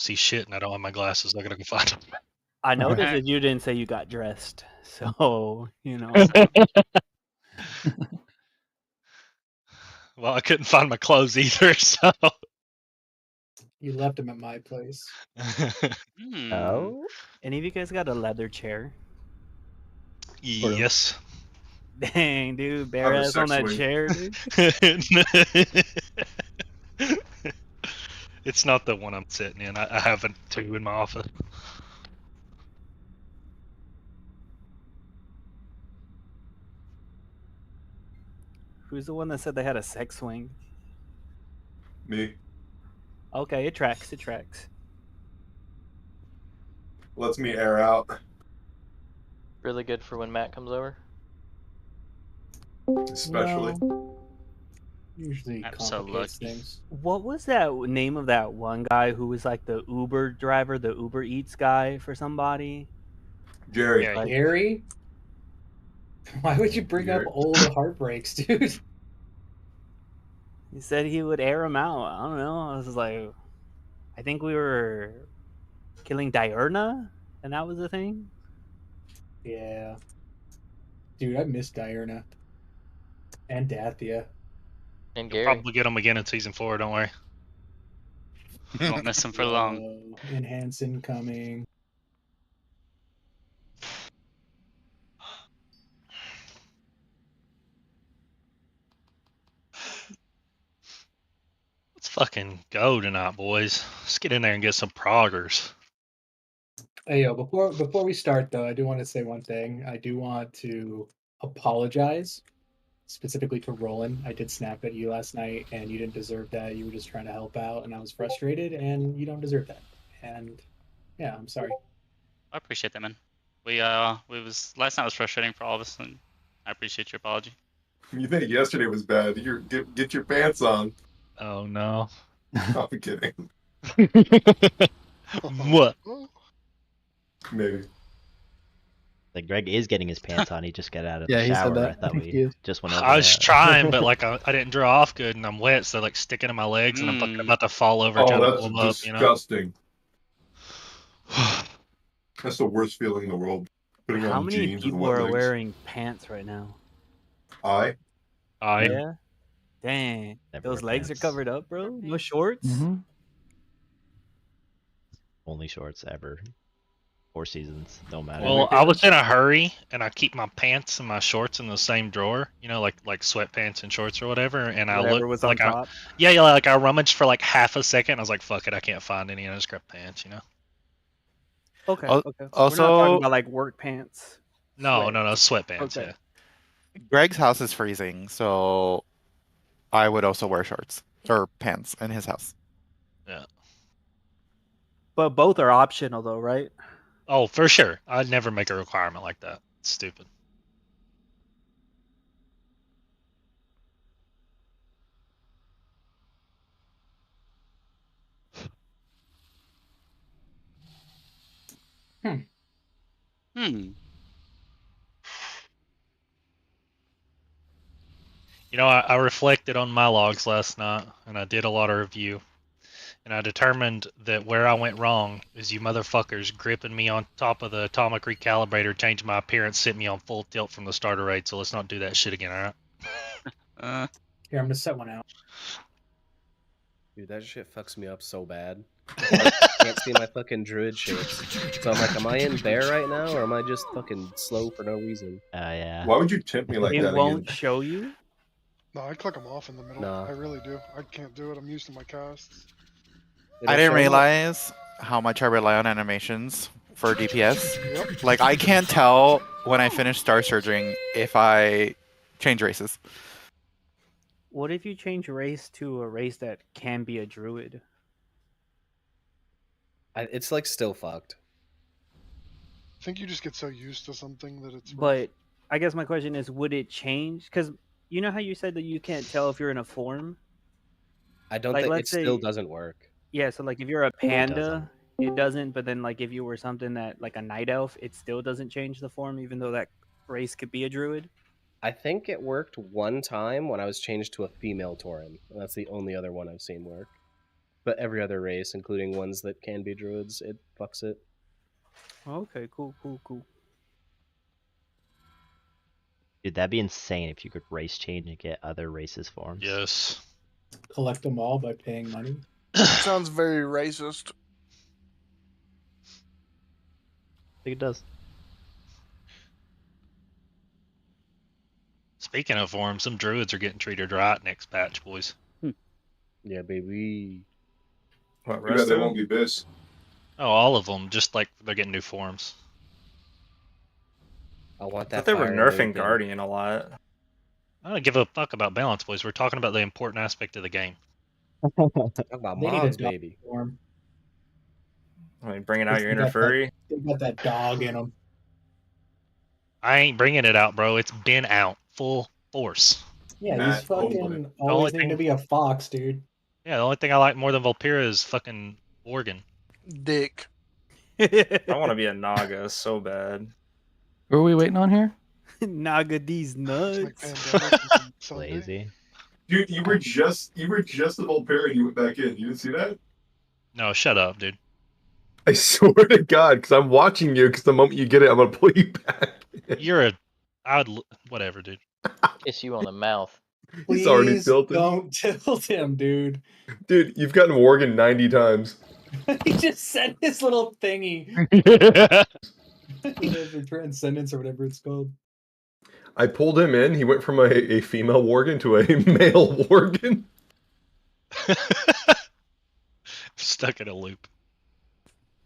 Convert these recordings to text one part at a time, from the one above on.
see shit, and I don't have my glasses. I gotta go find them. I noticed that you didn't say you got dressed, so you know. Well, I couldn't find my clothes either, so. You left them at my place. Oh, Any of you guys got a leather chair? Yes. Dang, dude, bare have a ass on sex that swing. chair, dude. It's not the one I'm sitting in. I have two in my office. Who's the one that said they had a sex swing? Me. Okay, it tracks. It tracks. Lets me air out. really good for when Matt comes over. Especially. No. Usually complicates Absolutely. things. What was that name of that one guy who was like the Uber driver, the Uber Eats guy for somebody? Jerry. Yeah, Like, Harry? Why would you bring up Gary. old heartbreaks, dude? he said he would air him out. I don't know. I was just like, I think we were killing Diurna, and that was the thing. Yeah. Dude, I miss Diurna. And Dathia. And you'll Gary. probably get them again in season 4. Don't worry. You won't miss them for long. Whoa, and Hansen coming. Let's fucking go tonight, boys. Let's get in there and get some proggers. Hey, yo, before we start, though, I do want to say one thing. I do want to apologize, specifically to Roland. I did snap at you last night, and you didn't deserve that. You were just trying to help out, and I was frustrated, and you don't deserve that. And yeah, I'm sorry. I appreciate that, man. Last night was frustrating for all of us, and I appreciate your apology. You think yesterday was bad? Get your pants on. Oh no. I'm kidding. What? Maybe. Like Greg is getting his pants on. He just got out of Yeah, the he said shower. that. I thought He we is. just went over I was that. trying, but like I didn't dry off good, and I'm wet, so like sticking in my legs, and I'm fucking about to fall over trying to Oh, pull that's them up. disgusting. That's the worst feeling in the world. Putting How on many jeans with people wet are legs. wearing pants right now? I. Yeah. Dang. Never Those wear legs pants. are covered up, bro. No shorts. Mm-hmm. Only shorts ever. 4 seasons. Don't matter. Well, I was in a hurry, and I keep my pants and my shorts in the same drawer. You know, like sweatpants and shorts or whatever. And I Whatever looked was on like top. like I rummaged for like half a second. I was like, "Fuck it, I can't find any." And I just grabbed pants. You know. Okay. Al- Okay. We're also- not talking about like work pants. No, Sweat. sweatpants. Okay. Yeah. Greg's house is freezing, so I would also wear shorts or pants in his house. Yeah. But both are optional, though, right? Oh, for sure. I'd never make a requirement like that. It's stupid. You know, I reflected on my logs last night, and I did a lot of review. And I determined that where I went wrong is you motherfuckers gripping me on top of the atomic recalibrator, changed my appearance, sent me on full tilt from the starter rate. So let's not do that shit again, alright? Here, I'm gonna set one out. Dude, that shit fucks me up so bad. I can't see my fucking druid shapes. So I'm like, am I in bear right now, or am I just fucking slow for no reason? Yeah. Why would you tempt me like It that won't again? show you. No, I click them off in the middle. Nah. I really do. I can't do it. I'm used to my casts. I didn't realize how much I rely on animations for DPS. Yep. Like, I can't tell when I finish Star Surging if I change races. What if you change race to a race that can be a druid? It's like still fucked. I think you just get so used to something that it's. But I guess my question is, would it change? Because you know how you said that you can't tell if you're in a form? I don't Like, think it let's still say- doesn't work. Yeah, so like if you're a panda, doesn't. it doesn't. But then like if you were something that like a night elf, it still doesn't change the form, even though that race could be a druid. I think it worked one time when I was changed to a female Tauren. And that's the only other one I've seen work. But every other race, including ones that can be druids, it fucks it. Okay, cool. Dude, that'd be insane if you could race change and get other races forms. Yes. Collect them all by paying money. Sounds very racist. I think it does. Speaking of forms, some druids are getting treated right next patch, boys. Yeah, baby. What, Too bad rest they of won't them? be bis. Oh, all of them, just like they're getting new forms. I want I that. thought they were fire nerfing movement. Guardian a lot. I don't give a fuck about balance, boys. We're talking about the important aspect of the game. Talk about They need a mobs, dog baby. form. I mean, bringing out your They inner got furry. They got that dog in them. I ain't bringing it out, bro. It's been out full force. Yeah, Matt, he's fucking only always needing thing- to be a fox, dude. Yeah, the only thing I like more than Volpira is fucking Worgen. Dick. I want to be a Naga so bad. Who are we waiting on here? Naga these It's like nuts. pandemic and Sunday. Lazy. Dude, you were just the Volpera and you went back in. You didn't see that? No, shut up, dude. I swear to God, because I'm watching you. Because the moment you get it, I'm gonna pull you back. You're a. Whatever, dude. Kiss you on the mouth. He's already Please tilted. don't tilt him, dude. Dude, you've gotten Worgen 90 times. He just sent his little thingy. Whatever, transcendence or whatever it's called. I pulled him in. He went from a female Worgen to a male Worgen. Stuck in a loop.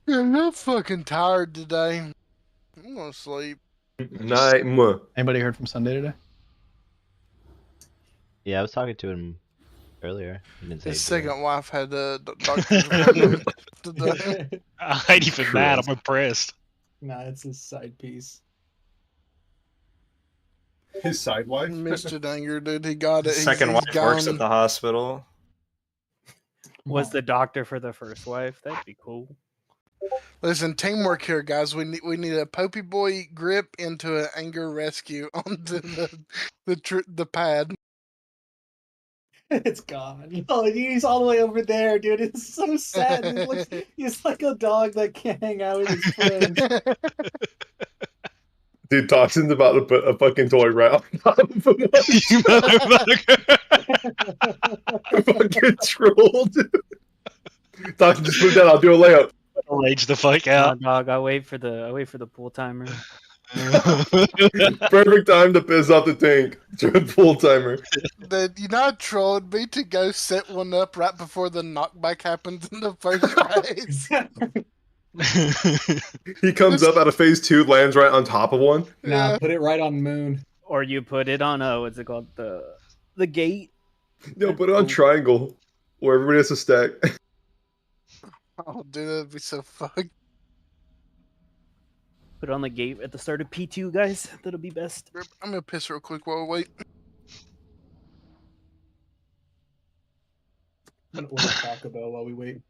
Yeah, I'm fucking tired today. I'm gonna sleep. Night. Anybody heard from Sunday today? Yeah, I was talking to him earlier. He didn't say His anything. second wife had a doctor's appointment today. I ain't even mad. I'm impressed. Nah, it's his side piece. His side wife? Mr. Danger, dude, he got it. Second wife works at the hospital. Was the doctor for the first wife? That'd be cool. Listen, teamwork here, guys. We need a Popey Boy grip into an anger rescue onto the pad. It's gone. Oh, he's all the way over there, dude. It's so sad. He's like a dog that can't hang out with his friends. Dude, Toxin's about to put a fucking toy right on top of him. You motherfucker. Fucking trolled. Toxin, just move down. I'll do a layup. I'll age the fuck Nah, out. dog, I wait for the pool timer. Perfect time to piss off the tank. Full timer. You know how troll it'd be to go set one up right before the knockback happens in the first phase. He comes up out of phase 2, lands right on top of one. Nah, put it right on moon. Or you put it on what's it called? The gate. No, put it on triangle, where everybody has to stack. Oh, dude, that'd be so fucked. Put it on the gate at the start of P2, guys. That'll be best. I'm gonna piss real quick while we wait. I'm gonna order Taco Bell while we wait.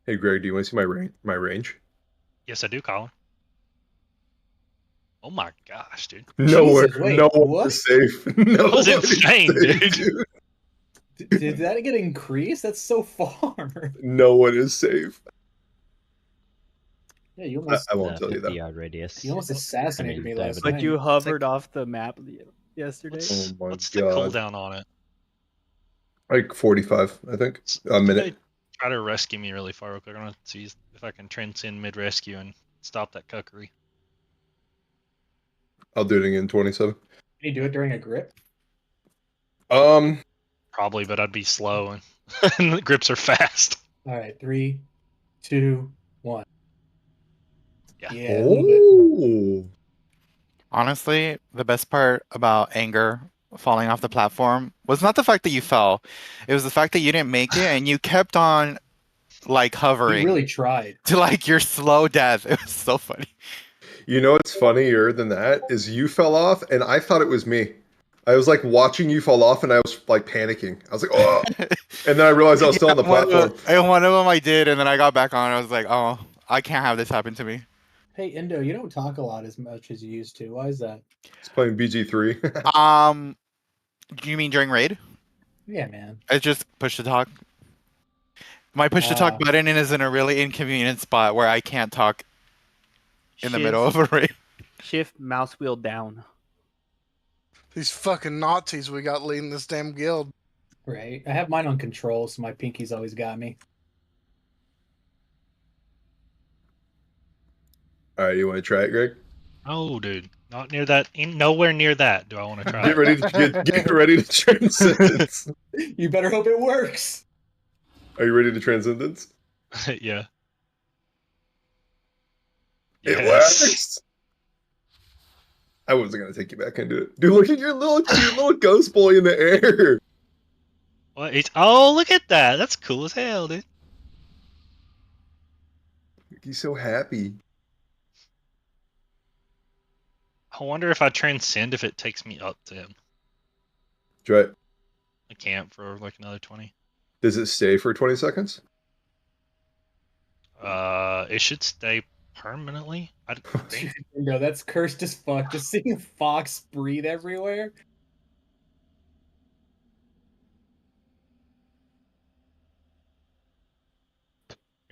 Hey, Greg, do you want to see my range? Yes, I do, Colin. Oh my gosh, dude. Nowhere, Jesus, wait, no one what? is safe. No That was one is insane, safe, dude. Did that get increased? That's so far. No one is safe. Yeah, you almost I won't tell you that. 50-yard radius. you almost assassinated me last But night. you hovered off the map yesterday. What's, Oh my what's the God. cooldown on it? Like 45, I think. A minute. Try to rescue me really far real quick. I'm gonna see if I can transcend mid rescue and stop that cuckery. I'll do it again in 27. Can you do it during a grip? Probably, but I'd be slow and, and the grips are fast. All right, 3, 2, 1. Yeah. Yeah. A little bit. Oh. Honestly, the best part about anger falling off the platform was not the fact that you fell. It was the fact that you didn't make it and you kept on like He hovering really tried. to like your slow death. It was so funny. You know what's funnier than that is you fell off and I thought it was me. I was like watching you fall off and I was like panicking. I was like, oh. And then I realized I was still on the platform. And one of them I did, and then I got back on. I was like, oh, I can't have this happen to me. Hey, Indo, you don't talk a lot as much as you used to. Why is that? He's playing BG3. Do you mean during raid? Yeah, man. I just push to talk. My push to talk button is in a really inconvenient spot where I can't talk in the middle of a raid. Shift mouse wheel down. These fucking Nazis we got leading this damn guild. Right. I have mine on control, so my pinky's always got me. All right, you want to try it, Greg? Oh, dude, not near that. Nowhere near that. Do I want to try? Get ready to get ready to transcendence. You better hope it works. Are you ready to transcendence? Yeah. It Yes. works. I wasn't gonna take you back into it, dude. Look at your little ghost boy in the air. What? Oh, look at that. That's cool as hell, dude. He's so happy. I wonder if I transcend if it takes me up to him. Try it. I can't for like another 20. Does it stay for 20 seconds? It should stay permanently. I think. No, that's cursed as fuck. Just seeing Fox breathe everywhere.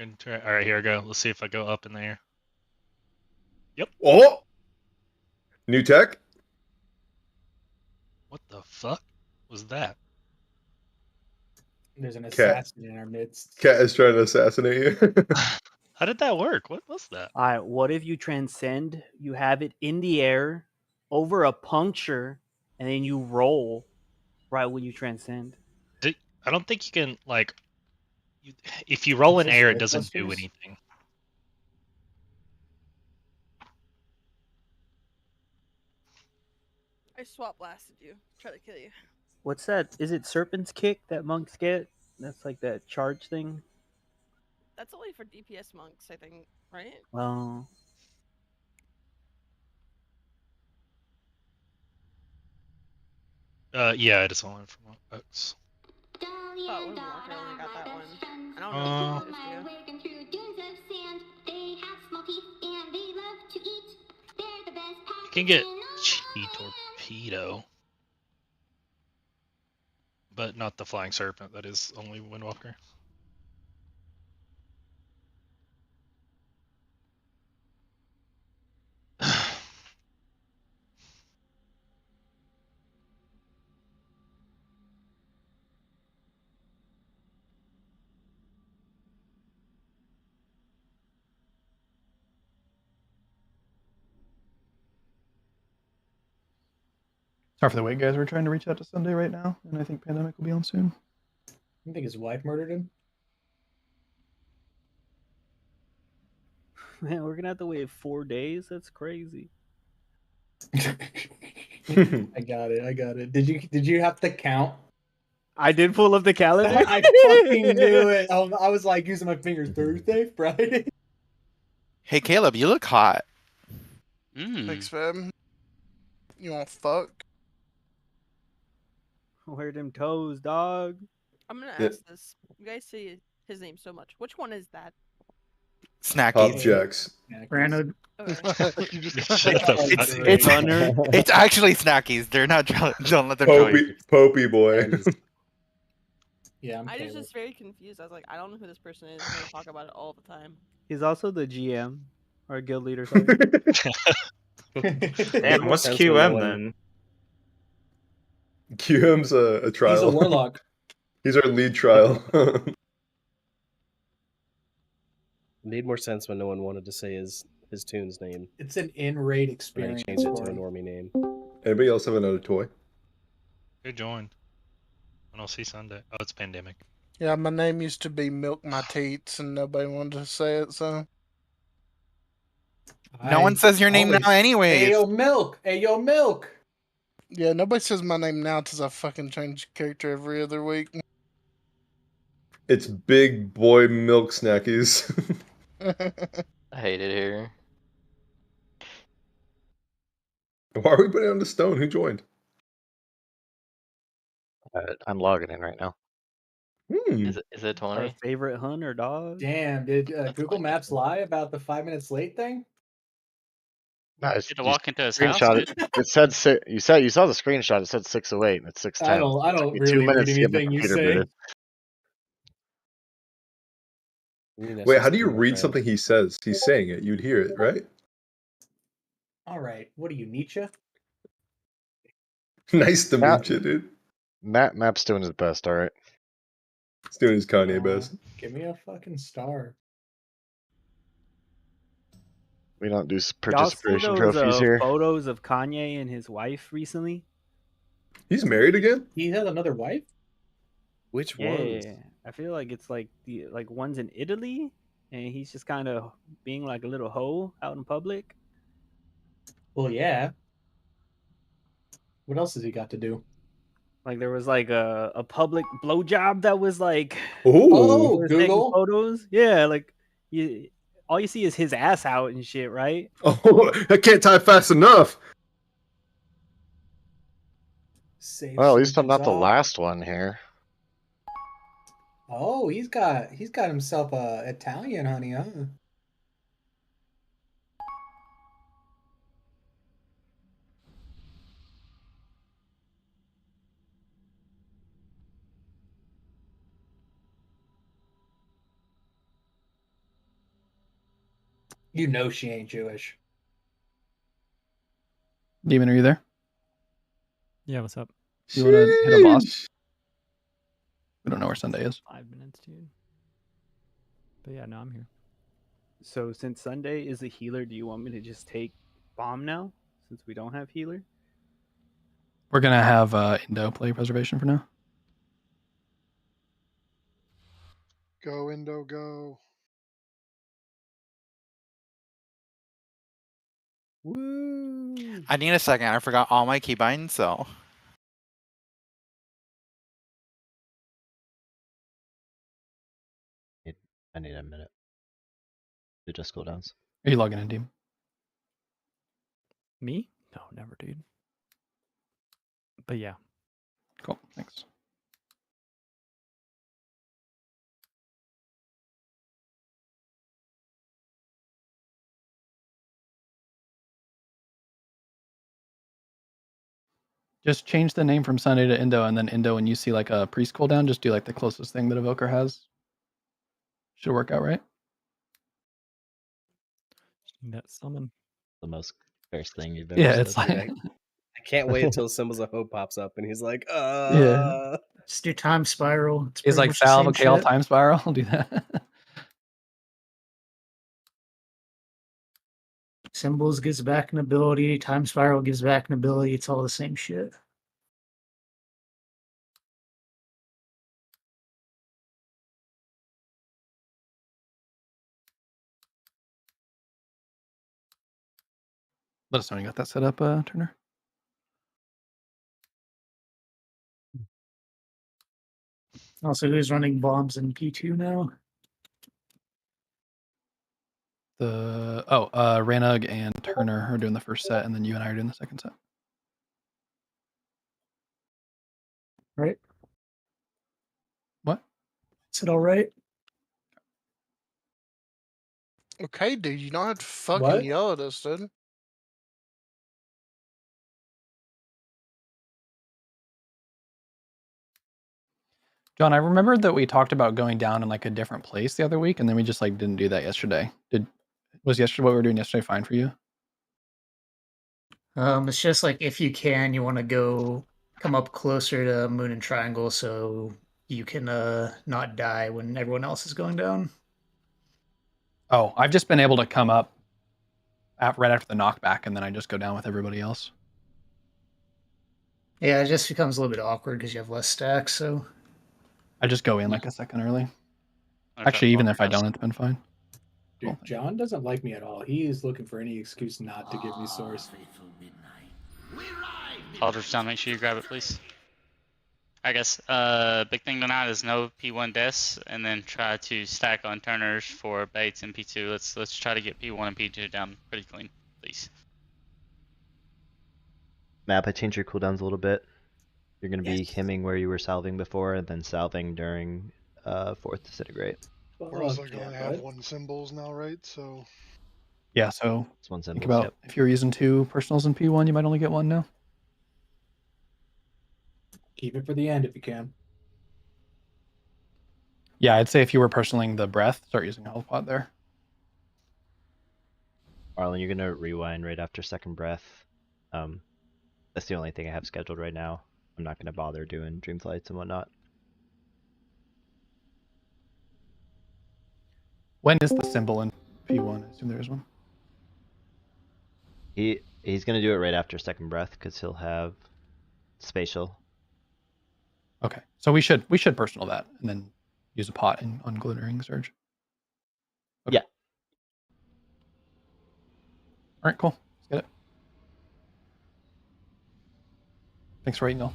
All right, here I go. Let's see if I go up in there. Yep. Oh! New tech? What the fuck was that? There's an Cat. assassin in our midst. Cat is trying to assassinate you. How did that work? What was that? All right, what if you transcend? You have it in the air over a puncture, and then you roll right when you transcend. I don't think you can, like, if you roll in Is this air, it doesn't do Ghostbusters? anything. I swap blasted you. Try to kill you. What's that? Is it Serpent's Kick that monks get? That's like that charge thing. That's only for DPS monks, I think, right? Well, Yeah, it is only for monks. Oh, Windwalker only got that one. I don't know if the others do. You can get Chi Torpedo, but not the Flying Serpent. That is only Windwalker. Sorry for the wait, guys. We're trying to reach out to Sunday right now, and I think Pandemic will be on soon. You think his wife murdered him? man, we're gonna have to wait 4 days. That's crazy. I got it. Did you have to count? I did pull up the calendar. I fucking knew it. I was like using my fingers. Thursday, Friday. Hey, Caleb, you look hot. Thanks, fam. You want fuck? Where them toes, dog? I'm gonna Yeah. ask this. You guys say his name so much. Which one is that? Snackies. Objects. Brandon. Okay. It's actually Snackies. They're not. Don't let them tell you. Popey boy. Yeah, I'm I was Caleb. just very confused. I was like, I don't know who this person is. I'm gonna talk about it all the time. He's also the GM or guild leader. Sorry. Damn, what's Sense QM when then? QM's a trial. He's a warlock. He's our lead trial. Made more sense when no one wanted to say his tune's name. It's an in-raid And experience. he changed it to for a him. normie name. Anybody else have another toy? Who joined? I don't see Sunday. Oh, it's Pandemic. Yeah, my name used to be Milk My Teats, and nobody wanted to say it, so. No one says your name now anyways. Hey yo, milk. Hey yo, milk. Yeah, nobody says my name now because I fucking change character every other week. It's Big Boy Milk Snackies. I hate it here. Why are we putting on the stone? Who joined? I'm logging in right now. Is it Our 20? favorite hunter, dog. Damn, did Google Maps lie about the 5 minutes late thing? No, You it's, had to you walk into his house, screenshot dude. it. It said you saw the screenshot. It said 6:08. And it's 6:10. I don't It took really me read 2 minutes to get my anything you computer say. booted. Wait, how do you read something he says? He's saying it. You'd hear it, right? All right. What are you, Nietzsche? Nice to Map- meet you, dude. Map's doing his best, alright. He's doing his Kanye best. Give me a fucking star. We don't do Y'all see participation those trophies here. photos of Kanye and his wife recently? He's married again? He has another wife? Which Yeah, ones? I feel like it's like one's in Italy, and he's just kind of being like a little hoe out in public. Well, yeah. What else has he got to do? Like there was like a public blowjob that was like Oh, was taking Google. photos. Yeah, like all you see is his ass out and shit, right? Oh, I can't type fast enough. Save Well, at least I'm surgeons not the off. last one here. Oh, he's got himself a Italian honey, huh? You know she ain't Jewish. Demon, are you there? Yeah, what's up? You want to hit a boss? We don't know where Sunday is. 5 minutes, dude. But yeah, no, I'm here. So since Sunday is a healer, do you want me to just take bomb now? Since we don't have healer? We're gonna have Indo play preservation for now. Go, Indo, go. Woo! I need a second. I forgot all my keybinds, so. I need a minute. To just cooldowns. Are you logging in, Deem? Me? No, never, dude. But yeah. Cool, thanks. Just change the name from Sunday to Indo, and then Indo, when you see like a priest cooldown, just do like the closest thing that Evoker has. Should work out, right? That summon. The most first thing you've Yeah, ever it's said. like I can't wait until Symbols of Hope pops up and he's like, Yeah. Just do time spiral. It's He's pretty like much the Salve same Kale shit. time spiral. I'll do that. Symbols gives back an ability. Time spiral gives back an ability. It's all the same shit. Let us know when you got that set up, Turner. Also, who's running bombs in P2 now? The Ranug and Turner are doing the first set, and then you and I are doing the second set. Right? What? Is it all right? Okay, dude, you don't have to fucking What? yell at us, dude. John, I remembered that we talked about going down in like a different place the other week, and then we just like didn't do that yesterday. Was yesterday what we were doing yesterday fine for you? It's just like if you can, you want to come up closer to Moon and Triangle so you can not die when everyone else is going down. Oh, I've just been able to come up right after the knockback, and then I just go down with everybody else. Yeah, it just becomes a little bit awkward because you have less stacks. So I just go in like a second early. Actually, even if I don't, it's been fine. Dude, John doesn't like me at all. He is looking for any excuse not to give me source. Aldrich down, make sure you grab it, please. I guess big thing tonight is no P1 deaths, and then try to stack on turners for baits in P2. Let's try to get P1 and P2 down pretty clean, please. Map, I changed your cooldowns a little bit. You're going to be hemming where you were salving before, and then salving during fourth disintegrate. We're also going to have one symbols now, right? So Yeah, so It's one think symbol. about if you're using 2 personals in P1, you might only get 1 now. Keep it for the end if you can. Yeah, I'd say if you were personaling the breath, start using health pot there. Arlen, you're gonna rewind right after second breath. That's the only thing I have scheduled right now. I'm not gonna bother doing dream flights and whatnot. When is the symbol in P1? I assume there is one. He's gonna do it right after second breath because he'll have spatial. Okay, so we should personal that and then use a pot on glittering surge. Okay. Yeah. All right, cool. Let's get it. Thanks for waiting, Neil.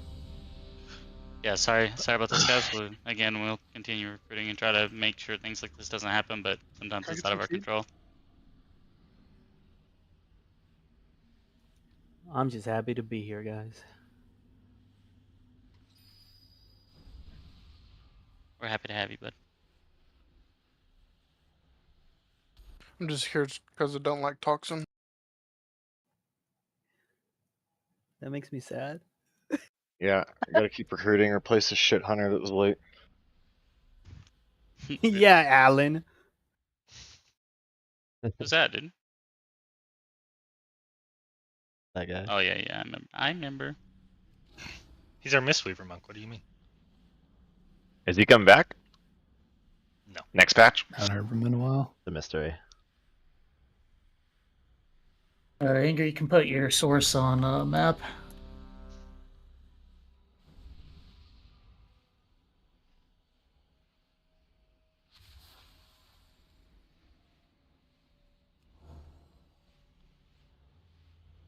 Yeah, sorry about this, guys. We'll continue recruiting and try to make sure things like this doesn't happen, but sometimes it's out of our control. I'm just happy to be here, guys. We're happy to have you, bud. I'm just here because I don't like toxin. That makes me sad. Yeah, I gotta keep recruiting. Replace the shit hunter that was late. Yeah, Alan. Who's that, dude? That guy. Oh yeah, I remember. He's our Mistweaver monk. What do you mean? Is he coming back? No. Next patch? Haven't heard from him in a while. The mystery. Anger, you can put your source on map.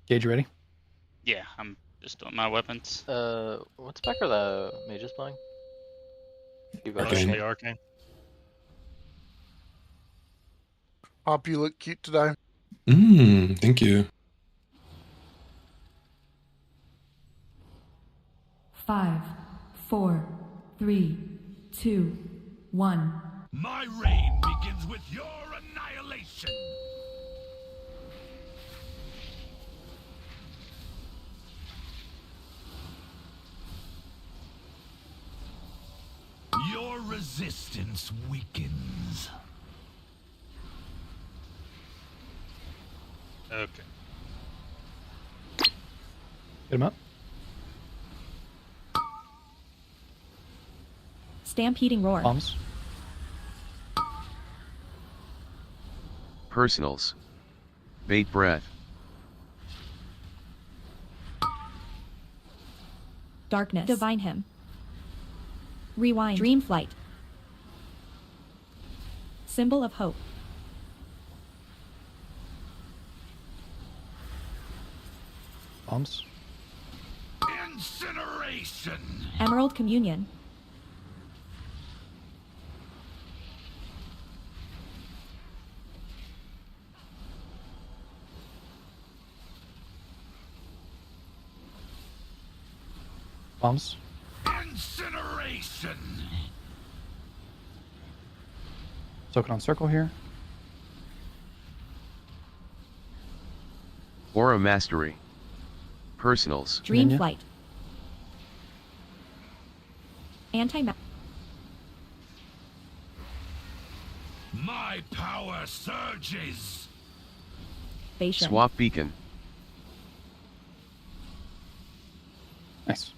Gage, ready? Yeah, I'm just doing my weapons. What's back for the mages playing? Mostly arcane. Hop, you look cute today. Thank you. 5, 4, 3, 2, 1. My reign begins with your annihilation. Your resistance weakens. Okay. Get him up. Stampeding roar. Bombs. Personals. Bait breath. Darkness. Divine him. Rewind. Dream flight. Symbol of hope. Bombs. Incineration. Emerald communion. Bombs. Incineration. Soak it on circle here. Aura mastery. Personals. Dream flight. Anti-map. My power surges. Swap beacon. Nice.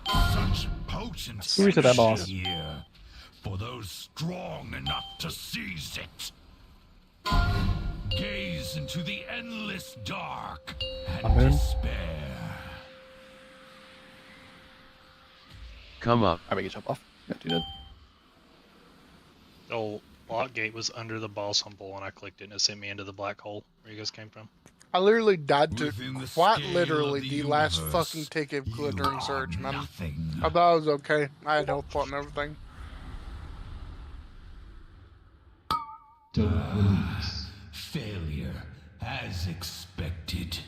Such potent Here's that boss. here for those strong enough to seize it. Gaze into the endless dark and Amen. despair. Come up. I make you jump off. Yeah, you did. The old lock gate was under the balsam bowl, and I clicked it, and it sent me into the black hole where you guys came from. I literally died to Within the quite scale literally of the the last universe, fucking tick of glittering are surge, man. nothing. I thought I was okay. I had health pot and everything. Failure, as expected.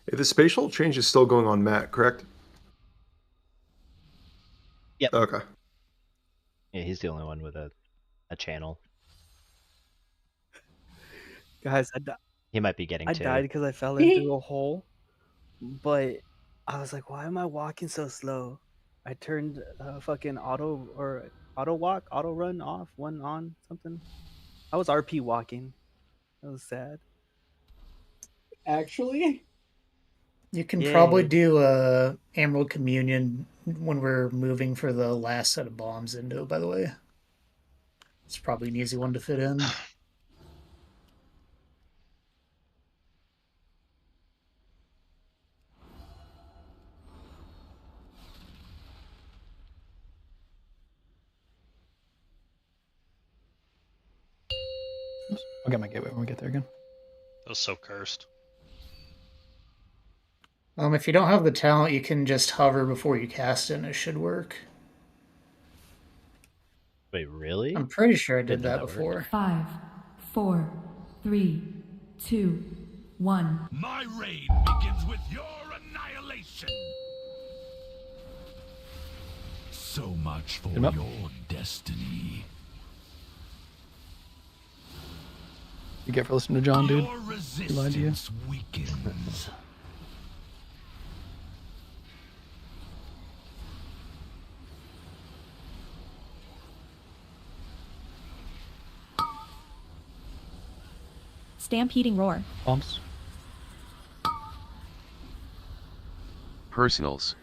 The spatial change is still going on Matt, correct? Yep. Okay. Yeah, he's the only one with a a channel. Guys, He might be getting I two. died because I fell into a hole, but I was like, why am I walking so slow? I turned fucking auto walk, auto run off, one on something. I was RP walking. That was sad. Actually, You can Yeah. probably do a Emerald Communion when we're moving for the last set of bombs into it, by the way. It's probably an easy one to fit in. I'll get my gateway when we get there again. That was so cursed. If you don't have the talent, you can just hover before you cast it, and it should work. Wait, really? I'm pretty sure I did Didn't know that that worked. before. 5, 4, 3, 2, 1. My reign begins with your annihilation. So much for Hit him up. your destiny. You get for listening to John, dude. Your He lied to you. resistance weakens. Stampeding roar. Bombs. Personals.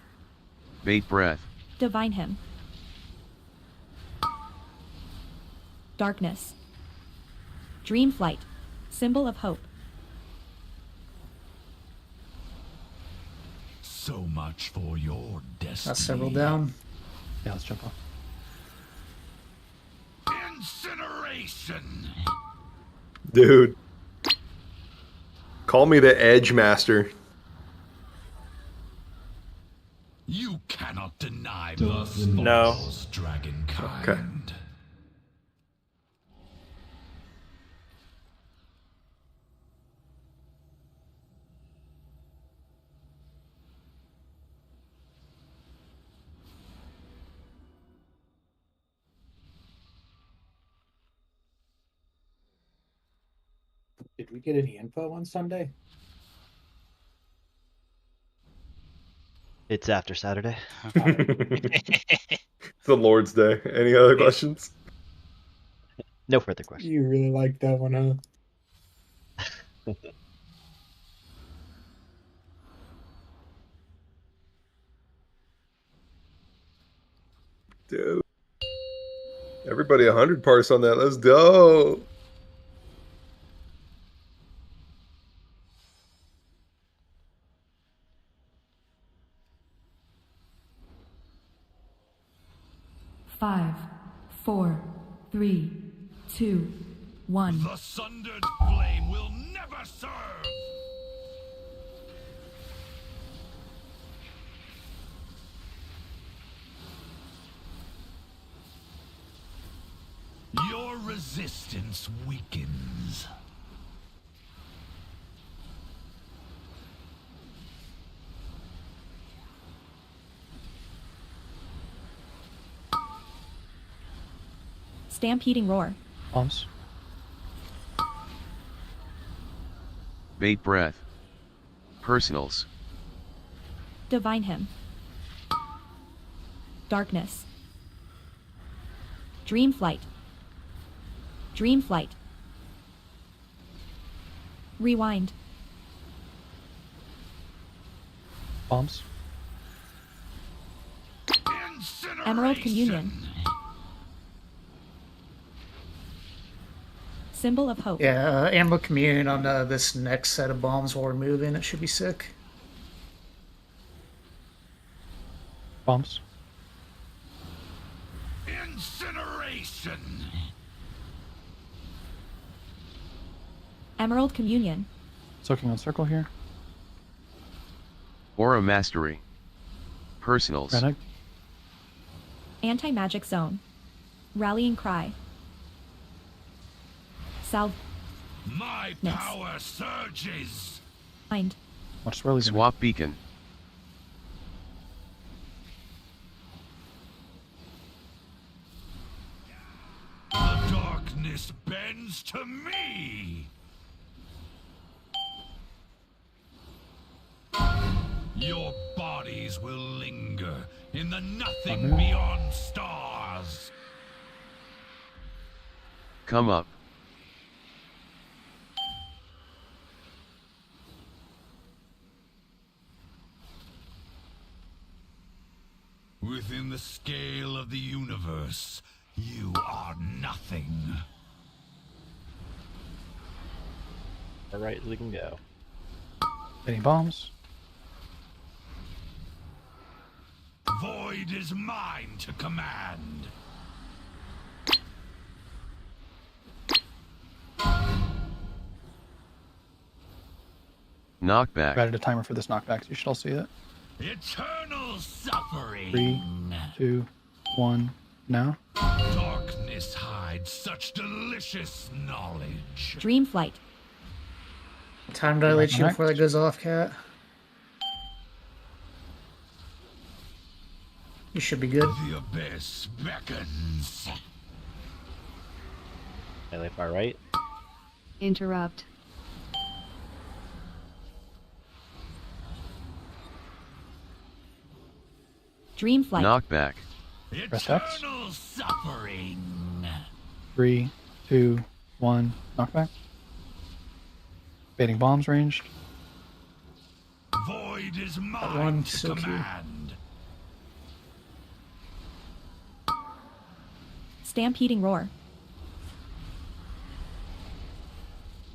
Bait breath. Divine him. Darkness. Dream flight. Symbol of hope. So much for your destiny. That's several down. Yeah, let's jump off. Incineration. Dude. Call me the Edge Master. You cannot deny No. Murphy's dragonkind. Okay. Did we get any info on Sunday? It's after Saturday. It's the Lord's Day. Any other questions? No further questions. You really like that one, huh? Dude. Everybody 100 parse on that. Let's go. Five, 4, 3, 2, 1. The sundered flame will never serve. Your resistance weakens. Stampeding roar. Bombs. Bait breath. Personals. Divine him. Darkness. Dream flight. Dream flight. Rewind. Bombs. Emerald communion. Symbol of hope. Yeah, Emerald Communion on this next set of bombs while we're moving. It should be sick. Bombs. Incineration. Emerald communion. Soaking on circle here. Aura mastery. Personals. Reneg. Anti-magic zone. Rallying cry. Salve. My Yes. power surges. Mind. Watch swirlies. Swap beacon. The darkness bends to me. Your bodies will linger in the nothing beyond stars. Come up. Within the scale of the universe, you are nothing. Alright, we can go. Any bombs? Void is mine to command. Knockback. I added a timer for this knockback, so you should all see it. Eternal suffering. 3, 2, 1, now. Darkness hides such delicious knowledge. Dream flight. Time dilation before that goes off, Cat. You should be good. The abyss beckons. Melee far right. Interrupt. Dream flight. Knockback. Press X. Eternal suffering. 3, 2, 1, knockback. Baiting bombs ranged. Void is That mine one, to so cute. command. Stampeding roar.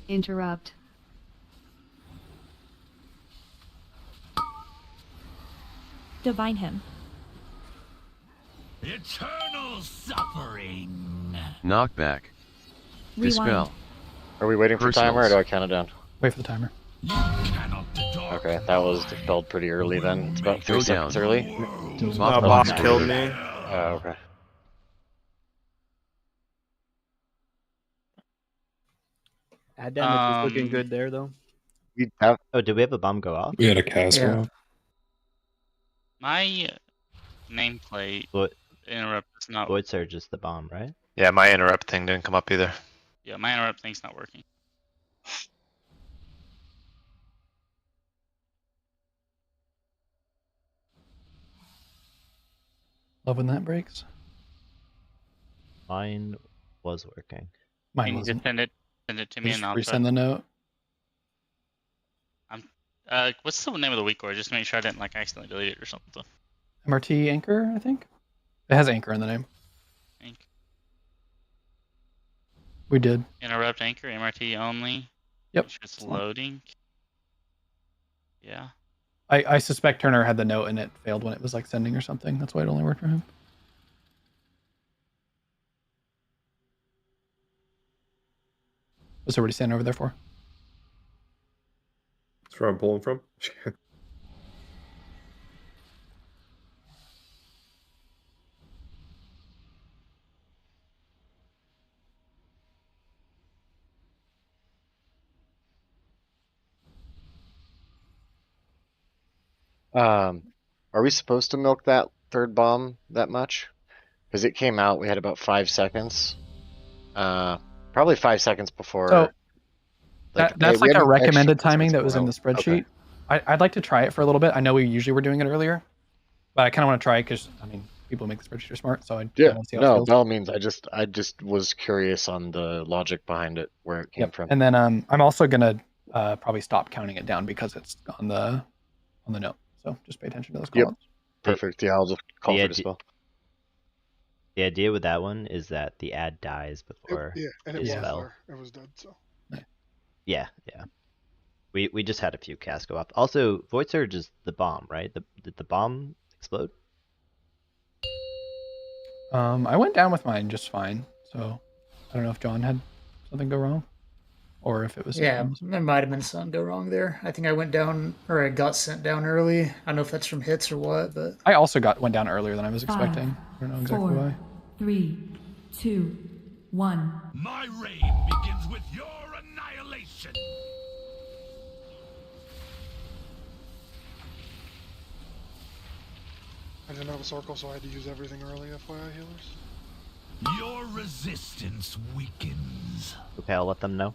Interrupt. Divine him. Eternal suffering. Knockback. Dispel. Are we waiting for timer or do I count it down? Wait for the timer. Okay, that was dispelled pretty early then. It's about 3 Go seconds down. early. Bomb killed me. Oh, okay. Ad damage is looking good there, though. We have. Oh, did we have a bomb go off? We had a cast Yeah. go off. My nameplate What? interrupt is not. Void Surge is the bomb, right? Yeah, my interrupt thing didn't come up either. Yeah, my interrupt thing's not working. Love when that breaks. Mine was working. Mine Can you wasn't. just send it to me Just and I'll resend the note. what's the name of the week or just to make sure I didn't like accidentally delete it or something. MRT Anchor, I think. It has Anchor in the name. We did. Interrupt anchor, MRT only. Yep. Make sure it's loading. Yeah. I suspect Turner had the note and it failed when it was like sending or something. That's why it only worked for him. What's everybody standing over there for? That's where I'm pulling from. Are we supposed to milk that third bomb that much? Because it came out, we had about 5 seconds. Probably 5 seconds before. So like, that's hey, we like have a an extra recommended 5 timing seconds that was in the before. spreadsheet. Okay. I'd like to try it for a little bit. I know we usually were doing it earlier, but I kind of want to try it because I mean people who make the spreadsheet are smart, so I Yeah, want to see how it no, feels. by all means. I just was curious on the logic behind it, where it came Yep. from. And then I'm also gonna probably stop counting it down because it's on the note. So just pay attention to those Yep. calls. Perfect. Yeah, I'll just call The for idea- dispel. The idea with that one is that the ad dies before Yeah, and it his was spell. there. It was dead, so. Yeah, yeah. We just had a few casts go off. Also, Void Surge is the bomb, right? Did the bomb explode? I went down with mine just fine. So I don't know if John had something go wrong, or if it was Yeah, there might have been something go wrong there. I think I went down, or I got sent down early. I don't know if that's from hits or what, but I also went down earlier than I was 5, expecting. I don't know exactly 4, why. 3, 2, 1. My reign begins with your annihilation. I didn't have a circle, so I had to use everything early, FYI healers. Your resistance weakens. Okay, I'll let them know.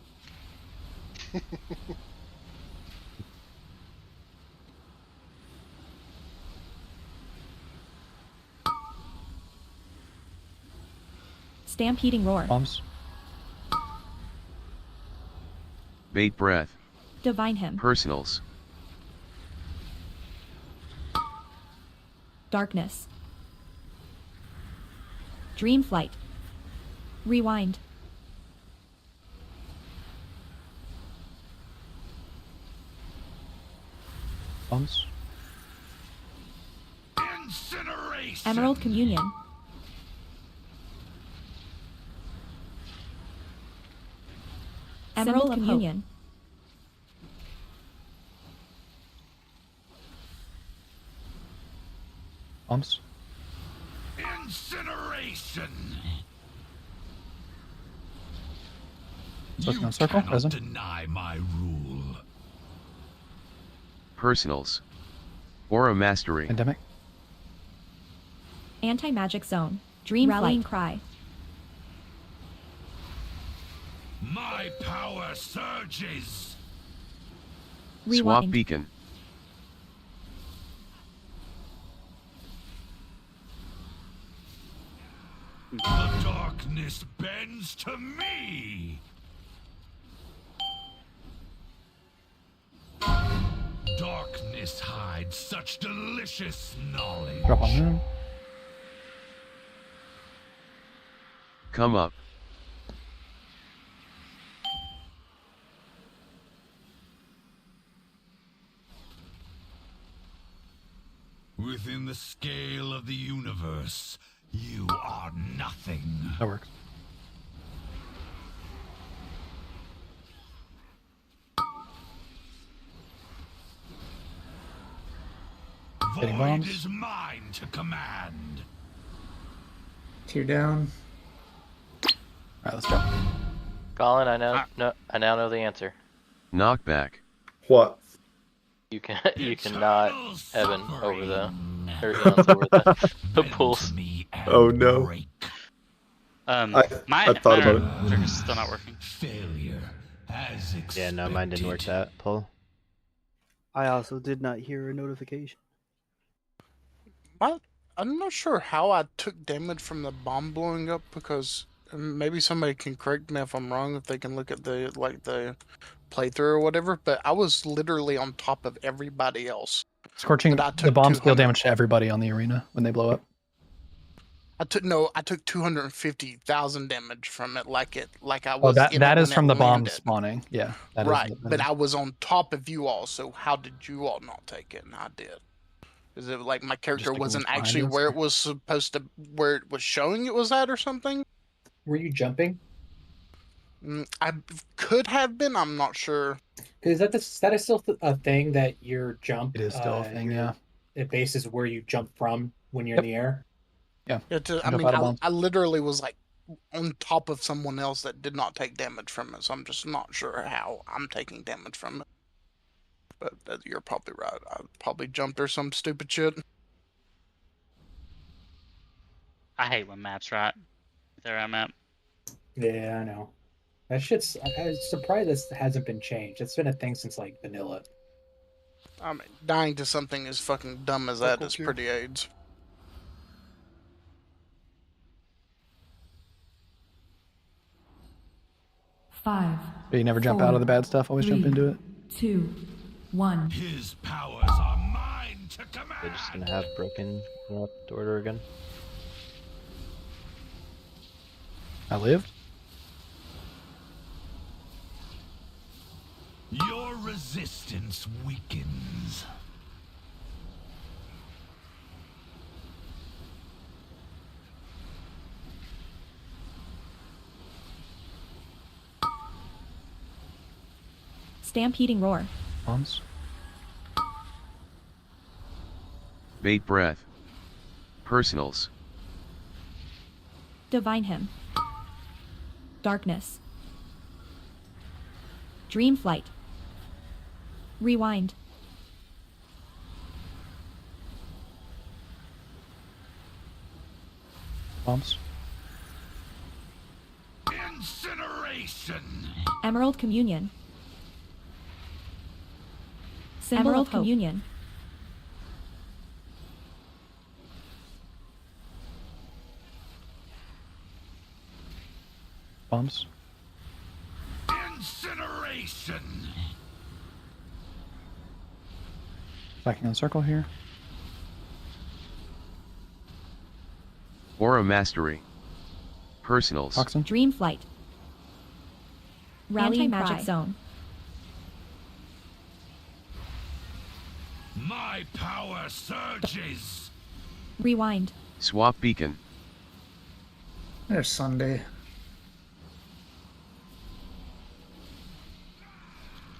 Stampeding roar. Bombs. Bait breath. Divine him. Personals. Darkness. Dream flight. Rewind. Bombs. Incineration. Emerald communion. Emerald communion. Bombs. Incineration. Looking on circle. Cannot Present. deny my rule. Personals. Aura mastery. Pandemic. Anti-magic zone. Dream rallying cry. My power surges. Swap Rewind. beacon. The darkness bends to me. Darkness hides such delicious knowledge. Drop on moon. Come up. Within the scale of the universe, you are nothing. That works. Hitting Void bombs. is mine to command. Tear down. Alright, let's jump. Colin, I now know the answer. Knockback. What? You can knock Evan over the over the pools. Oh no. My I thought about it. trigger's still not working. Failure as expected. Yeah, no, mine didn't work that pull. I also did not hear a notification. I'm not sure how I took damage from the bomb blowing up because maybe somebody can correct me if I'm wrong if they can look at the playthrough or whatever. But I was literally on top of everybody else. Scorching. But I The took bombs deal 200 damage to everybody on the arena when they blow up. I took 250,000 damage from it, like I Oh, was. that is from the bombs landed. spawning. Yeah, that Right, is. but I was on top of you all, so how did you all not take it? And I did. Is it like my character like it was wasn't behind actually us? where it was supposed to, where it was showing it was at, or something? Were you jumping? I could have been. I'm not sure. Is that still a thing that your jump? It is still a thing, yeah. It bases where you jump from when you're in the air. Yeah. I literally was like on top of someone else that did not take damage from it, so I'm just not sure how I'm taking damage from it. But you're probably right. I probably jumped or some stupid shit. I hate when maps right. There I'm at. Yeah, I know. That shit's. I'm surprised this hasn't been changed. It's been a thing since like vanilla. I mean, dying to something as fucking dumb as that is pretty AIDS. Five. But you never jump out of the bad stuff. Always jump three, into it. 2, 1. His powers are mine to command. They're just gonna have broken up the order again. I lived. Your resistance weakens. Stampeding roar. Bombs. Bait breath. Personals. Divine him. Darkness. Dream flight. Rewind. Bombs. Emerald Communion. Symbol Emerald of Hope. Communion. Bombs. Incineration. Backing on circle here. Aura Mastery. Personals. Toxin. Dream Flight. Rally Magic Zone. My power surges. Rewind. Swap Beacon. There's Sunday.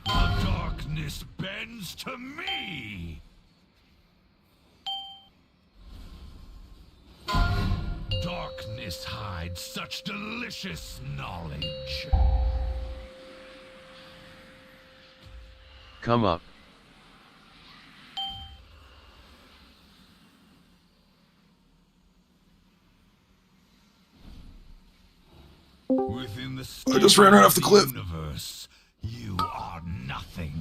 The darkness bends to me. Darkness hides such delicious knowledge. Come up. Within the I just ran right off the cliff. universe, you are nothing.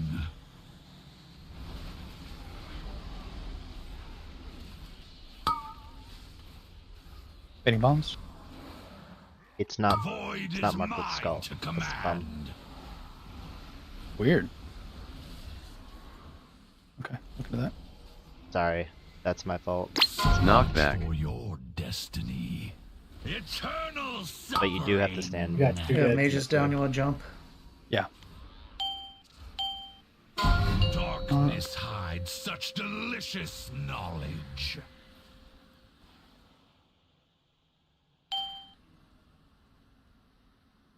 Hitting bombs. It's not. Void It's not is marked with mine skull. to It's bum. Weird. Okay, look at that. Sorry, that's my fault. Knockback. For your destiny. Eternal But you do have to stand. Yeah, mages down. You want to jump? Yeah. Darkness hides such delicious knowledge.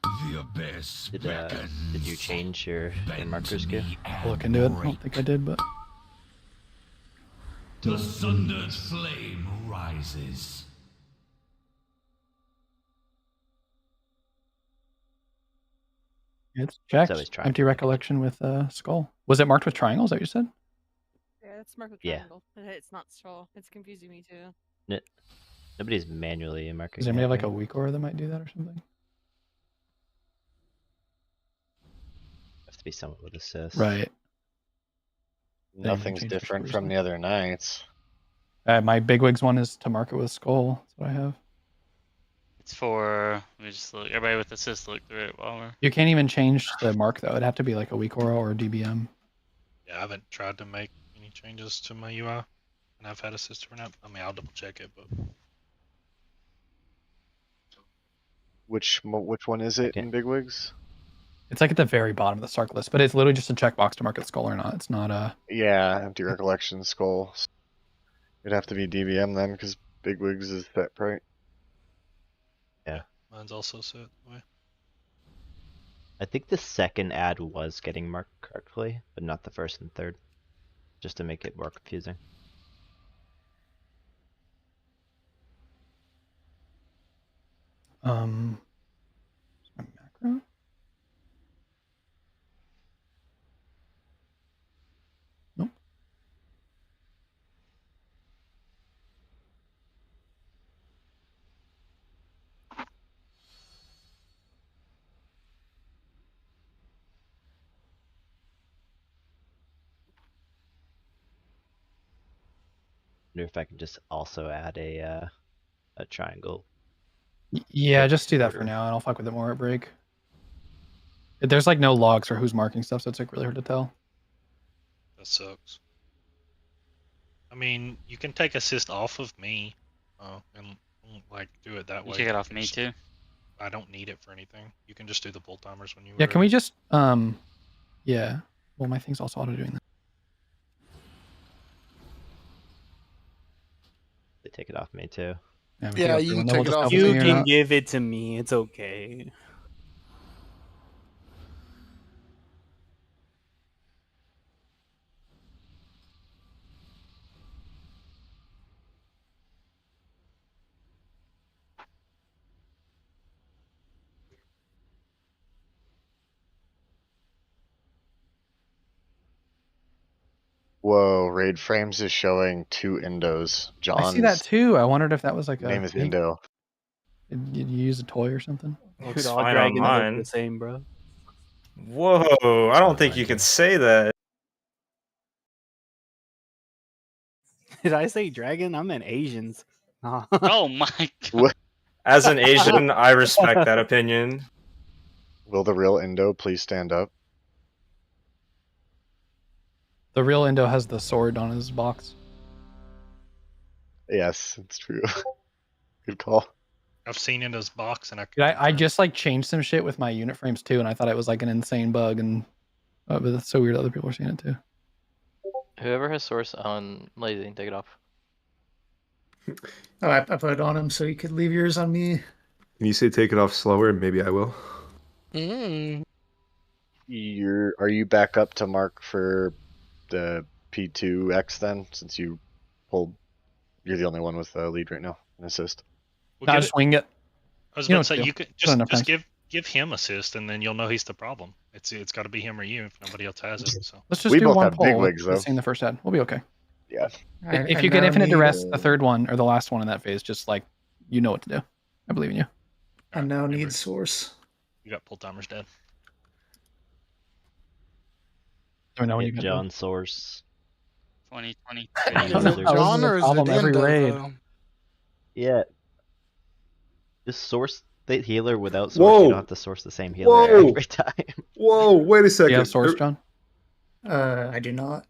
The abyss Did you change your markers, Q? I'll look into it. I don't think I did, but The sundered flame rises. it's checked. always trying. Empty recollection with skull. Was it marked with triangles that you said? Yeah, it's marked with Yeah. triangle. It's not skull. It's confusing me too. Nobody's manually marking. Does anybody have like a anything. weak aura that might do that or something? Have to be someone with assist. Right. Nothing's change for different some from reason. the other nights. My bigwigs one is to mark it with skull. That's what I have. It's for. Let me just look. Everybody with assist look through it while we're. You can't even change the mark though. It'd have to be like a weak aura or a DBM. Yeah, I haven't tried to make any changes to my UI, and I've had assist for now. I mean, I'll double check it, but Which one is it in Bigwigs? It's like at the very bottom of the Sark list, but it's literally just a checkbox to mark it skull or not. It's not a. Yeah, empty recollection skull. It'd have to be DBM then, because Bigwigs is that right? Yeah. mine's also set that way. I think the second ad was getting marked correctly, but not the first and third, just to make it more confusing. My macro. Nope. Wonder if I can just also add a triangle. Yeah, just do that for now, and I'll fuck with it more at break. There's like no logs for who's marking stuff, so it's like really hard to tell. That sucks. I mean, you can take assist off of me, and like do it that You way. take it off me too. I don't need it for anything. You can just do the bolt timers when you. Yeah, can we just yeah. Well, my thing's also auto doing that. They take it off me too. Yeah, you can take it off. You can give it to me. It's okay. Whoa, Raid Frames is showing 2 Indos. John's I see that too. I wondered if that was like name a is Indo. Did you use a toy or something? Looks Dude, all fine on dragons look mine. the same, bro. Whoa, I don't think you could say that. Did I say dragon? I meant Asians. Nah. Oh my god. As an Asian, I respect that opinion. Will the real Indo please stand up? The real Indo has the sword on his box. Yes, it's true. Good call. I've seen Indo's box, and Dude, I just like changed some shit with my unit frames too, and I thought it was like an insane bug, and but that's so weird. Other people are seeing it too. Whoever has source on lazy, take it off. Oh, I put it on him so you could leave yours on me. Can you say take it off slower, and maybe I will? Are you back up to mark for the P2X then? Since you pulled, you're the only one with the lead right now. An assist. Well, Nah, give just it- wing it. I was You know about to what to say do. you could Put enough just times. give him assist, and then you'll know he's the problem. It's got to be him or you if nobody else has it. So Let's just We do both one have big pull. wigs, though. Let's the first head. We'll be okay. Yeah. If you get infinite duress, the third one or the last one in that phase, just like you know what to do. I believe in you. I now need source. you got pull timers dead. Let me know when you Get get John source. 2020. John or is it every Indo, raid. though? Yeah. Just source the healer without source. Whoa. You don't have to source the same healer Whoa. every time. Whoa, wait a second. Do you have source, John? I do not.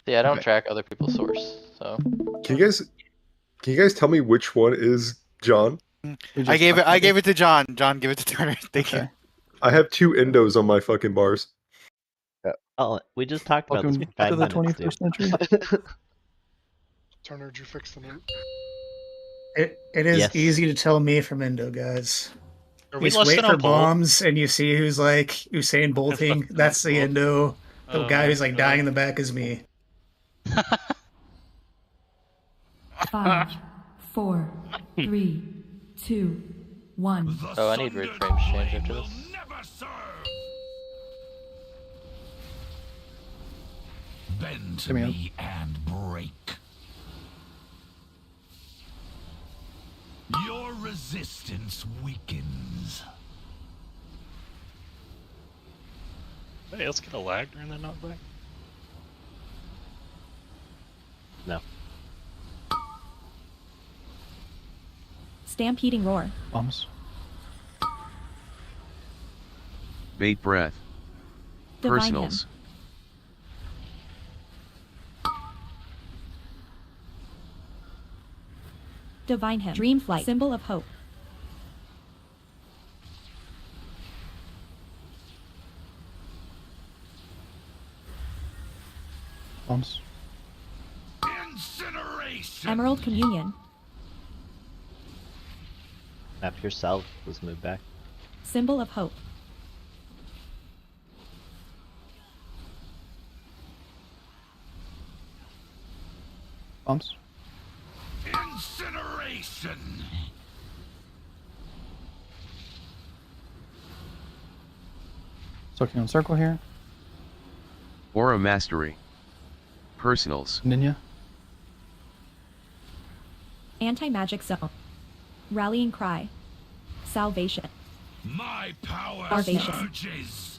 Yeah, I don't Okay. track other people's source, so. Can you guys tell me which one is John? I gave it to John. John, give it to Turner. Thank you. I have 2 Indos on my fucking bars. Oh, we just talked about Welcome this for 5 to the minutes, 21st dude. century. Turner, did you fix the note? It is Yes. easy to tell me from Indo, guys. Are You we just wait listed for on poll? bombs, and you see who's like Usain Bolting. That's the Indo. The Oh guy my who's like God. dying in the back is me. 5, 4, 3, 2, 1. Oh, I need rig frames changed after this. Bend to Give me a- me and break. Your resistance weakens. Hey, let's get a lag during that knockback. No. Stampeding roar. Bombs. Bait breath. Divine Personals. Divine him. Dream flight. Symbol of hope. Bombs. Incineration. Emerald communion. Map yourself. Let's move back. Symbol of hope. Bombs. Incineration. Soaking on circle here. Aura mastery. Personals. Ninja. Anti-magic zone. Rallying cry. Salvation. My power Salvation. surges.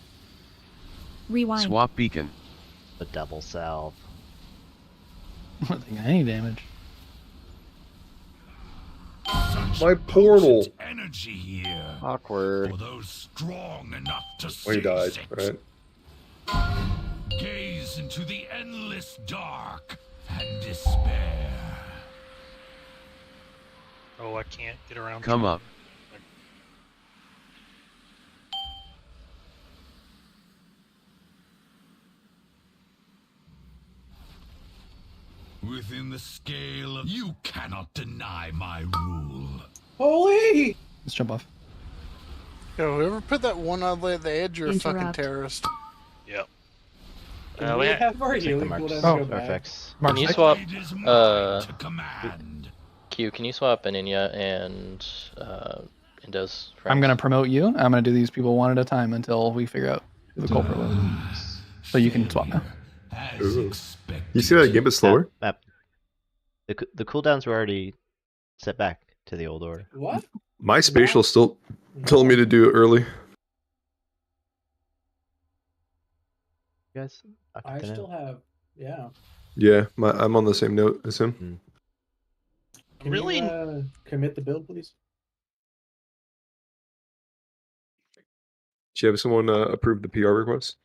Rewind. Swap beacon. The double salve. Not taking any damage. My portal. Energy here. Awkward. For those strong enough to Oh, he died, seize it. right? Gaze into the endless dark and despair. Oh, I can't get around. Come up. Within the scale of you cannot deny my rule. Holy! Let's jump off. Yo, whoever put that one on the edge, you're a fucking Interrupt. terrorist. Yep. Can we we ha- have our Take the healing marks. cooldown Oh, go back? Perfect. Can you Marks. swap, It is mine to command. Q, can you swap Aninia and, Indo's friends? I'm gonna promote you. I'm gonna do these people one at a time until we figure out who the culprit was. So you can swap now. As Ooh. expected. You see that game is slower? Map. The cooldowns were already set back. to the old order. What? My spatial still telling me to do it early. You guys? I still have, yeah. Yeah, I'm on the same note as him. Can Really? you commit the build, please? Should you have someone approve the PR request?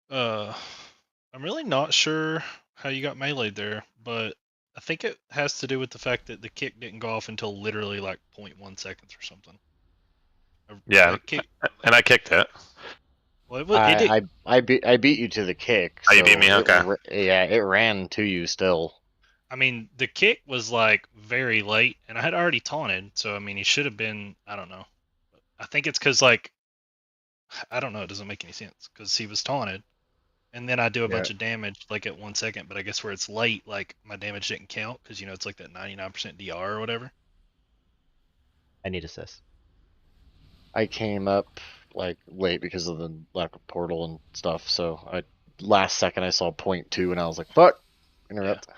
I'm really not sure how you got meleeed there, but I think it has to do with the fact that the kick didn't go off until literally like 0.1 seconds or something. Yeah, Like, kick, and I kicked it. well, it did, I beat you to the kick. Oh, you beat me? Okay. Yeah, it ran to you still. I mean, the kick was like very late, and I had already taunted, so I mean, he should have been. I don't know. I think it's because like, I don't know. It doesn't make any sense because he was taunted, and then I do a bunch of damage like at 1 second. But I guess where it's late, like my damage didn't count because it's like that 99% DR or whatever. I need assist. I came up like late because of the lack of portal and stuff. So last second I saw 0.2 and I was like, "Fuck!" Interrupt. Yeah.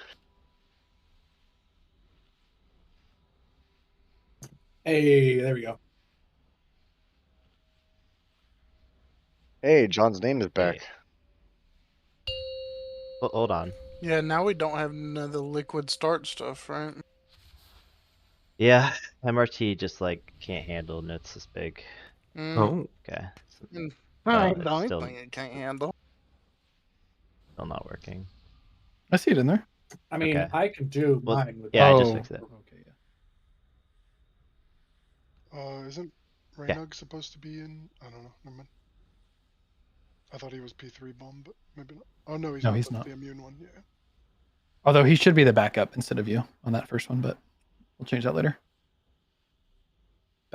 Hey, there we go. Hey, John's name is back. Well, hold on. Yeah, now we don't have none of the liquid start stuff, right? Yeah, MRT just like can't handle nits this big. Oh. Okay. I it's don't still, think it can't handle. still not working. I see it in there. I mean, Okay. I could do Well, mine with yeah, I just Oh. fixed it. Okay, Isn't Raynug supposed to be in? I don't know. Never mind. I thought he was P3 bomb, but maybe not. Oh no, he's No, not. he's That's not. the immune one. Yeah. Although he should be the backup instead of you on that first one, but we'll change that later.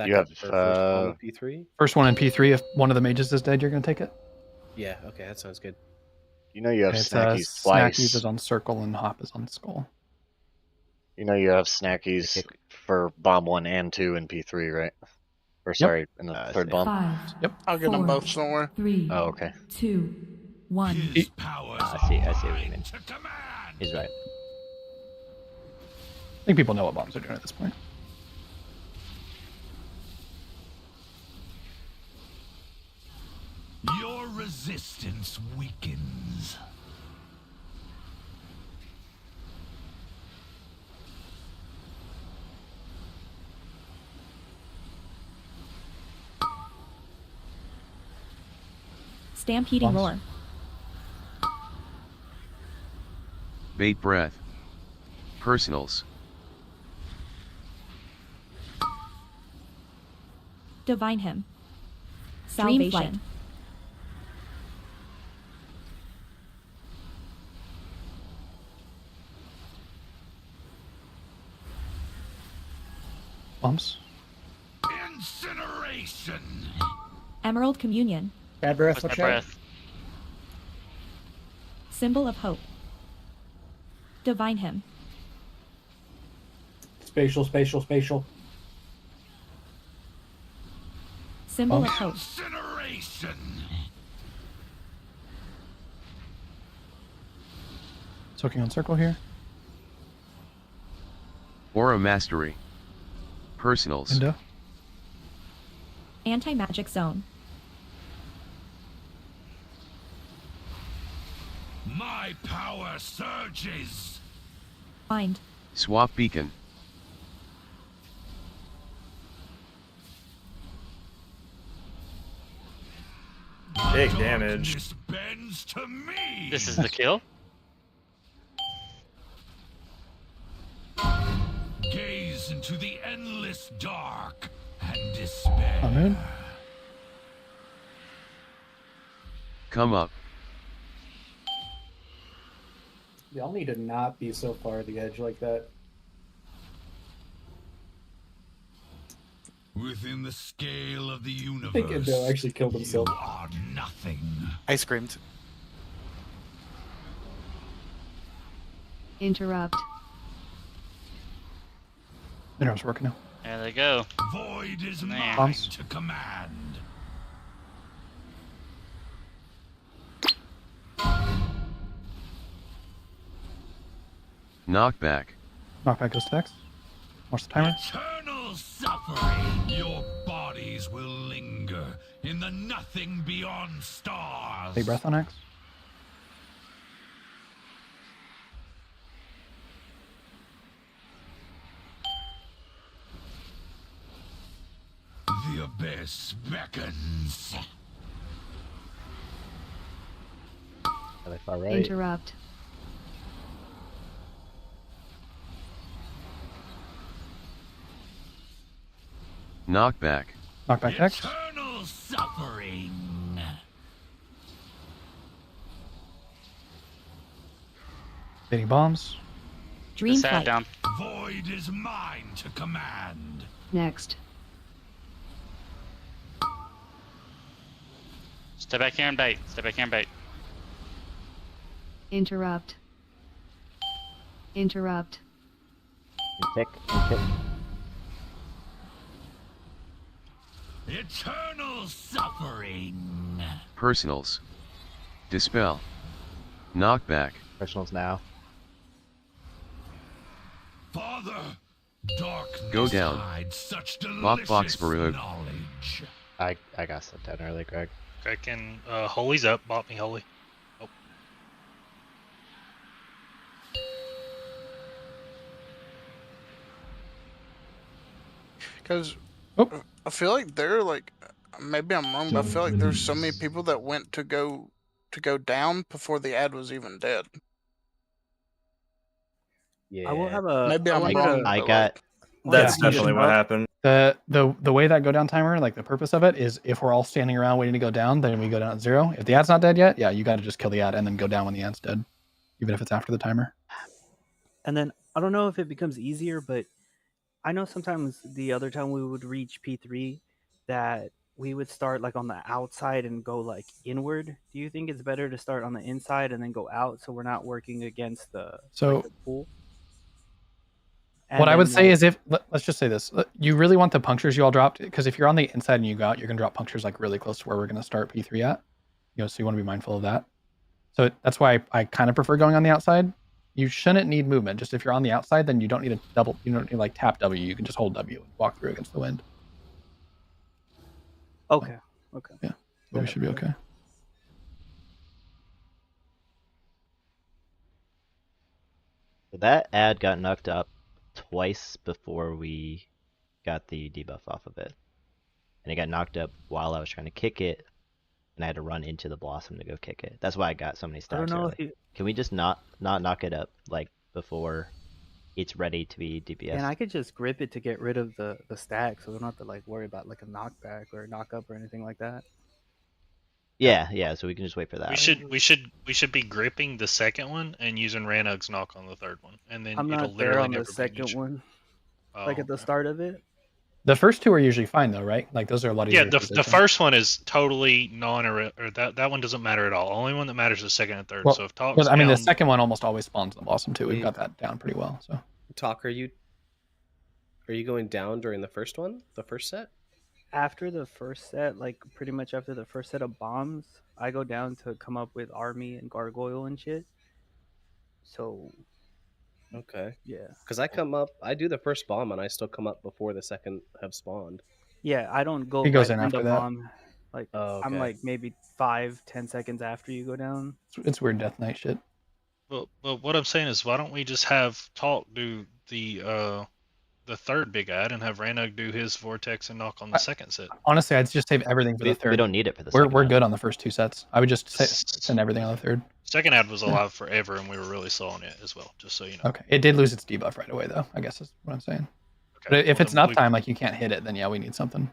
You have for first bomb of P3? First one in P3, if one of the mages is dead, you're going to take it. Yeah, okay, that sounds good. You know you have It's, snackies twice. Snackies is on circle and hop is on skull. You know you have snackies for bomb 1 and 2 in P3, right? Or sorry, in the third bomb. 5. Yep. I'll get them both somewhere. 3. Oh, okay. 2. 1. I see what you mean. He's right. I think people know what bombs are doing at this point. Your resistance weakens. Stampeding roar. Bait breath. Personals. Divine him. Salvation. Flight. Bombs. Incineration. Emerald communion. Bad breath. What's my breath? Symbol of hope. Divine him. Spatial. Symbol of hope. Incineration. Soaking on circle here. Aura mastery. Personals. Window. Anti-magic zone. My power surges. Mind. Swap beacon. Big damage. Bends to me. This is the kill. Gaze into the endless dark and despair. Amen. Come up. Y'all need to not be so far at the edge like that. Within the scale of the universe, I think Endo actually killed himself. You are nothing. I screamed. Interrupt. Mineral's working now. There they go. Void is There. mine Bombs. to command. Knockback. Knockback goes to X. Watch the timer. Eternal suffering. Your bodies will linger in the nothing beyond stars. Big breath on X. The abyss beckons. Really far right. Interrupt. Knockback. Knockback X. Eternal suffering. Hitting bombs. Dream Sat flight. down. Void is mine to command. Next. Step back here and bait. Step back here and bait. Interrupt. Interrupt. Tick. Eternal suffering. Personals. Dispel. Knockback. Personals now. Father, darkness Go down. hides such Lockbox delicious Barug. knowledge. I got sent down early, Greg. Greg can Holy's up. Bought me Holy. Oh. Because I feel like they're like, maybe I'm wrong, but I feel like there's so many people that went to go down before the ad was even dead. Yeah. I will have a. Maybe I'm wanted wrong. to- I but, got. That's Yeah, definitely what happened. The way that go down timer, like the purpose of it is if we're all standing around waiting to go down, then we go down at 0. If the ad's not dead yet, yeah, you got to just kill the ad and then go down when the ad's dead, even if it's after the timer. And then I don't know if it becomes easier, but I know sometimes the other time we would reach P3 that we would start like on the outside and go like inward. Do you think it's better to start on the inside and then go out so we're not working against the, So- like, the pool? What And I would then, say like, is let's just say this. You really want the punctures you all dropped, because if you're on the inside and you go out, you're going to drop punctures like really close to where we're going to start P3 at. So you want to be mindful of that. So that's why I kind of prefer going on the outside. You shouldn't need movement. Just if you're on the outside, then you don't need you don't need like tap W. You can just hold W and walk through against the wind. Okay. Yeah, but we should be okay. That ad got knocked up twice before we got the debuff off of it. And it got knocked up while I was trying to kick it, and I had to run into the blossom to go kick it. That's why I got so many I stacks don't know early. if you Can we just not knock it up like before it's ready to be DPS? and I could just grip it to get rid of the stack, so we don't have to like worry about like a knockback or a knock up or anything like that. Yeah, so we can just wait for that. We should be gripping the second one and using Ranug's knock on the third one, and then I'm it'll not there literally on never the be second used. one, Oh, like at the start of it. The first two are usually fine though, right? Like those are a lot easier. Yeah, to the position. first one is totally or that one doesn't matter at all. Only one that matters is the second and third. Well, so if talks well, I mean, the down- second one almost always spawns the blossom too. We've got that down pretty well. So Talk, are you going down during the first one? The first set? After the first set, like pretty much after the first set of bombs, I go down to come up with army and gargoyle and shit. So Okay. yeah, Because I do the first bomb and I still come up before the second have spawned. yeah, I don't go. He goes right in into after that. bomb. Like Oh, I'm okay. like maybe 5-10 seconds after you go down. it's weird Death Knight shit. But what I'm saying is, why don't we just have Talk do the third big ad and have Ranug do his vortex and knock on the second set? Honestly, I'd just save everything for the third. We don't need it for the We're second good on the first two sets. I would just send everything on the third. Second ad was alive forever, and we were really slow on it as well. Just so you know. Okay, it did lose its debuff right away though. I guess is what I'm saying. Okay, But if well, it's then an uptime, like you can't hit it, then yeah, we need something.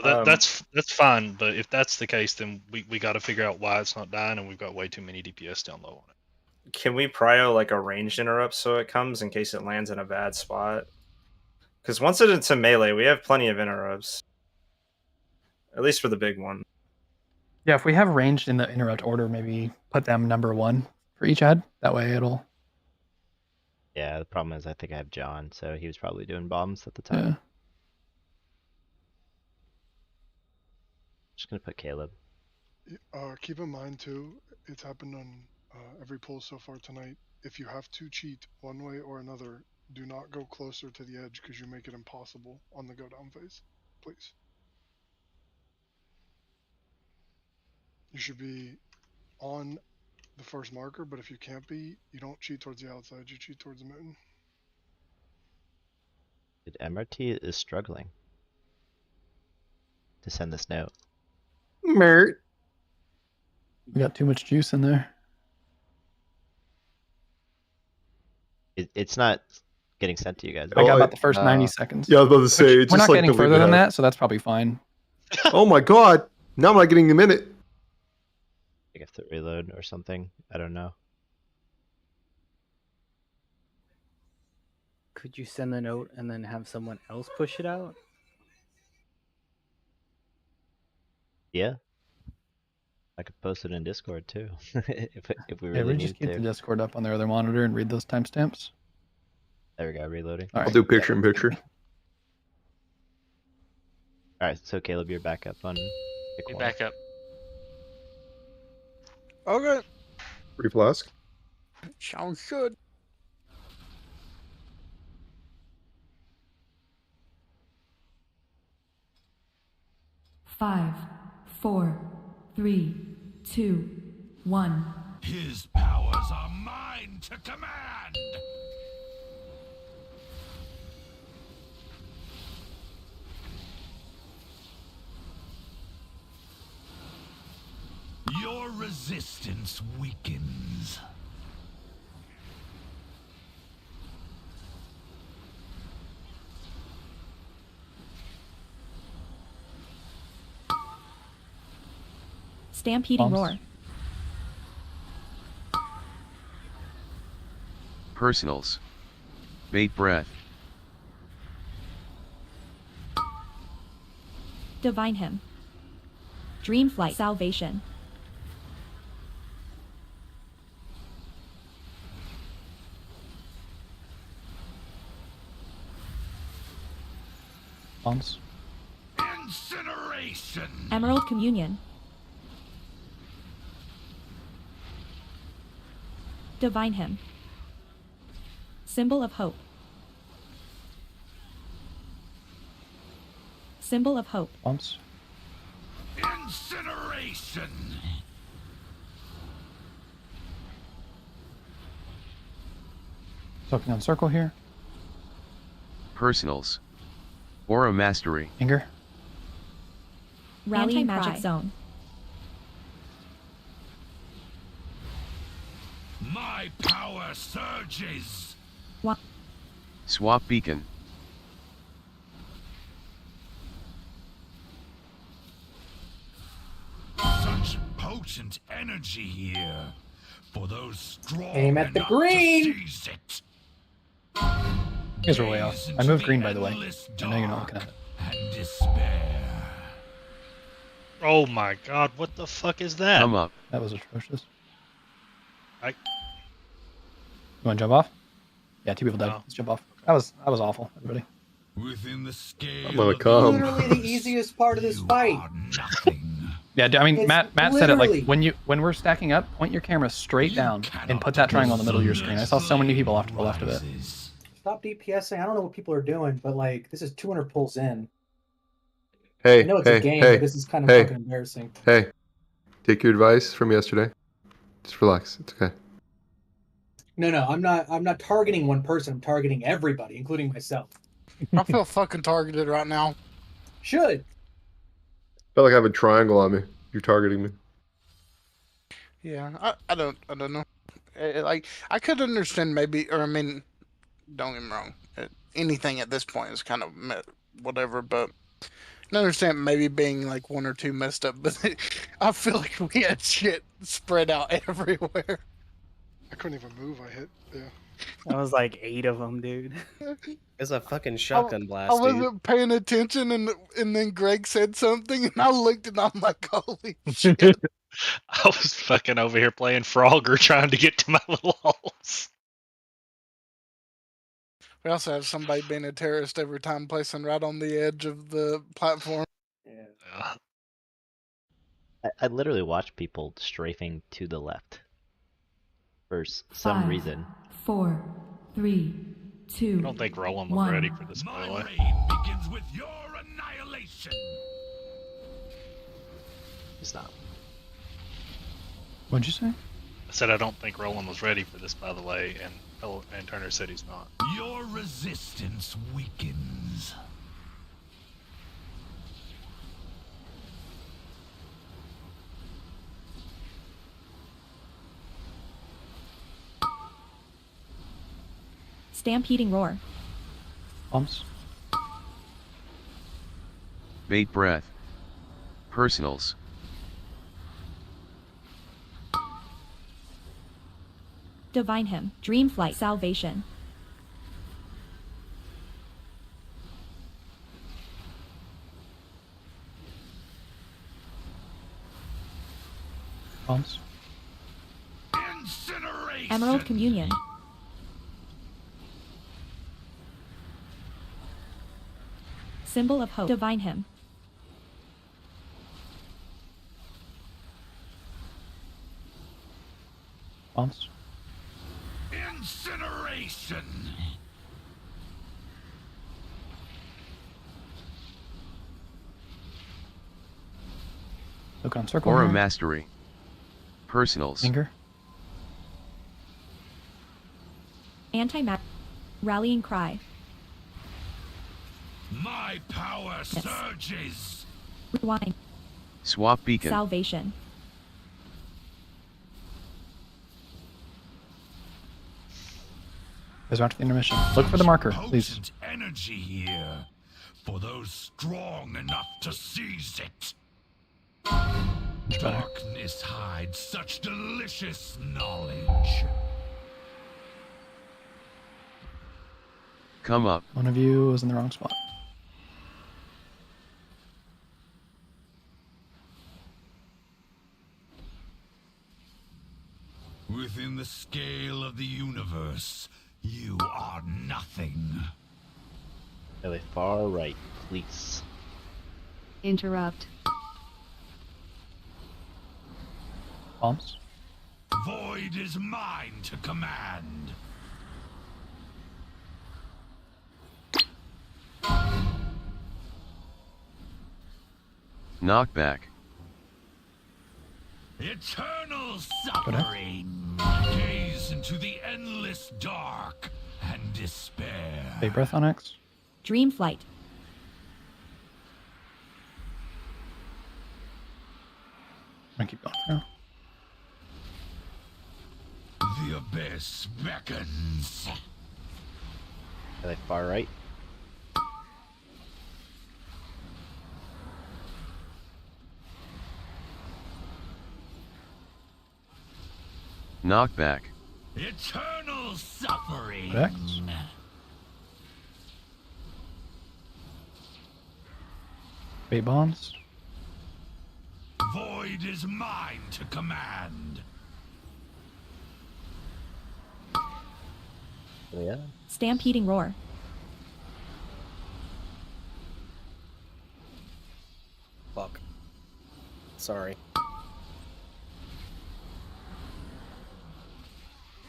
Well, that's fine. But if that's the case, then we got to figure out why it's not dying, and we've got way too many DPS down low on it. Can we prio like a ranged interrupt so it comes in case it lands in a bad spot? Because once it's into melee, we have plenty of interrupts. At least for the big one. Yeah, if we have ranged in the interrupt order, maybe put them number 1 for each ad. That way it'll. Yeah, the problem is I think I have John, so he was probably doing bombs at the time. Yeah. Just gonna put Caleb. Keep in mind too, it's happened on every poll so far tonight. If you have to cheat one way or another, Do not go closer to the edge because you make it impossible on the go down phase. Please. You should be on the first marker, but if you can't be, you don't cheat towards the outside, you cheat towards the moon. MRT is struggling to send this note. Mert. We got too much juice in there. It's not getting sent to you guys. I got Oh, about the first 90 seconds. Yeah, I was about to say, Which, it's we're just not like getting the further leave it than out. that, so that's probably fine. Oh my god! Now I'm not getting a minute. I have to reload or something. I don't know. Could you send the note and then have someone else push it out? Yeah. I could post it in Discord too, if we Yeah, really we need just keep to. the Discord up on their other monitor and read those timestamps. There we go, reloading. All I'll right. do picture in picture. Alright, so Caleb, you're back up on pick Be one. back up. Okay. Free flask. Sounds good. Five, 4, 3, 2, 1. His powers are mine to command! Your resistance weakens. Stampeding Bombs. roar. Personals. Bait breath. Divine him. Dream flight. Salvation. Bombs. Incineration! Emerald communion. Divine him. Symbol of hope. Symbol of hope. Bombs. Incineration! Soaking on circle here. Personals. Aura mastery. Anger. Rallying magic zone. My power surges! Swap beacon. Such potent energy here. For those strong Aim at the enough green. to seize it. You guys are way off. I moved green, by the way. I know you're not looking at it. And despair. Oh my god, what the fuck is that? Come up. That was atrocious. I... You want to jump off? Yeah, 2 people died. No. Let's jump off. That was awful, everybody. Within the scale I'm gonna of come. Literally the easiest part of this fight. Yeah, I mean, It's Matt said it literally- like when we're stacking up, point your camera straight down and put that triangle in the middle of your screen. I saw so many people off to the left of it. Stop DPSing. I don't know what people are doing, but like this is 200 pulls in. Hey, I know it's hey, a game, hey, but this is kind of hey, fucking embarrassing. Hey, take your advice from yesterday. Just relax. It's okay. No, I'm not targeting one person. I'm targeting everybody, including myself. I feel fucking targeted right now. Should. I feel like I have a triangle on me. You're targeting me. Yeah, I don't know. Like I could understand maybe, or I mean, don't get me wrong. Anything at this point is kind of whatever, but I can understand maybe being like 1 or 2 messed up. But I feel like we had shit spread out everywhere. I couldn't even move. I hit. Yeah. That was like 8 of them, dude. It's a fucking shotgun blast, I dude. wasn't paying attention, and then Greg said something, and I looked, and I'm like, holy shit. I was fucking over here playing Frogger trying to get to my little holes. We also have somebody being a terrorist every time, placing right on the edge of the platform. Yeah. I literally watch people strafing to the left for some 5, reason. 4, 3, 2. I don't think Roland was ready for this, by the way. Begins with your annihilation. He's not. What'd you say? I said I don't think Roland was ready for this, by the way, and Turner said he's not. Your resistance weakens. Stampeding roar. Bombs. Bait breath. Personals. Divine him. Dream flight. Salvation. Bombs. Incineration. Emerald communion. Symbol of hope. Divine him. Bombs. Incineration. Look on circle. Aura here. mastery. Personals. Anger. Anti-map. Rallying cry. My power surges. Rewind. Swap beacon. Salvation. Guys, after the intermission. Look for the marker, please. Potent energy here for those strong enough to seize it. Much better. Darkness hides such delicious knowledge. Come up. One of you was in the wrong spot. Within the scale of the universe, you are nothing. Really far right, please. Interrupt. Bombs. Void is mine to command. Knockback. Eternal suffering. Gaze into the endless dark and despair. Big breath on X. Dream flight. I'm gonna keep going for now. The abyss beckons. Really far right. Knockback. Eternal suffering. X. Bait bombs. Void is mine to command. Yeah. Stampeding roar. Fuck. Sorry.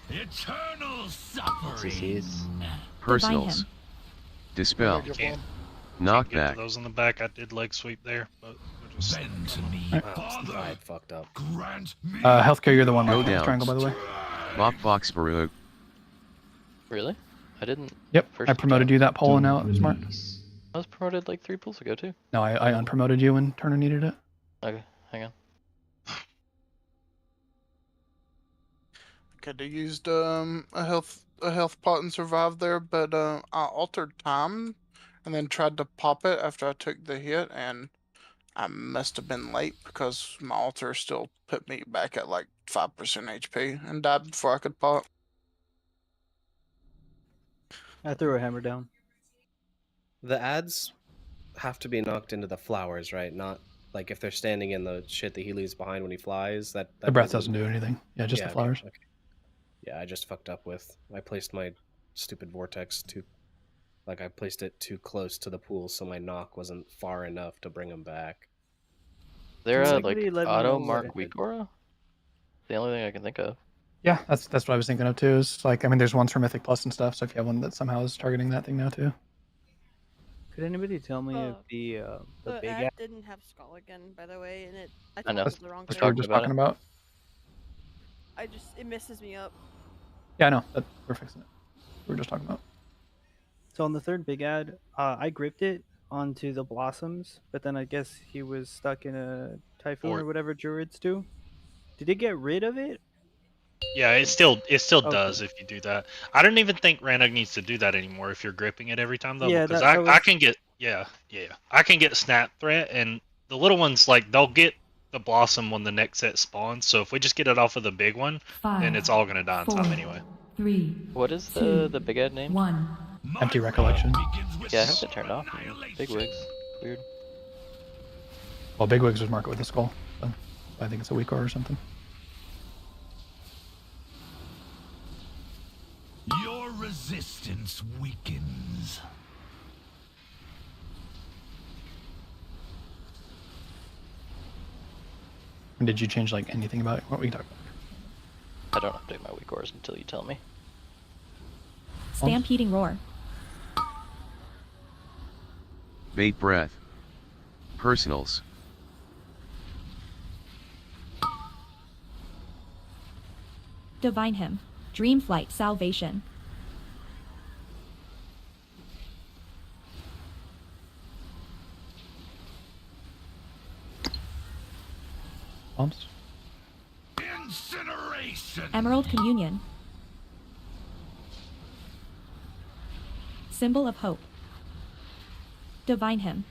Eternal suffering. CCs. Personals. him. Dispel. Can't get to Knockback. those in the back. I did leg sweep there, but we'll just Bend to me, Father. I fucked up. Grant me. Healthcare, you're the one Go marking the down. triangle, by the way. Lockbox Baruch. Really? I didn't. Yep, First I promoted you that poll and now it was marked. I was promoted like 3 pools ago too. No, I unpromoted you when Turner needed it. Okay, hang on. Could have used a health pot and survived there, but I altered time and then tried to pop it after I took the hit, and I must have been late because my altar still put me back at like 5% HP and died before I could pop. I threw a hammer down. The ads have to be knocked into the flowers, right? Not like if they're standing in the shit that he leaves behind when he flies. That The breath doesn't do anything. Yeah, just Yeah, the flowers. Okay. Yeah, I just fucked up with. I placed my stupid vortex too. Like I placed it too close to the pool, so my knock wasn't far enough to bring him back. There Can like somebody let me auto know mark what- weak aura? The only thing I can think of. Yeah, that's what I was thinking of too. Is like, I mean, there's ones for Mythic Plus and stuff. So if you have one that somehow is targeting that thing now too. Could anybody tell me if the big ad ad didn't have skull again, by the way, and I I know. told the wrong That's thing. what we were just talking about. It messes me up. Yeah, I know. We're fixing it. We were just talking about. So on the third big ad, I gripped it onto the blossoms, but then I guess he was stuck in a typhoon or whatever druids do. Did it get rid of it? Yeah, it still Okay. does if you do that. I don't even think Ranug needs to do that anymore if you're gripping it every time though, Yeah, because that I was... can get I can get snap threat, and the little ones like they'll get the blossom when the next set spawns. So if we just get it off of the big one, then it's all gonna die in time anyway. 3. What is the big ad name? 1. Empty recollection. Yeah, I have it turned off. Big wigs. Weird. Well, Big Wigs was marked with a skull. So I think it's a weak ore or something. Your resistance weakens. And did you change like anything about what we talked about? I don't update my weak ores until you tell me. Stampeding roar. Bait breath. Personals. Divine hymn. Dream flight salvation. Bumps. Incineration. Emerald communion. Symbol of hope. Divine hymn.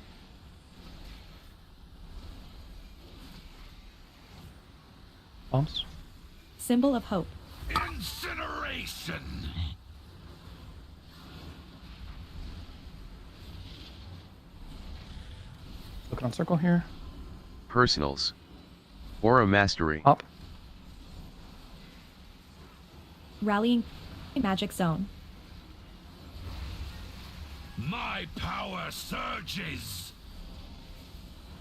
Bumps. Symbol of hope. Incineration. Looking on circle here. Personals. Aura mastery. Up. Rallying magic zone. My power surges.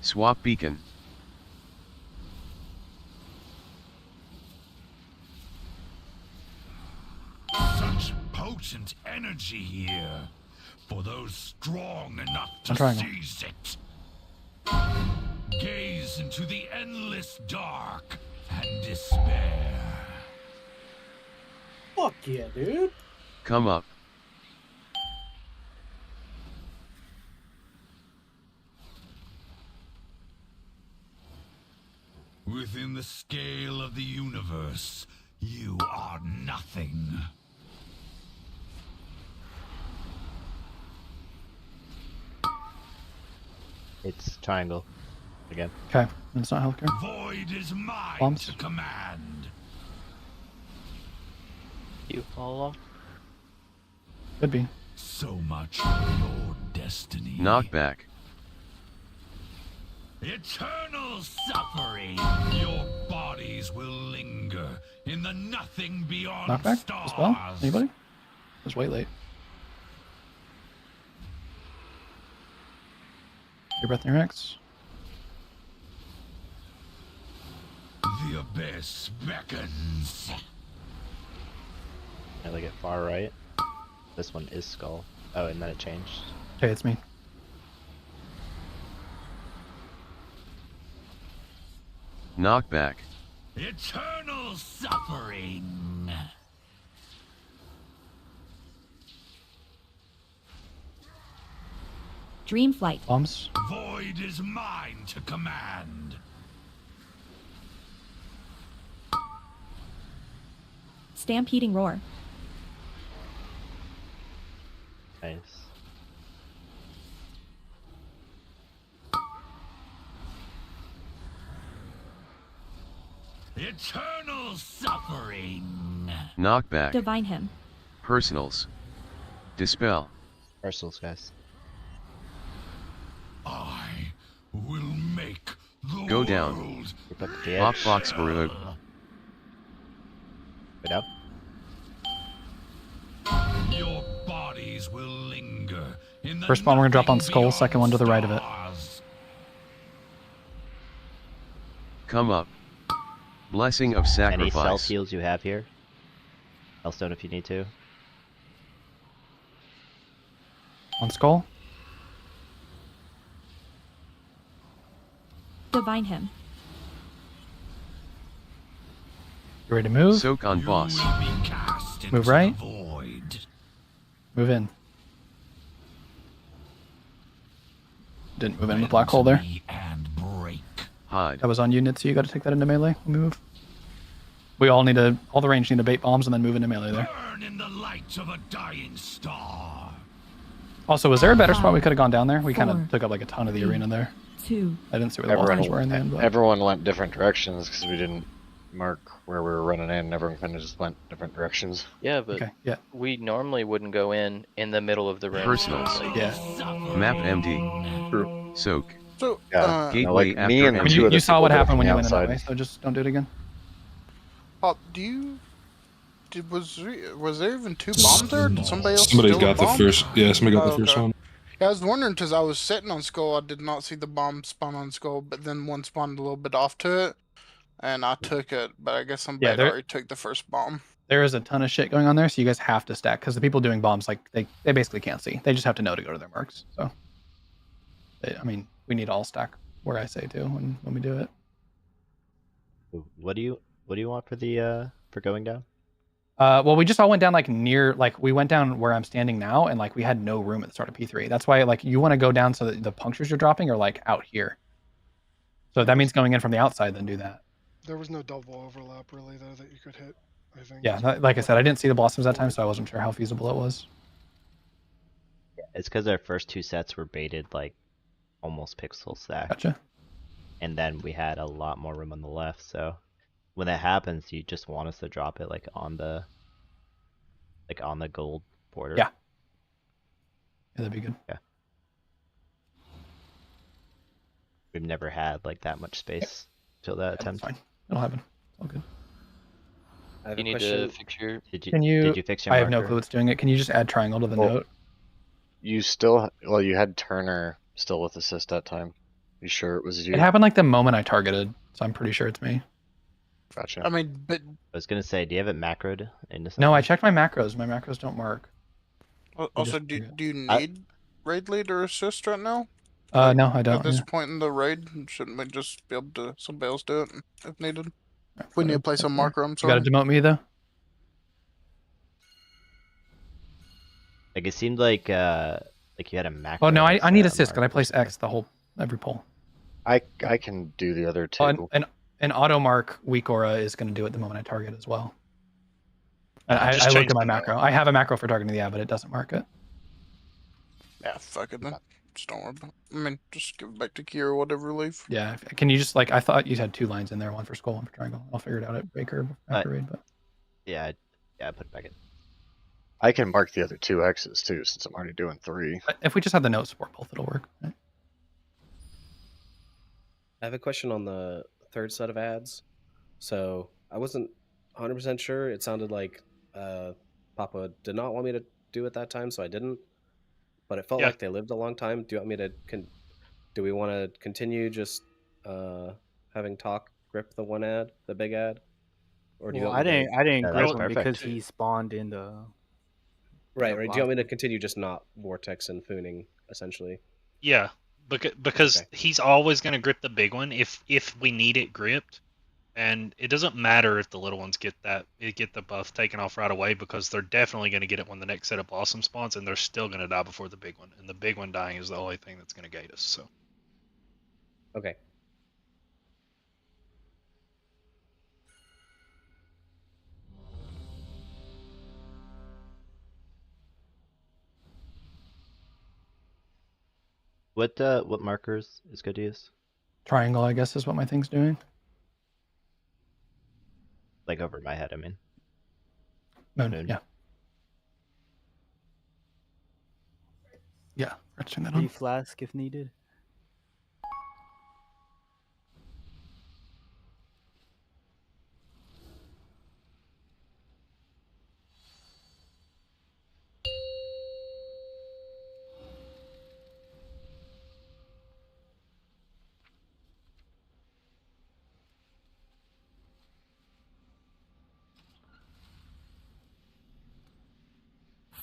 Swap beacon. Such potent energy here for those strong enough to triangle. seize it. Gaze into the endless dark and despair. Fuck yeah, dude. Come up. Within the scale of the universe, you are nothing. It's triangle again. Okay, it's not healthcare. Void is mine Bumps. to command. You all along? Could be. So much for your destiny. Knockback. Eternal suffering. Your bodies will linger in the nothing beyond Knockback stars. as well? Anybody? It was way late. Your breath in your X. The abyss beckons. I look at far right. This one is skull. Oh, and then it changed. Okay, it's me. Knockback. Eternal suffering. Dream flight. Bumps. Void is mine to command. Stampeding roar. Nice. Eternal suffering. Knockback. Divine hymn. Personals. Dispel. Personals, guys. I will make the Go down. world. Keep up the Pop edge. box Baruch. Get up. Your bodies will linger in the First one we're gonna drop on nothing skull, second one to the right of it. stars. Come up. Blessing of Any sacrifice. self heals you have here, Hellstone if you need to. On skull. Divine him. You ready to move? Soak on boss. Move right. Move in. Didn't move in the black hole there. Hide. That was on unit, so you got to take that into melee. When we move. We all need to. All the range need to bait bombs and then move into melee there. Burn in the light of a dying star. Also, was there a better spot we could have gone down there? We kind Four, of took up like a ton of the arena there. 2. I didn't see where the walls were in the end. But... Everyone went different directions because we didn't mark where we were running in. Everyone kind of just went different directions. Yeah, but Okay, yeah. we normally wouldn't go in the middle of the room. Personals. Yeah. Map MD. True. Soak. So, Yeah. Gateway like me after and I mean, two you other saw what people happened when from you the went in that outside. way, so just don't do it again. Pop, was there even 2 bombs there? Did somebody else Somebody steal a got the bomb? first. Yeah, somebody got Oh, the first okay. one. Yeah, I was wondering because I was sitting on Skull, I did not see the bomb spawn on Skull, but then one spawned a little bit off to it, and I took it, but I guess somebody had already took the first bomb. There is a ton of shit going on there, so you guys have to stack because the people doing bombs, like they basically can't see. They just have to know to go to their marks. So, I mean, we need all stack where I say to when we do it. What do you want for the for going down? Well, we just all went down like near, like we went down where I'm standing now, and like we had no room at the start of P3. That's why like you want to go down so that the punctures you're dropping are like out here. So if that means going in from the outside, then do that. There was no double overlap really though that you could hit, I think. Yeah, like I said, I didn't see the blossoms that time, so I wasn't sure how feasible it was. It's because our first 2 sets were baited like almost pixel stack. Gotcha. And then we had a lot more room on the left, so when that happens, you just want us to drop it like on the gold border. Yeah. Yeah, that'd be good. Yeah. We've never had like that much space till that attempt. Fine. It'll happen. All good. I have You a need question. to fix your. Can you? Did you fix your I have no marker? clue what's doing it. Can you just add triangle to the Well, note? You still, well, you had Turner still with assist that time. You sure it was you? It happened like the moment I targeted, so I'm pretty sure it's me. Gotcha. I mean, but I was gonna say, do you have it macroed into something? No, I checked my macros. My macros don't mark. also, just do figured. you need raid leader assist right now? No, I don't. At this Yeah. point in the raid, shouldn't we just be able to somebody else do it if needed? Right, We need to whatever. place a marker. I'm You sorry. got to demote me though. Like it seemed like you had a macro. Oh no, I set need on assist because I markers. place X every pull. I can do the other two. Oh, and an auto mark weak aura is going to do it the moment I target as well. And I Just looked change at my the macro. I have a macro for targeting the but it doesn't mark it. Yeah, fuck it then. Just don't worry about it. I mean, just give it back to Kier or whatever leave. Yeah. Can you just like I thought you had 2 lines in there, one for skull, one for triangle. I'll figure it out at Baker after raid. But Yeah, I put it back in. I can mark the other 2 X's too, since I'm already doing 3. if we just have the note support both, it'll work. Right? I have a question on the third set of ads. So I wasn't 100% sure. It sounded like Papa did not want me to do it that time, so I didn't. But it felt Yeah. like they lived a long time. Do you want me to? Do we want to continue just having talk grip the one ad, the big ad, or do you Well, want me I didn't Yeah, grip that's him perfect. because he spawned in the. Right. the Do you want me to block. continue just not vortex and fooning essentially? Yeah, because he's always going to grip the big one if we need it gripped, and it doesn't matter if the little ones get the buff taken off right away because they're definitely going to get it when the next set of blossom spawns, and they're still going to die before the big one, and the big one dying is the only thing that's going to gate us. So Okay. What markers is good to use? Triangle, I guess, is what my thing's doing. Like over my head, I mean. Moon. Yeah. Yeah. Let's turn that on. Flask if needed.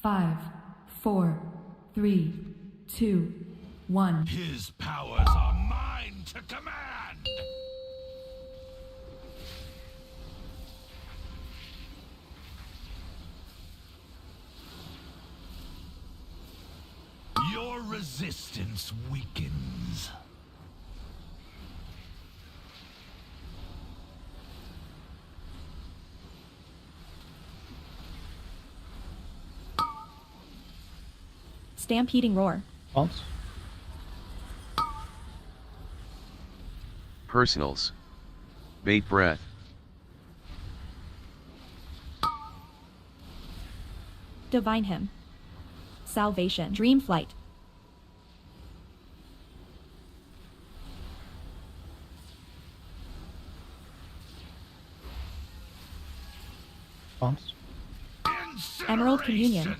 5, 4, 3, 2, 1. His powers are mine to command! Your resistance weakens. Stampeding roar. Bumps. Personals. Bait breath. Divine hymn. Salvation. Dream flight. Bumps. Emerald communion.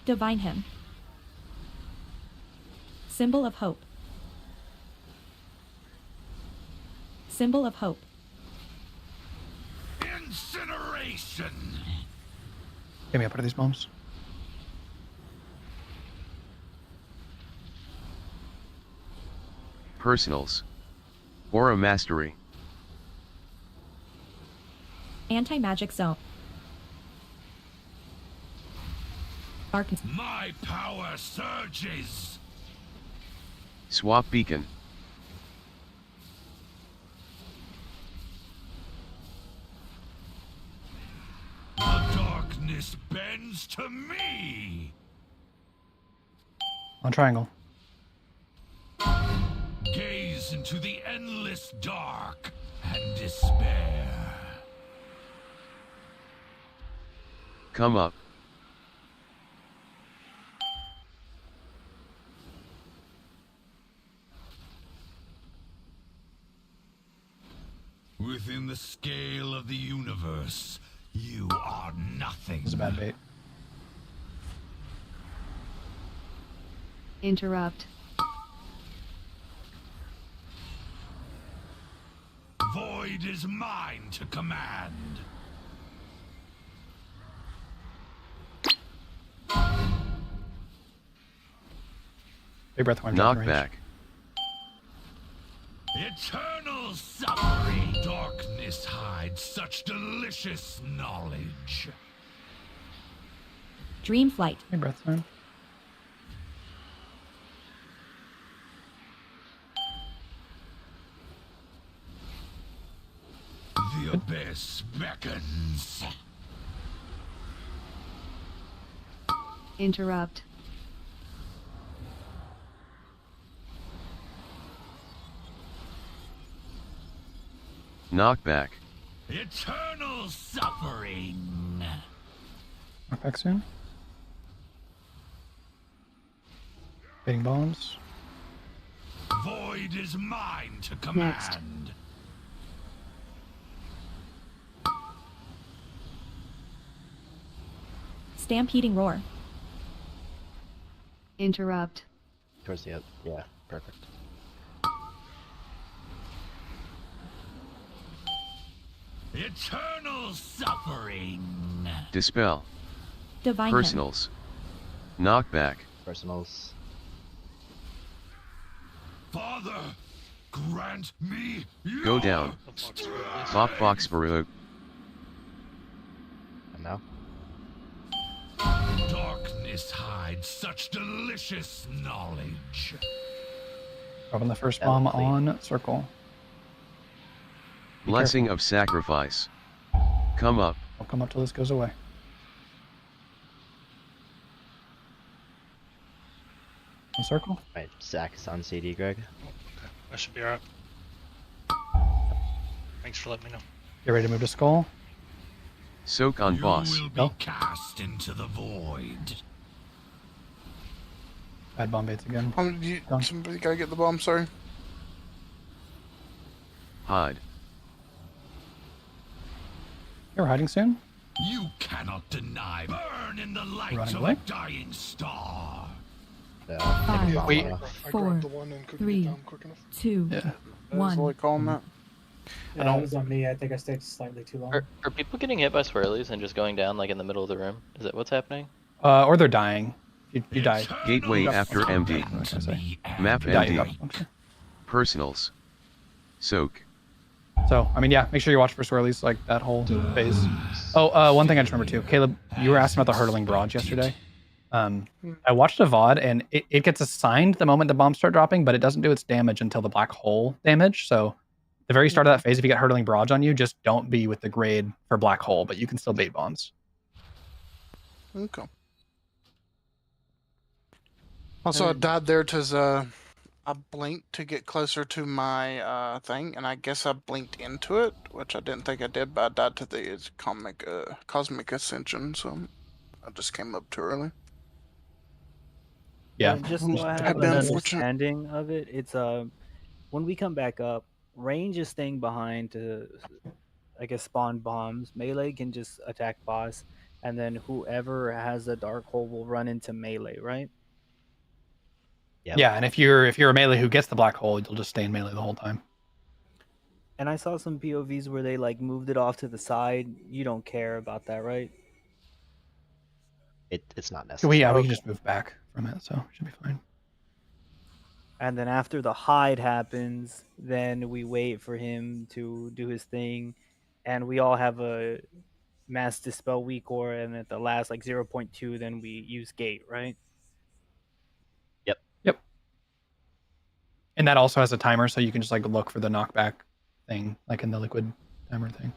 Divine hymn. Symbol of hope. Symbol of hope. Incineration. Give me a part of these bombs. Personals. Aura mastery. Anti-magic zone. Darkness. My power surges. Swap beacon. The darkness bends to me. On triangle. Gaze into the endless dark and despair. Come up. Within the scale of the universe, you are nothing. This is a bad bait. Interrupt. Void is mine to command. Big breath one. Knockback. Eternal suffering. Darkness hides such delicious knowledge. Dream flight. Big breath time. The abyss beckons. Interrupt. Knockback. Eternal suffering. Knockback soon. Baiting bombs. Void is mine to command. Stampeding roar. Interrupt. Towards the end. Yeah, perfect. Eternal suffering. Dispel. Divine hymn. Personals. Knockback. Personals. Father, grant me your Go down. Pop box Baruch. And now? Darkness hides such delicious knowledge. Dropping the first bomb on circle. Blessing of sacrifice. Come up. I'll come up till this goes away. On circle. Right, Zach is on CD, Greg. I should be alright. Thanks for letting me know. Get ready to move to skull. Soak on boss. You will be cast into the void. Bad bomb baits again. Somebody gotta get the bomb, sorry. Hide. You're hiding soon. You cannot deny. Burn in the light Running of away? a dying star. Yeah. Wait. I grabbed the one and couldn't get 3, down quick enough. 2, Yeah. That's what I 1. call that. And that was on me. I think I stayed slightly too long. Are people getting hit by swirlies and just going down like in the middle of the room? Is that what's happening? Or they're dying. You die. Gateway You drop after puncture. MD. What can I say? Map If you die, you MD. drop puncture. Personals. Soak. So, I mean, yeah, make sure you watch for swirlies, like that whole phase. Oh, one thing I just remembered too. Caleb, you were asking about the hurtling barrage yesterday. I watched a VOD, and it gets assigned the moment the bombs start dropping, but it doesn't do its damage until the black hole damage. So, the very start of that phase, if you get hurtling barrage on you, just don't be with the grade for black hole, but you can still bait bombs. Okay. Also, I died there because I blinked to get closer to my thing, and I guess I blinked into it, which I didn't think I did, but I died to the cosmic ascension, so I just came up too early. Yeah. Just so I have an understanding of it, it's when we come back up, range is staying behind to, I guess, spawn bombs. Melee can just attack boss, and then whoever has the dark hole will run into melee, right? Yeah, and if you're a melee who gets the black hole, you'll just stay in melee the whole time. And I saw some POVs where they like moved it off to the side. You don't care about that, right? It's not necessary. We can just move back from it, so it should be fine. And then after the hide happens, then we wait for him to do his thing, and we all have a mass dispel weak core, and at the last like 0.2, then we use gate, right? Yep. And that also has a timer, so you can just like look for the knockback thing, like in the liquid timer thing.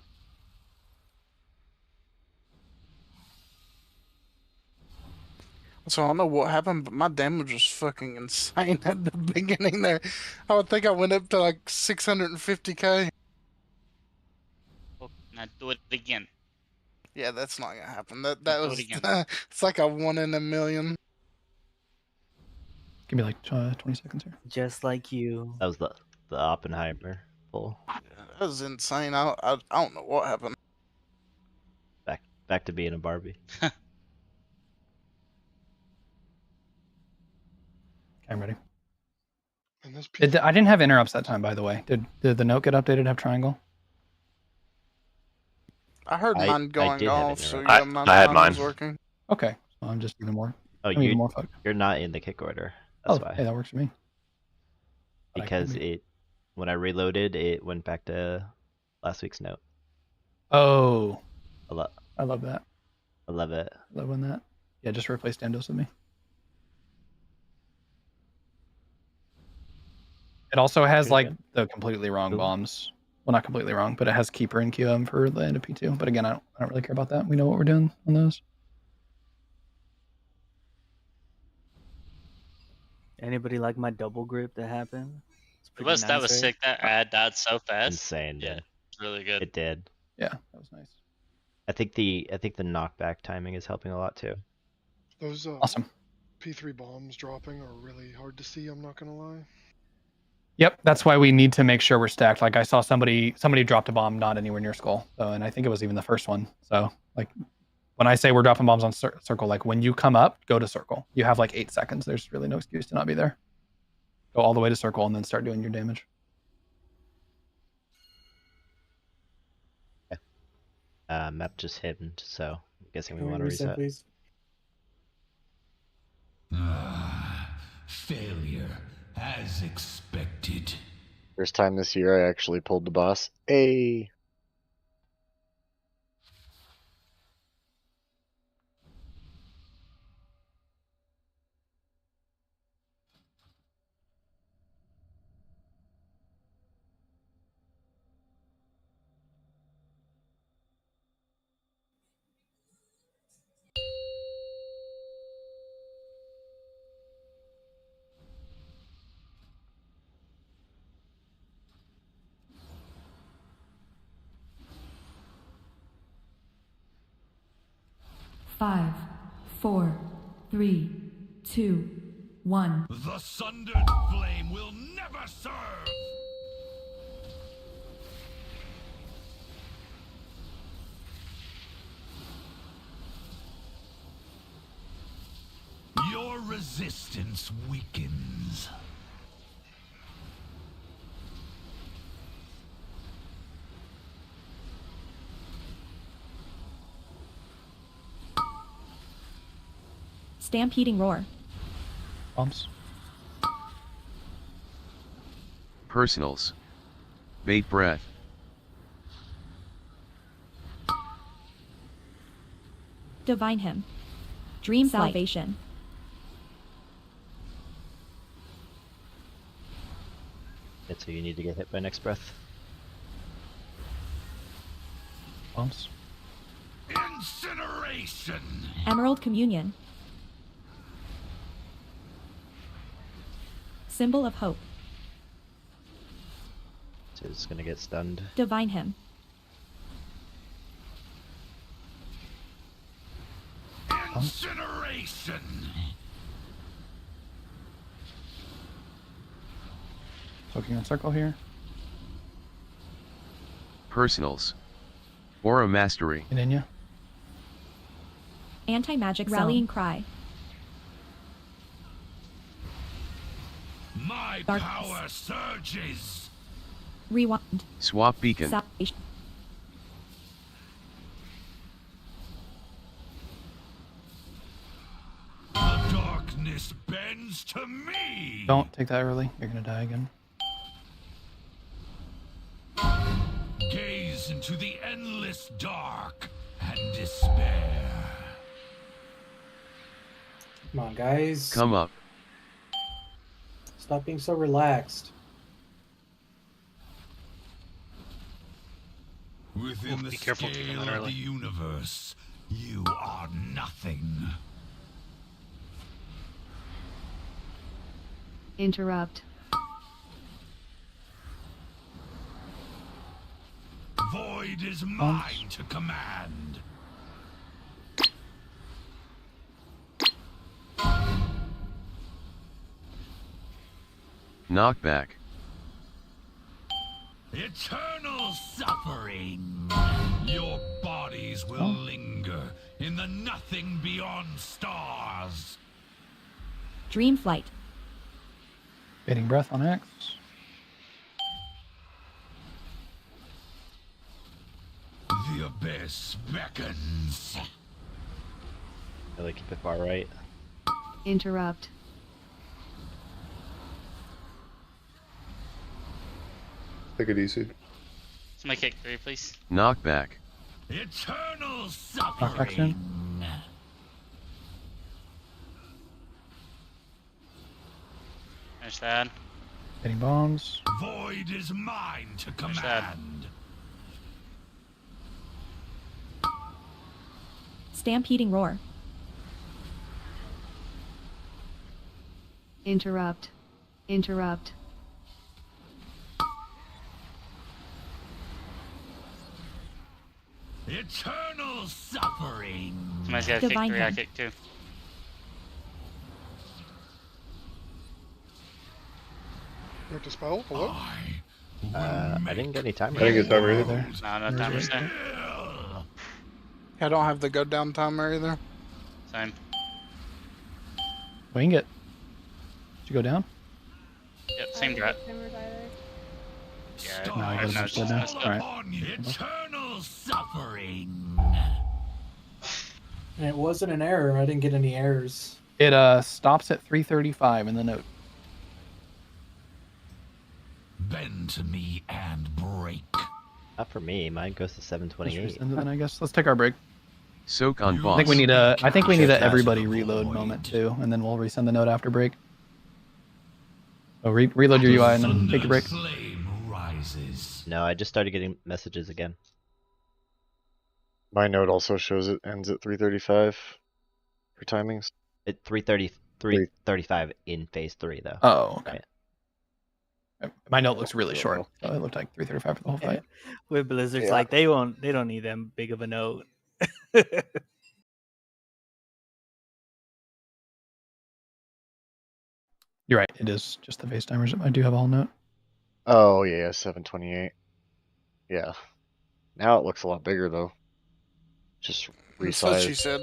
So I don't know what happened, but my damage was fucking insane at the beginning there. I would think I went up to like 650k. Oh, now do it again. Yeah, that's not gonna happen. That Do it was again. it's like a 1 in a million. Give me like 20 seconds here. Just like you. That was the Oppenheimer pull. That was insane. I don't know what happened. Back to being a Barbie. I'm ready. And this I didn't have interrupts that time, by the way. Did the note get updated? Have triangle? I heard mine going off, so interrupt. yeah, mine I had mine. was working. Okay, so I'm just even more. Oh, I'm even more fucked. you're not in the kick order. That's why. Hey, that works for me. Because when I reloaded, it went back to last week's note. Oh. I love that. I love it. Love when that. Yeah, just replace Dandos with me. It also has like the completely wrong bombs. Well, not completely wrong, but it has Keeper and QM for the end of P2. But again, I don't really care about that. We know what we're doing on those. Anybody like my double grip that happened? That was sick. That ad died so fast. Insane, Yeah, dude. it's really good. It did. Yeah, that was nice. I think the knockback timing is helping a lot too. Those awesome P3 bombs dropping are really hard to see. I'm not gonna lie. Yep, that's why we need to make sure we're stacked. Like I saw somebody dropped a bomb not anywhere near Skull, so, and I think it was even the first one. So like when I say we're dropping bombs on Circle, like when you come up, go to Circle. You have like 8 seconds. There's really no excuse to not be there. Go all the way to Circle and then start doing your damage. Map just hidden, so I'm guessing we want to reset. Please. Failure, as expected. First time this year I actually pulled the boss. Hey. Five, 4, 3, 2, 1. The sundered flame will never serve! Your resistance weakens. Stampeding roar. Bombs. Personals. Bait breath. Divine him. Dream salvation. So you need to get hit by next breath. Bombs. Incineration. Emerald communion. Symbol of hope. So it's gonna get stunned. Divine him. Incineration. Soaking on circle here. Personals. Aura mastery. And in ya. Anti-magic rallying cry. My Darkness. power surges. Rewind. Swap beacon. Salvation. The darkness bends to me. Don't take that early. You're gonna die again. Gaze into the endless dark and despair. Come on, guys. Come up. Stop being so relaxed. Within the be careful keeping scale that of early. the universe, you are nothing. Interrupt. Void is mine to command. Knockback. Eternal suffering. Your bodies will linger in the nothing beyond stars. Dream flight. Baiting breath on X. The abyss beckons. Really keep it far right. Interrupt. Take it easy. Somebody kick 3, please. Knockback. Eternal Knockback soon. suffering. Finish that. Hitting bombs. Void is mine to Finish that. command. Stampeding roar. Interrupt. Interrupt. Eternal suffering. Somebody's got to kick Divine 3, I hand. kick 2. You have to spell? Hello? I didn't get any timer. I didn't get timer either. No, no timers there. I don't have the go down timer either. Same. Wing it. Did you go down? Yep, same drat. No, I got no, a now. just Alright. Eternal suffering. And it wasn't an error. I didn't get any errors. It stops at 3:35 in the note. Bend to me and break. Not for me. Mine goes to Let's 728. resend it then, I guess. Let's take our break. Soak on I boss. think we need a. I think we need a Check everybody reload moment too, and then we'll resend the note after break. So reload your UI and then take a break. Flame rises. No, I just started getting messages again. My note also shows it ends at 3:35 for timings. At 3:35 in phase 3 though. Oh, okay. Right. My note looks really short. So it looked like 3:35 for the whole fight. With Blizzard's Yeah. like they don't need them big of a note. You're right. It is just the face timers. I do have all note. Oh yeah, 728. Yeah. Now it looks a lot bigger though. Just That's what she resized. said.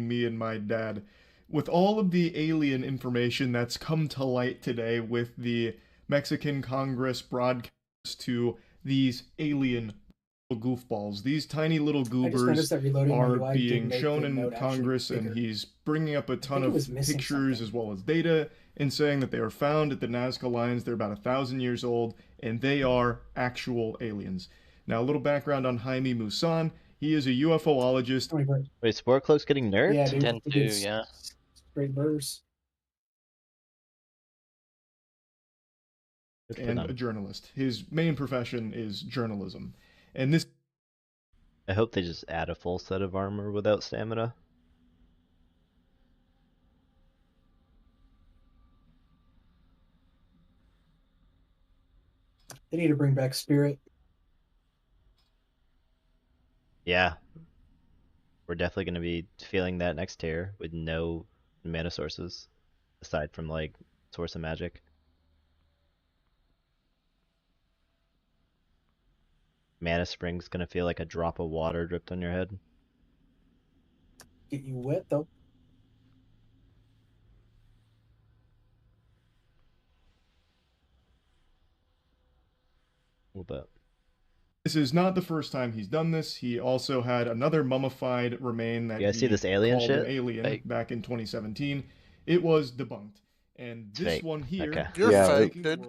me and my dad. With all of the alien information that's come to light today with the Mexican Congress broadcast to these alien goofballs, these tiny little I just goobers noticed that reloading my are UI did being make shown the in note actually Congress, and bigger. he's bringing up a ton it of was missing pictures as well as data and saying that they were found at the Nazca lines. They're about 1,000 years old, and they are actual aliens. Now, a little background on Jaime Maussan. He is a UFOologist. Wait, Spore Cloak's getting nerfed? Yeah, dude. Tend He to, gets yeah. straight bursts. And a journalist. His main profession is journalism. And this I hope they just add a full set of armor without stamina. They need to bring back Spirit. Yeah. We're definitely going to be feeling that next tier with no mana sources, aside from, like, Source of Magic. Mana Spring's going to feel like a drop of water dripped on your head. Get you wet, though. A little bit. This is not the first time he's done this. He also had another mummified remain that You guys he see this alien called shit? an alien Fake. back in 2017. It was debunked. And this Fake. one here Okay. You're Yeah, fake, it dude.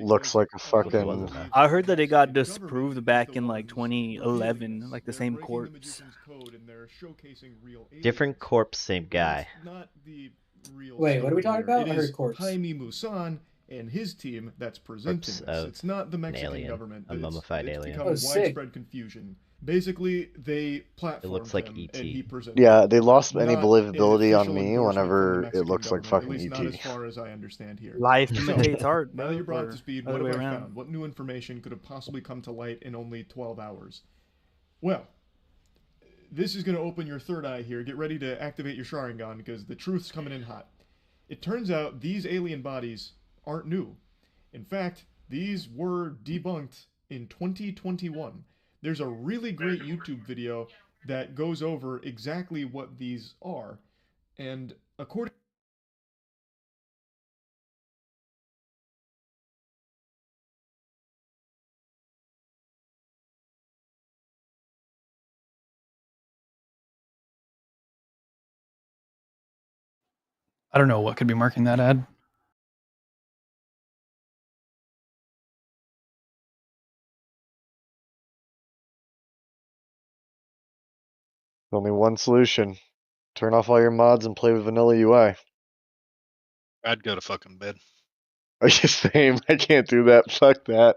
looks like a fucking. believe I heard that it got disproved back in like 2011, like the same corpse. code and they're showcasing real aliens. Different corpse, same guy. Not the real Wait, what are we talking story here. about? I It heard is corpse. Jaime Maussan and his team that's presenting Corpse this. of It's not the an Mexican alien, government. a mummified it's alien. become Oh, sick. widespread confusion. Basically, they platformed It looks like him ET. and he presented Yeah, it. they lost any Not believability an on official me endorsement from the whenever it Mexican looks like government, fucking at least not ET. as far as I understand here. Life So, imitates art, now bro. that you're brought Or to speed, other what way have I around. found? What new information could have possibly come to light in only 12 hours? Well, this is going to open your third eye here. Get ready to activate your Sharingan because the truth's coming in hot. It turns out these alien bodies aren't new. In fact, these were debunked in 2021. There's a really great YouTube video that goes over exactly what these are. And according I don't know what could be marking that ad. Only one solution: turn off all your mods and play with vanilla UI. I'd go to fucking bed. Are you same? I can't do that. Fuck that.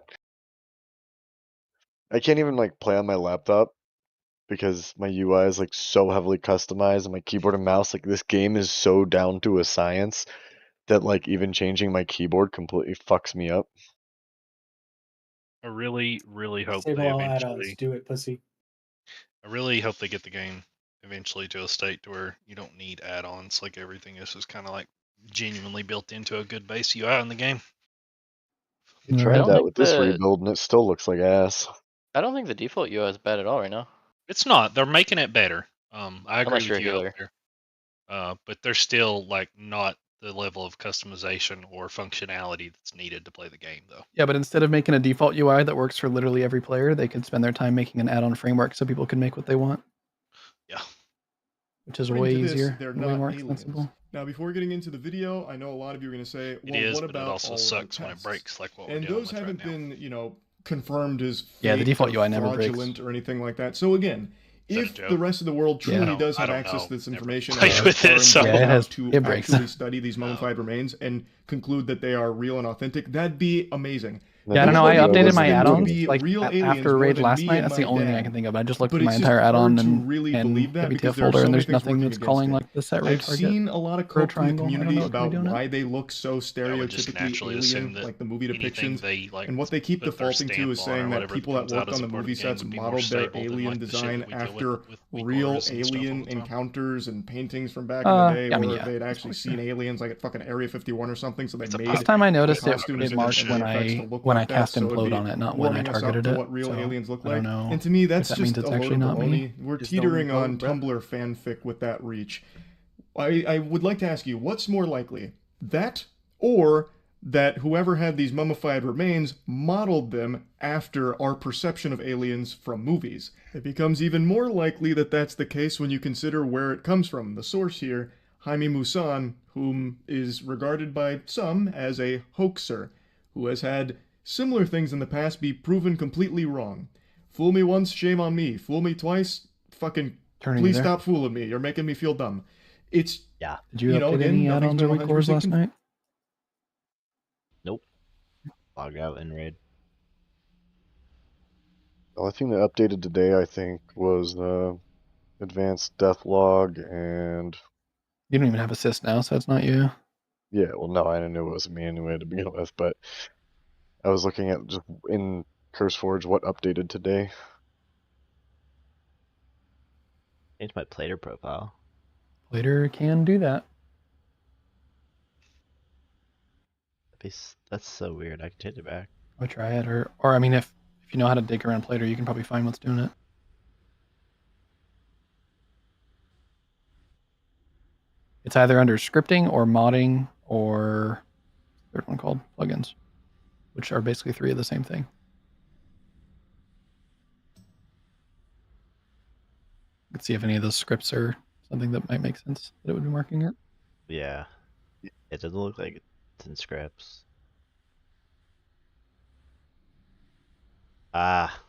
I can't even like play on my laptop because my UI is like so heavily customized and my keyboard and mouse, like this game is so down to a science that like even changing my keyboard completely fucks me up. I really, really hope Save they all add-ons. eventually. Do it, pussy. I really hope they get the game eventually to a state to where you don't need add-ons. Like everything is just kind of like genuinely built into a good base UI in the game. I I tried don't that think with this the- rebuild and it still looks like ass. I don't think the default UI is bad at all right now. It's not. They're making it better. I agree Unless with you're a you healer. out there. But they're still like not the level of customization or functionality that's needed to play the game, though. Yeah, but instead of making a default UI that works for literally every player, they could spend their time making an add-on framework so people can make what they want. Yeah. Which is According way to this, easier, they're and way not more aliens. extensible. Now, before getting into the video, I know a lot of you are going to say, well, It is, what but about it also all of the sucks when it tests? breaks, like what we're And dealing those with right haven't now. been, confirmed as Yeah, the fake default or UI never breaks. fraudulent or anything like that. So again, Is that a if the joke? rest of the world Yeah. truly does I have don't access know. to this Never information played and with are it, so- involved Yeah, it has- to it breaks. actually study these mummified remains and conclude that they are real and authentic, that'd be amazing. Yeah, I don't know. I These updated would my be add-ons like real aliens after more raid than last me night. and That's the my only thing I dad. can think of. I just looked But at my it's just entire add-on hard to and really and believe that because WTF there are folder, so and many there's things nothing working that's calling against like the set rate I've target. seen a lot of for a quotes from the triangle. I don't community know what could be about doing it. why they look so I would just stereotypically naturally assume alien, that like the movie anything depictions. they like And what they keep put their defaulting to stamp is on saying or that whatever people that comes out worked as on a the part of movie the game sets would be more modeled their stable than, alien like, the shit design that we deal after with weak real auras and stuff all alien the time. encounters and paintings from back in the day I mean, where yeah, they'd that's actually what seen aliens like at fucking Area 51 or something, so they made Last time I noticed the it, costumes it and marked the when effects to I look when like I that, cast so it'd implode be on it, not when I warming us up targeted to it. what real so aliens look I don't like. know And to me, if that's that just means it's a load actually of not me. baloney. We're Just don't teetering vote, on bro. Tumblr fanfic with that reach. I would like to ask you, what's more likely? That, or that whoever had these mummified remains modeled them after our perception of aliens from movies? It becomes even more likely that that's the case when you consider where it comes from. The source here, Jaime Maussan, whom is regarded by some as a hoaxer, who has had similar things in the past be proven completely wrong. Fool me once, shame on me. Fool me twice, fucking Turning please there. stop fooling me. You're making me feel dumb. It's, Yeah. Did you you know, update again, any nothing's add-ons been or weak cores 100% last night? Nope. Logged out in raid. The only thing that updated today, I think, was the advanced death log and You don't even have assist now, so it's not you. yeah. Well, no, I knew it wasn't me anyway to begin with, but I was looking at just in CurseForge what updated today. Changed my plater profile. Later can do that. That's so weird. I can change it back. I would try it, or I mean, if you know how to dig around Plater, you can probably find what's doing it. It's either under scripting or modding or third one called plugins, which are basically three of the same thing. Let's see if any of those scripts are something that might make sense that it would be marking it. Yeah. It doesn't look like it's in scripts. Ah.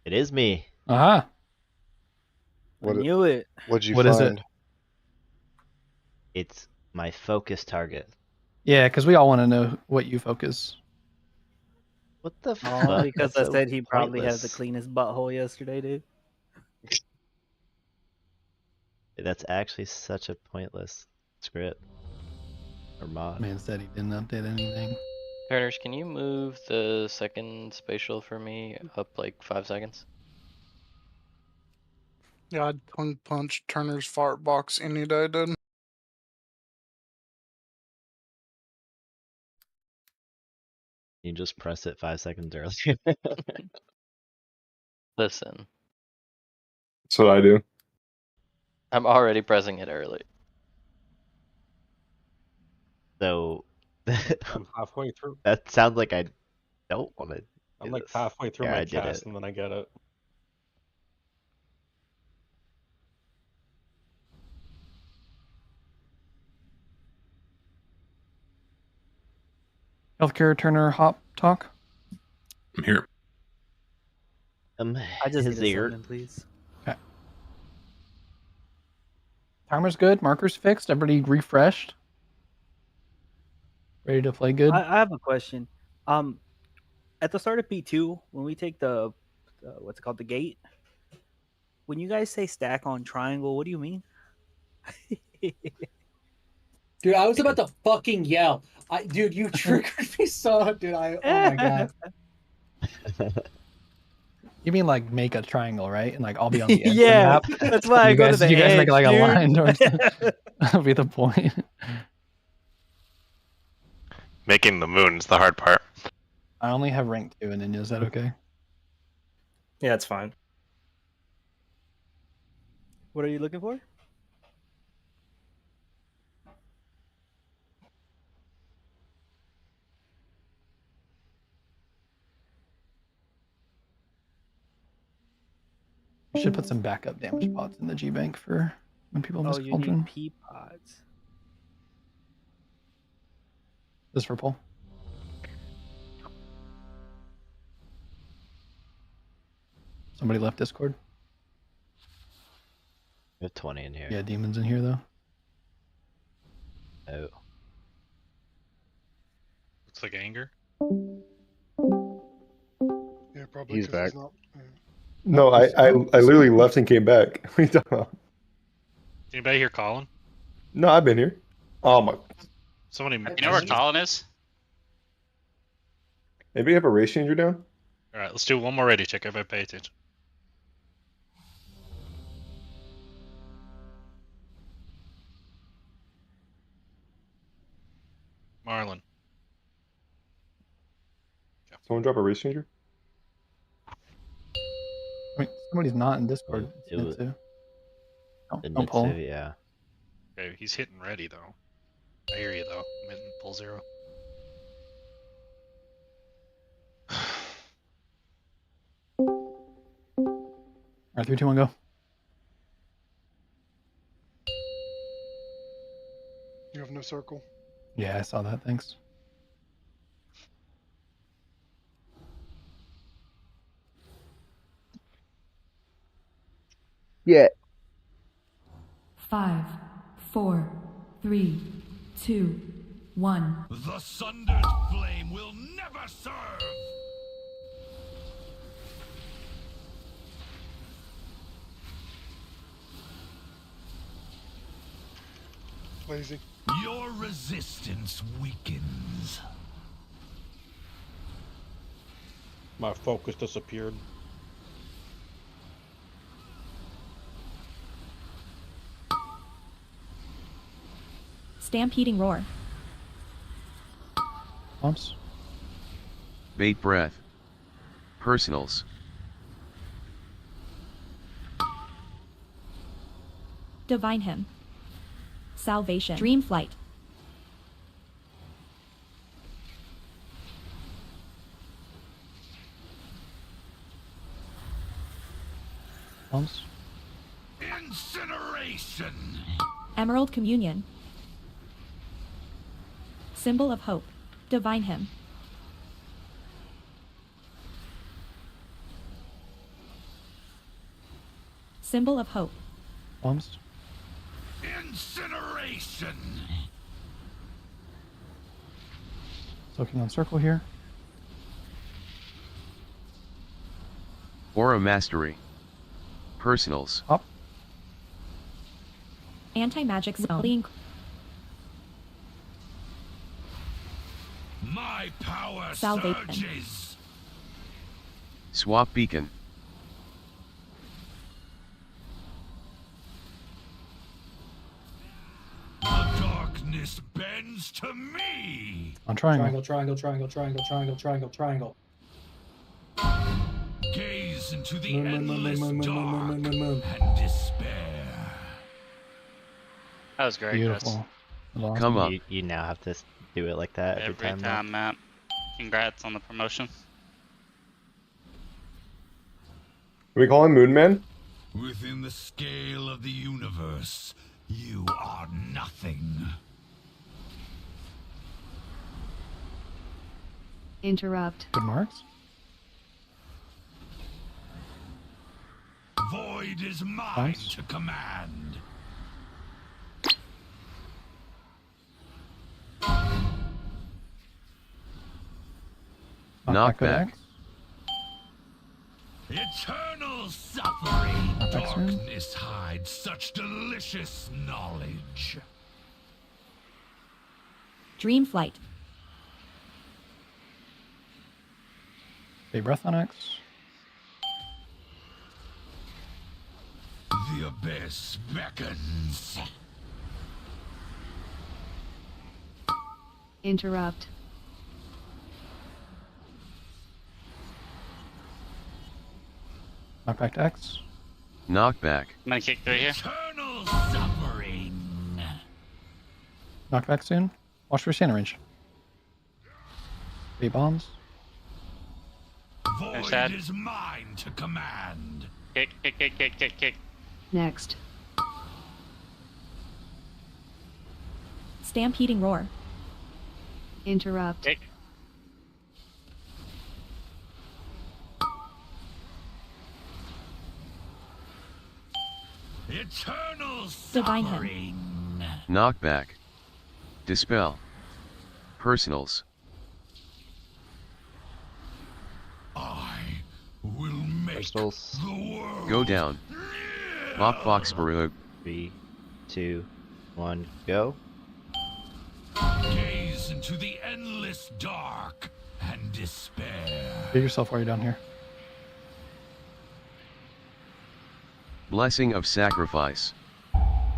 It is me. Aha. I knew it. What'd you What is it? find? It's my focus target. Yeah, because we all want to know what you focus. What the Oh, fuck? because That's I so said he probably has the pointless. cleanest butthole yesterday, dude. That's actually such a pointless script. Or mod. Man said he didn't update anything. Turners, can you move the second spatial for me up like 5 seconds? Yeah, I'd tongue punch Turner's fart box any day, dude. You just press it 5 seconds earlier. Listen, That's what I do. I'm already pressing it early. So I'm halfway through. that sounds like I don't want to. I'm like halfway through Yeah, my I did cast it. and then I get it. Healthcare Turner Hop Talk. I'm here. I just his need a ear. summon, please. Okay. Timer's good. Marker's fixed. Everybody refreshed. Ready to play good. I have a question. At the start of P2, when we take the what's it called, the gate, when you guys say stack on triangle, what do you mean? Dude, I was about to fucking yell. Dude, you triggered me so. Dude, oh my god. You mean like make a triangle, right? And like I'll be on the edge Yeah, of the map. that's why I go to the you guys make edge, like a dude. line towards that'll be the point. Making the moon's the hard part. I only have rank 2 and then is that okay? Yeah, it's fine. What are you looking for? We should put some backup damage pots in the G bank for when people miss Oh, you Cauldron. need pea pods. This for pull. Somebody left Discord. We have 20 in here. Yeah, demons in here though. Oh. Looks like anger. Yeah, probably He's because back. he's not. Yeah. No, I literally left and came back. What are you talking about? Anybody here calling? No, I've been here. Oh my. Somebody. You know where Colin is? Maybe you have a race changer down? All right, let's do one more ready check. Everybody pay attention. Marlon. Okay. Someone drop a race changer? I mean, somebody's not in Discord. It was Don't pull. yeah. Okay, he's hitting ready though. I hear you though. I'm hitting pull 0. All right, 3, 2, 1, go. You have no circle. Yeah, I saw that. Thanks. Yeah. 5, 4, 3, 2, 1. The sundered flame will never serve! Lazy. Your resistance weakens. My focus disappeared. Stampeding roar. Bumps. Bait breath. Personals. Divine hymn. Salvation. Dream flight. Bumps. Incineration! Emerald communion. Symbol of hope. Divine hymn. Symbol of hope. Bumps. Incineration! Soaking on circle here. Aura mastery. Personals. Up. Anti-magic zone. My power Salvation. surges! Swap beacon. The darkness bends to me! On triangle. Triangle, triangle, triangle, triangle, triangle, triangle, triangle. Gaze into the Moon, endless dark moon. and despair. That was great, Beautiful. guys. Come up. You now have to do it like that every time. now? Matt. Congrats on the promotion. Can we call him Moon Man? Within the scale of the universe, you are nothing. Interrupt. Good marks. Void is mine Nice. to command. Knockback. Eternal suffering. Knockback soon. Darkness hides such delicious knowledge. Dream flight. Big breath on X. The abyss beckons. Interrupt. Knockback to X. Knockback. I'm gonna kick through here. Eternal suffering. Knockback soon. Watch for standing range. 8 bombs. Void is mine to command. Kick, kick, kick, kick, kick, kick. Next. Stampeding roar. Interrupt. Kick. Eternal Divine hymn. suffering. Knockback. Dispel. Personals. I will make Crystals. the world. Go down. Lockbox Baruch. 3, 2, 1, go. Gaze into the endless dark and despair. Get yourself while you're down here. Blessing of sacrifice.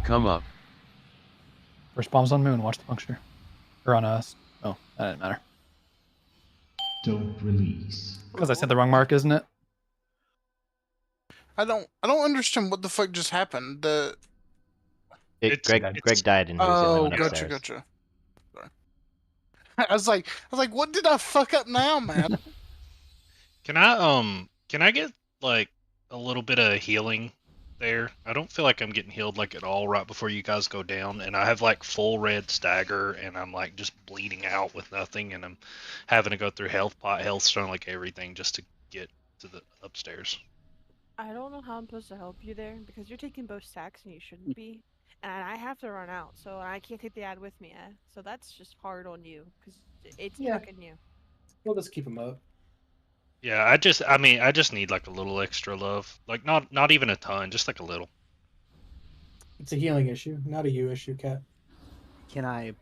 Come up. First bomb's on Moon. Watch the puncture. Or on us. Oh, that didn't matter. Don't release. Because I said the wrong mark, isn't it? I don't understand what the fuck just happened. Greg died and he was the only Oh, one gotcha, upstairs. gotcha. Sorry. I was like, what did I fuck up now, man? Can I get like a little bit of healing there? I don't feel like I'm getting healed like at all right before you guys go down, and I have like full red stagger, and I'm like just bleeding out with nothing, and I'm having to go through health pot, health stone, like everything just to get to the upstairs. I don't know how I'm supposed to help you there because you're taking both stacks and you shouldn't be, and I have to run out, so I can't take the ad with me. So that's just hard on you because it's tricking you. We'll just keep them up. Yeah, I just need like a little extra love, like not even a ton, just like a little. It's a healing issue, not a you issue, Cat. Can I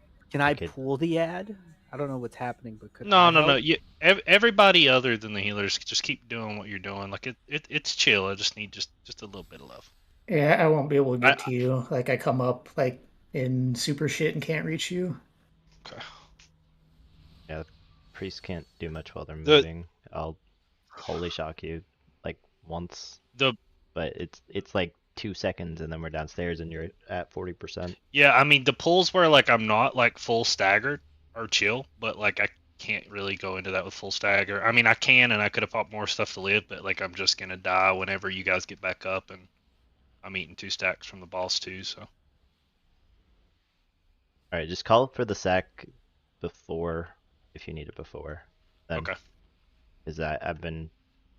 pull the ad? I don't know what's happening, but could No. I help? You, everybody other than the healers, just keep doing what you're doing. Like it's chill. I just need just a little bit of love. Yeah, I won't be able to get to you. Like I come up like in super shit and can't reach you. Okay. Yeah, the priests can't do much while they're moving. I'll holy shock you like once. But it's like 2 seconds and then we're downstairs and you're at 40%. Yeah, I mean the pulls where like I'm not like full staggered are chill, but like I can't really go into that with full stagger. I mean I can, and I could have popped more stuff to live, but like I'm just gonna die whenever you guys get back up, and I'm eating 2 stacks from the boss too, so. Alright, just call for the sack before, if you need it before. Then, okay. Because I've been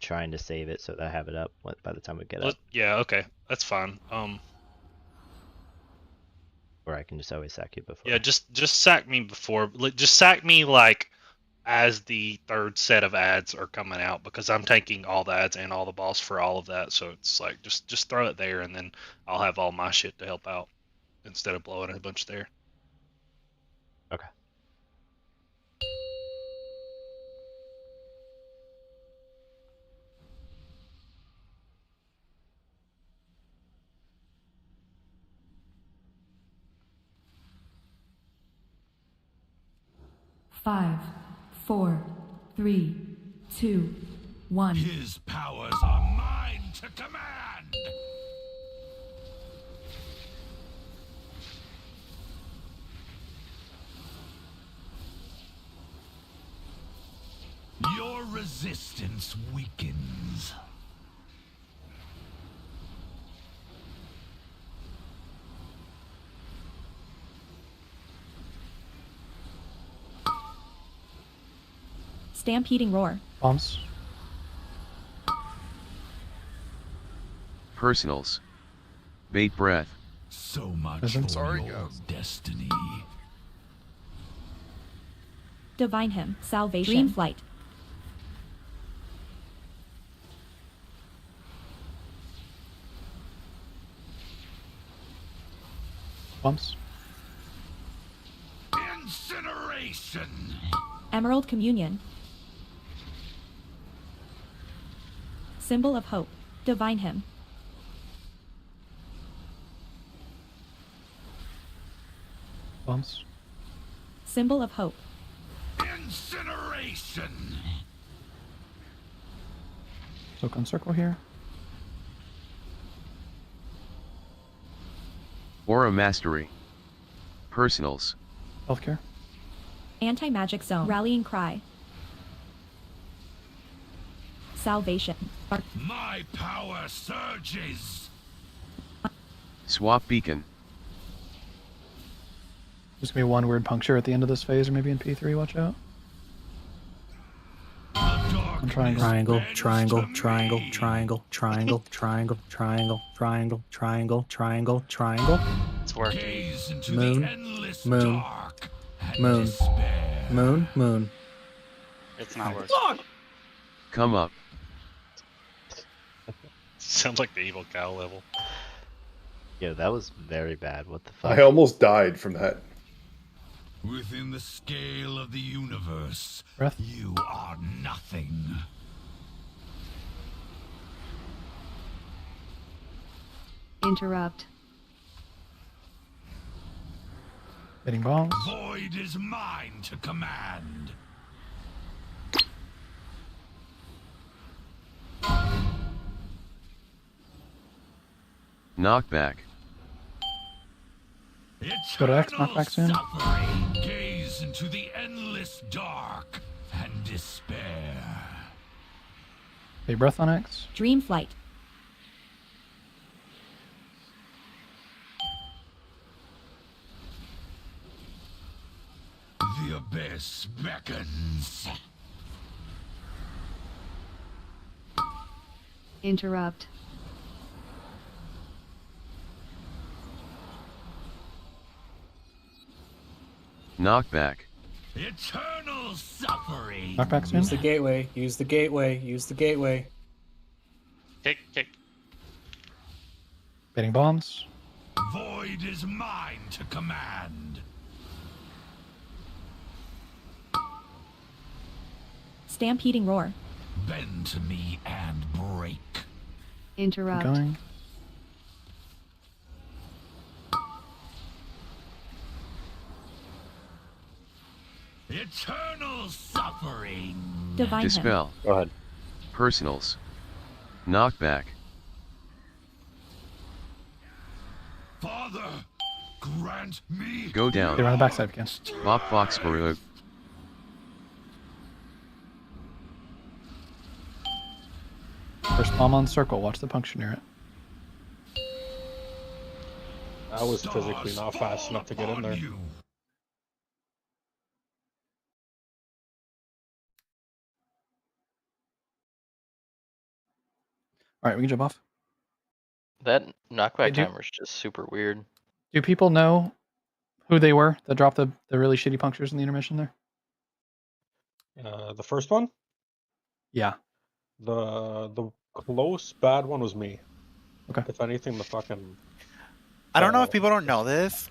trying to save it so that I have it up by the time we get up. Yeah, okay, that's fine. Or I can just always sack you before. Yeah, just sack me before. Just sack me like as the third set of ads are coming out, because I'm taking all the ads and all the boss for all of that. So it's like just throw it there, and then I'll have all my shit to help out instead of blowing a bunch there. Okay. Five, 4, 3, 2, 1. His powers are mine to command! Your resistance weakens. Stampeding roar. Bombs. Personals. Bait breath. So much Presence. for your destiny. Divine him. Salvation. Dream flight. Bombs. Incineration. Emerald communion. Symbol of hope. Divine him. Bombs. Symbol of hope. Incineration. Soak on circle here. Aura mastery. Personals. Healthcare. Anti-magic zone. Rallying cry. Salvation. My power surges. Swap beacon. There's gonna be one weird puncture at the end of this phase, or maybe in P3. Watch out. I'm trying. Triangle, triangle, triangle, triangle, triangle, triangle, triangle, triangle, triangle, triangle, triangle. It's working. Moon, moon, moon, moon, moon. It's not working. Come up. Sounds like the evil cow level. Yeah, that was very bad. What the fuck? I almost died from that. Within the scale of the universe, Breath. you are nothing. Interrupt. Hitting bombs. Void is mine to command. Knockback. Go to X, knockback soon. Suffering, gaze into the endless dark and despair. Okay, breath on X. Dream flight. The abyss beckons. Interrupt. Knockback. Eternal suffering. Knockback soon. Use the gateway. Use the gateway. Use the gateway. Kick. Baiting bombs. Void is mine to command. Stampeding roar. Bend to me and break. Interrupt. Going. Eternal suffering. Divine Dispel. Go ahead. Personals. Knockback. Father, grant me. Go down. They're on the backside again. Bop Foxborough. First bomb on circle. Watch the puncture near it. I was physically not fast enough to get in there. All right, we can jump off. That knockback do- timer is just super weird. Do people know who they were that dropped the really shitty punctures in the intermission there? The first one, Yeah. the close bad one was me. Okay. If anything, the fucking. I don't know if people don't know this.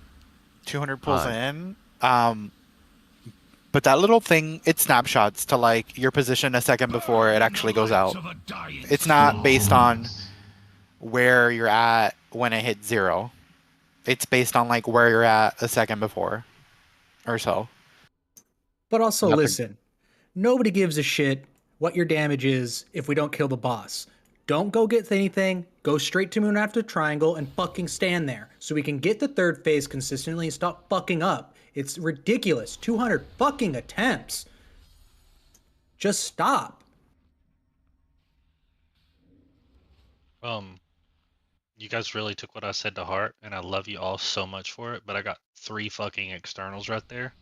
200 pulls in. But that little thing, it snapshots to like your position a second before it actually goes out. It's not based on where you're at when it hits 0. It's based on like where you're at a second before or so. But also, listen, nobody gives a shit what your damage is if we don't kill the boss. Don't go get anything, go straight to moon after triangle and fucking stand there so we can get the third phase consistently and stop fucking up. It's ridiculous. 200 fucking attempts. Just stop. You guys really took what I said to heart, and I love you all so much for it, but I got 3 fucking externals right there.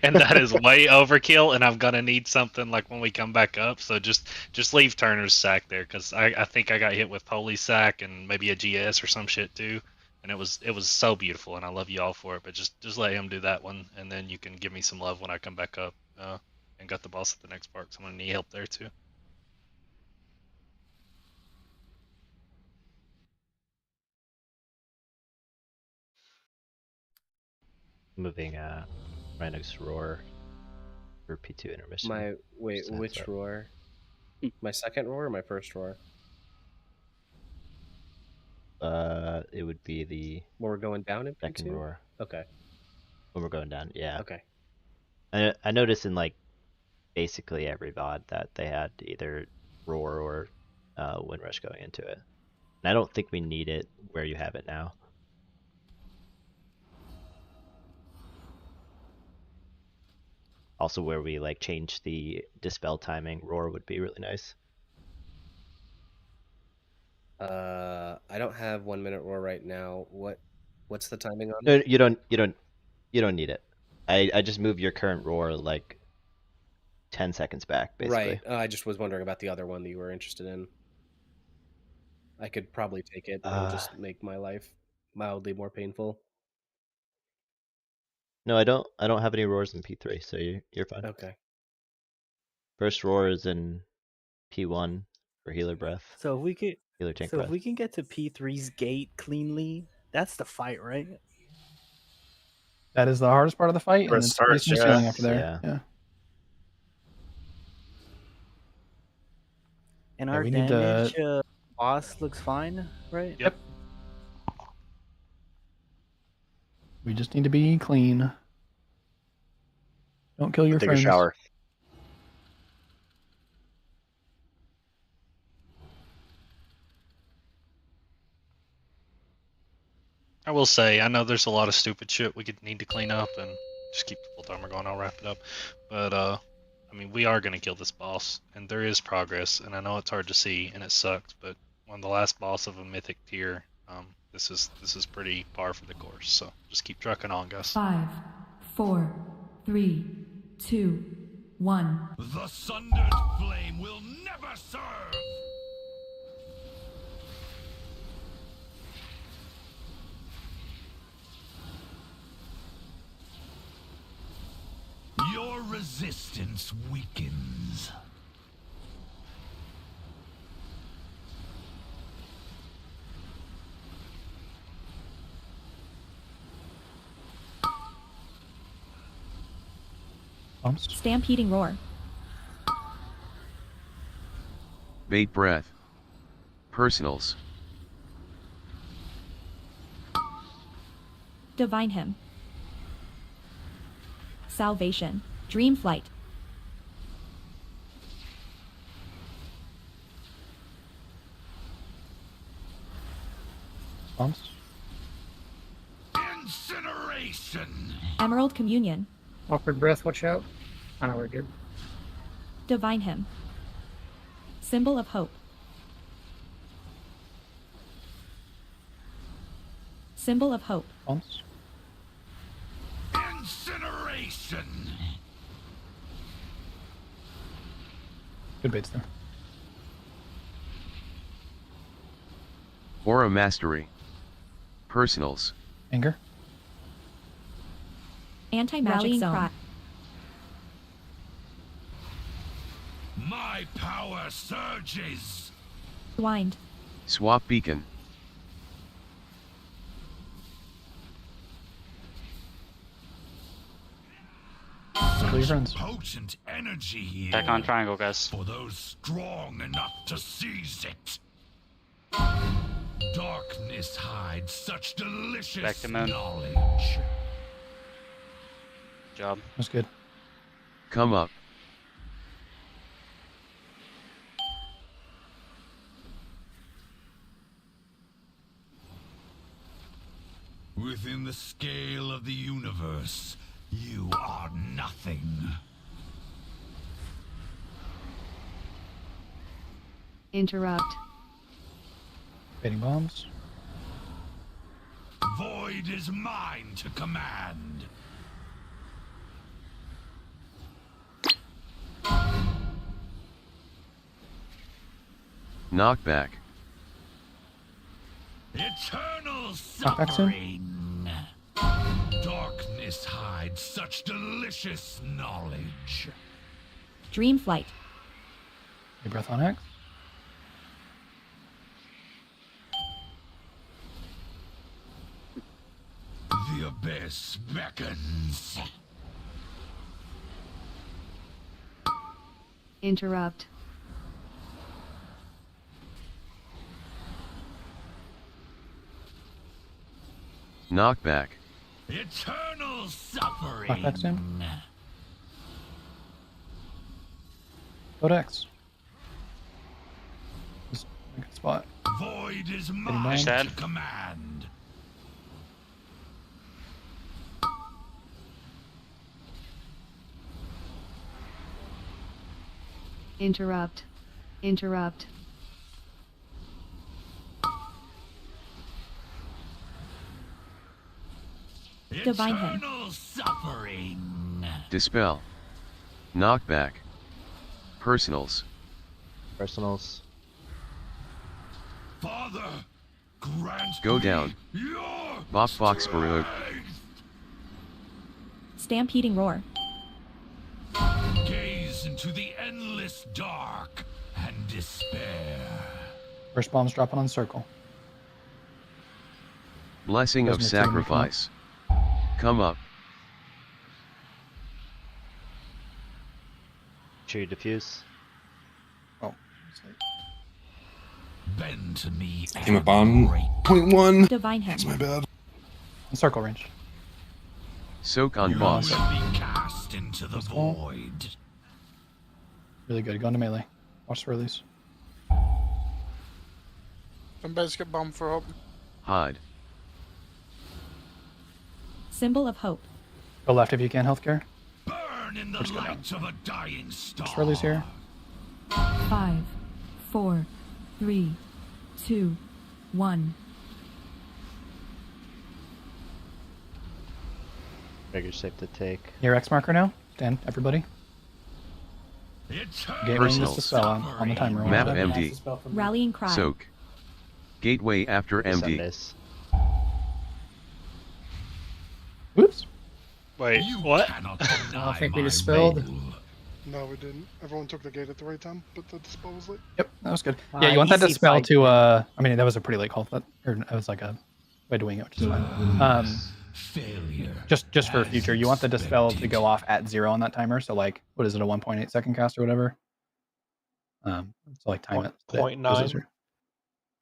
And that is way overkill, and I'm gonna need something like when we come back up, so just leave Turner's sack there, because I think I got hit with Holy Sack and maybe a GS or some shit too, and it was so beautiful, and I love you all for it, but just let him do that one, and then you can give me some love when I come back up, and got the boss at the next part, so I'm gonna need help there too. Moving Rhinox Roar for P2 intermission. Which roar? My second roar or my first roar? It would be the when we're going down in P2? second roar. Okay. When we're going down, yeah. Okay. I noticed in like basically every VOD that they had either roar or Windrush going into it. And I don't think we need it where you have it now. Also, where we like change the dispel timing, roar would be really nice. I don't have 1 minute roar right now. What's the timing on No, it? you don't need it. I just moved your current roar like 10 seconds back, basically. Right. I just was wondering about the other one that you were interested in. I could probably take it and just make my life mildly more painful. No, I don't have any roars in P3, so you're fine. Okay. First roar is in P1 for healer breath. So if we could, healer tank so breath. if we can get to P3's gate cleanly, that's the fight, right? That is the hardest part of the fight, Where and it it's starts, smooth yeah. sailing after there. Yeah. And Yeah, our we need damage to- boss looks fine, right? Yep. We just need to be clean. Don't kill your Take friends. a shower. I will say, I know there's a lot of stupid shit we could need to clean up and just keep the full timer going. I'll wrap it up. But I mean, we are gonna kill this boss, and there is progress. And I know it's hard to see, and it sucks. But on the last boss of a mythic tier, this is pretty par for the course. So just keep trucking on, guys. 5, 4, 3, 2, 1. The sundered flame will never serve! Your resistance weakens. Stampeding roar. Bait breath. Personals. Divine hymn. Salvation. Dream flight. Bombs. Incineration. Emerald communion. Awkward breath, watch out. I know we're good. Divine hymn. Symbol of hope. Symbol of hope. Bombs. Incineration. Good baits there. Aura mastery. Personals. Anger. Anti-magic zone. My power surges. Wind. Swap beacon. Such potent energy here. Back on triangle, guys. For those strong enough to seize it. Darkness hides such delicious Back to moon. knowledge. Job. That's good. Come up. Within the scale of the universe, you are nothing. Interrupt. Baiting bombs. Void is mine to command. Knockback. Eternal Knockback soon? suffering. Darkness hides such delicious knowledge. Dream flight. Deep breath on X. The abyss beckons. Interrupt. Knockback. Eternal suffering. Knockback soon. Go to X. Just make a spot. Void is Baiting mine bombs. to command. Interrupt. Interrupt. Divine hymn. Eternal suffering. Dispel. Knockback. Personals. Personals. Father, grant Go me down. your Box box Baroog. Stampeding roar. gaze into the endless dark and despair. First bomb's dropping on circle. Blessing of Doesn't it take me sacrifice. Come up. Sure you diffuse. Oh. Bend to me. Came up on .1. Divine him. That's my bad. On circle range. Soak on You boss. will be cast into the void. Really good. Going to melee. Watch the release. Somebody's get bomb for help. Hide. Symbol of hope. Go left if you can, healthcare. Burn in the Let's go down. light of a dying star. Shirley's here. 5, 4, 3, 2, 1. Trigger safe to take. Near X marker now. Stand, everybody. Gateway Personal. this dispel on the timer. Map One MD. Rallying cry. Soak. Gateway after MD. Oops. Wait, what? I think we dispelled. No, we didn't. Everyone took the gate at the right time, but the dispel was late. Yep, that was good. Yeah, you want that Easy dispel fight. to I mean that was a pretty late call, or it was like a way to wing it, which is fine. Just for future, you want the dispel to go off at 0 on that timer. So like, what is it, a 1.8 second cast or whatever? So like time it. 0.9.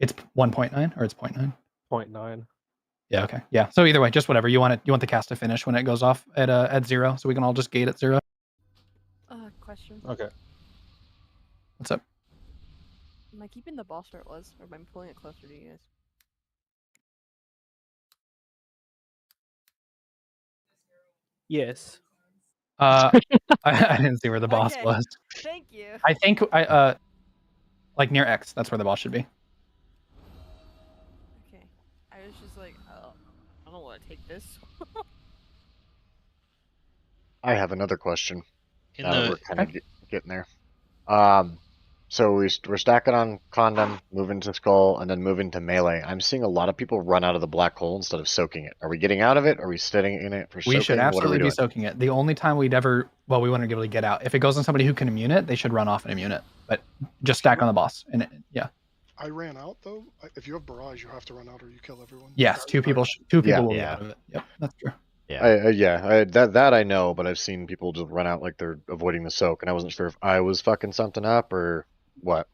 It's 1.9 or it's 0.9. 0.9. Yeah. Okay. Yeah. So either way, just whatever you want it. You want the cast to finish when it goes off at 0, so we can all just gate at 0. Question. Okay. What's up? Am I keeping the boss where it was, or am I pulling it closer to you guys? Yes. I didn't see where the boss Okay, was. thank you. I think like near X. That's where the boss should be. Okay. I was just like, oh, I don't want to take this. I have another question. In Now that the- we're kind of getting there. So we're stacking on Condom, moving to Skull, and then moving to Melee. I'm seeing a lot of people run out of the black hole instead of soaking it. Are we getting out of it? Are we sitting in it for soaking? We should What are absolutely we be doing? soaking it. The only time we'd ever, well, we wouldn't be able to get out. If it goes on somebody who can immune it, they should run off and immune it. But just stack on the boss. And yeah. I ran out though. If you have barrage, you have to run out or you kill everyone. Yes, two people will be out of it. Yep, that's true. That I know, but I've seen people just run out like they're avoiding the soak, and I wasn't sure if I was fucking something up or what.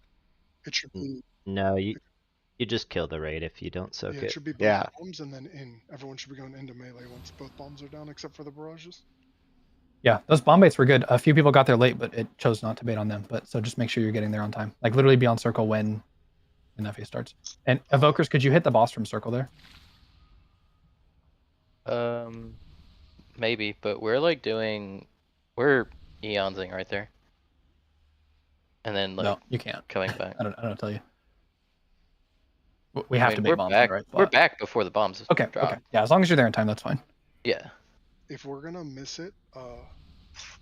It should be. No, you just kill the raid if you don't soak Yeah, it. it should be both bombs and then in. Everyone should be going into melee once both bombs are down, except for the barrages. Yeah, those bomb baits were good. A few people got there late, but it chose not to bait on them. But so just make sure you're getting there on time. Like literally be on circle when that phase starts. And evokers, could you hit the boss from circle there? Maybe, but we're like we're eonsing right there. And then like No, you can't. coming back. I don't tell you. We have to we're make bombs back. in the right We're spot. back before the bombs Okay, drop. okay. Yeah, as long as you're there in time, that's fine. Yeah. If we're gonna miss it,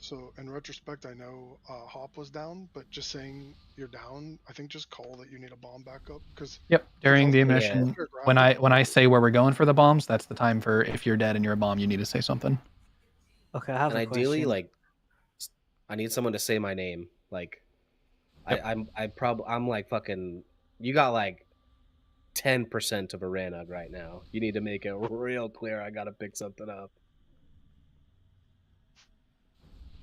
so in retrospect, I know Hop was down, but just saying you're down, I think just call that you need a bomb backup because. Yep. During the Yeah. emission, when I say where we're going for the bombs, that's the time for if you're dead and you're a bomb, you need to say something. Okay, I have And a ideally, question. like, I need someone to say my name. Like, I'm like fucking. You got like 10% of a Ranug right now. You need to make it real clear. I gotta pick something up.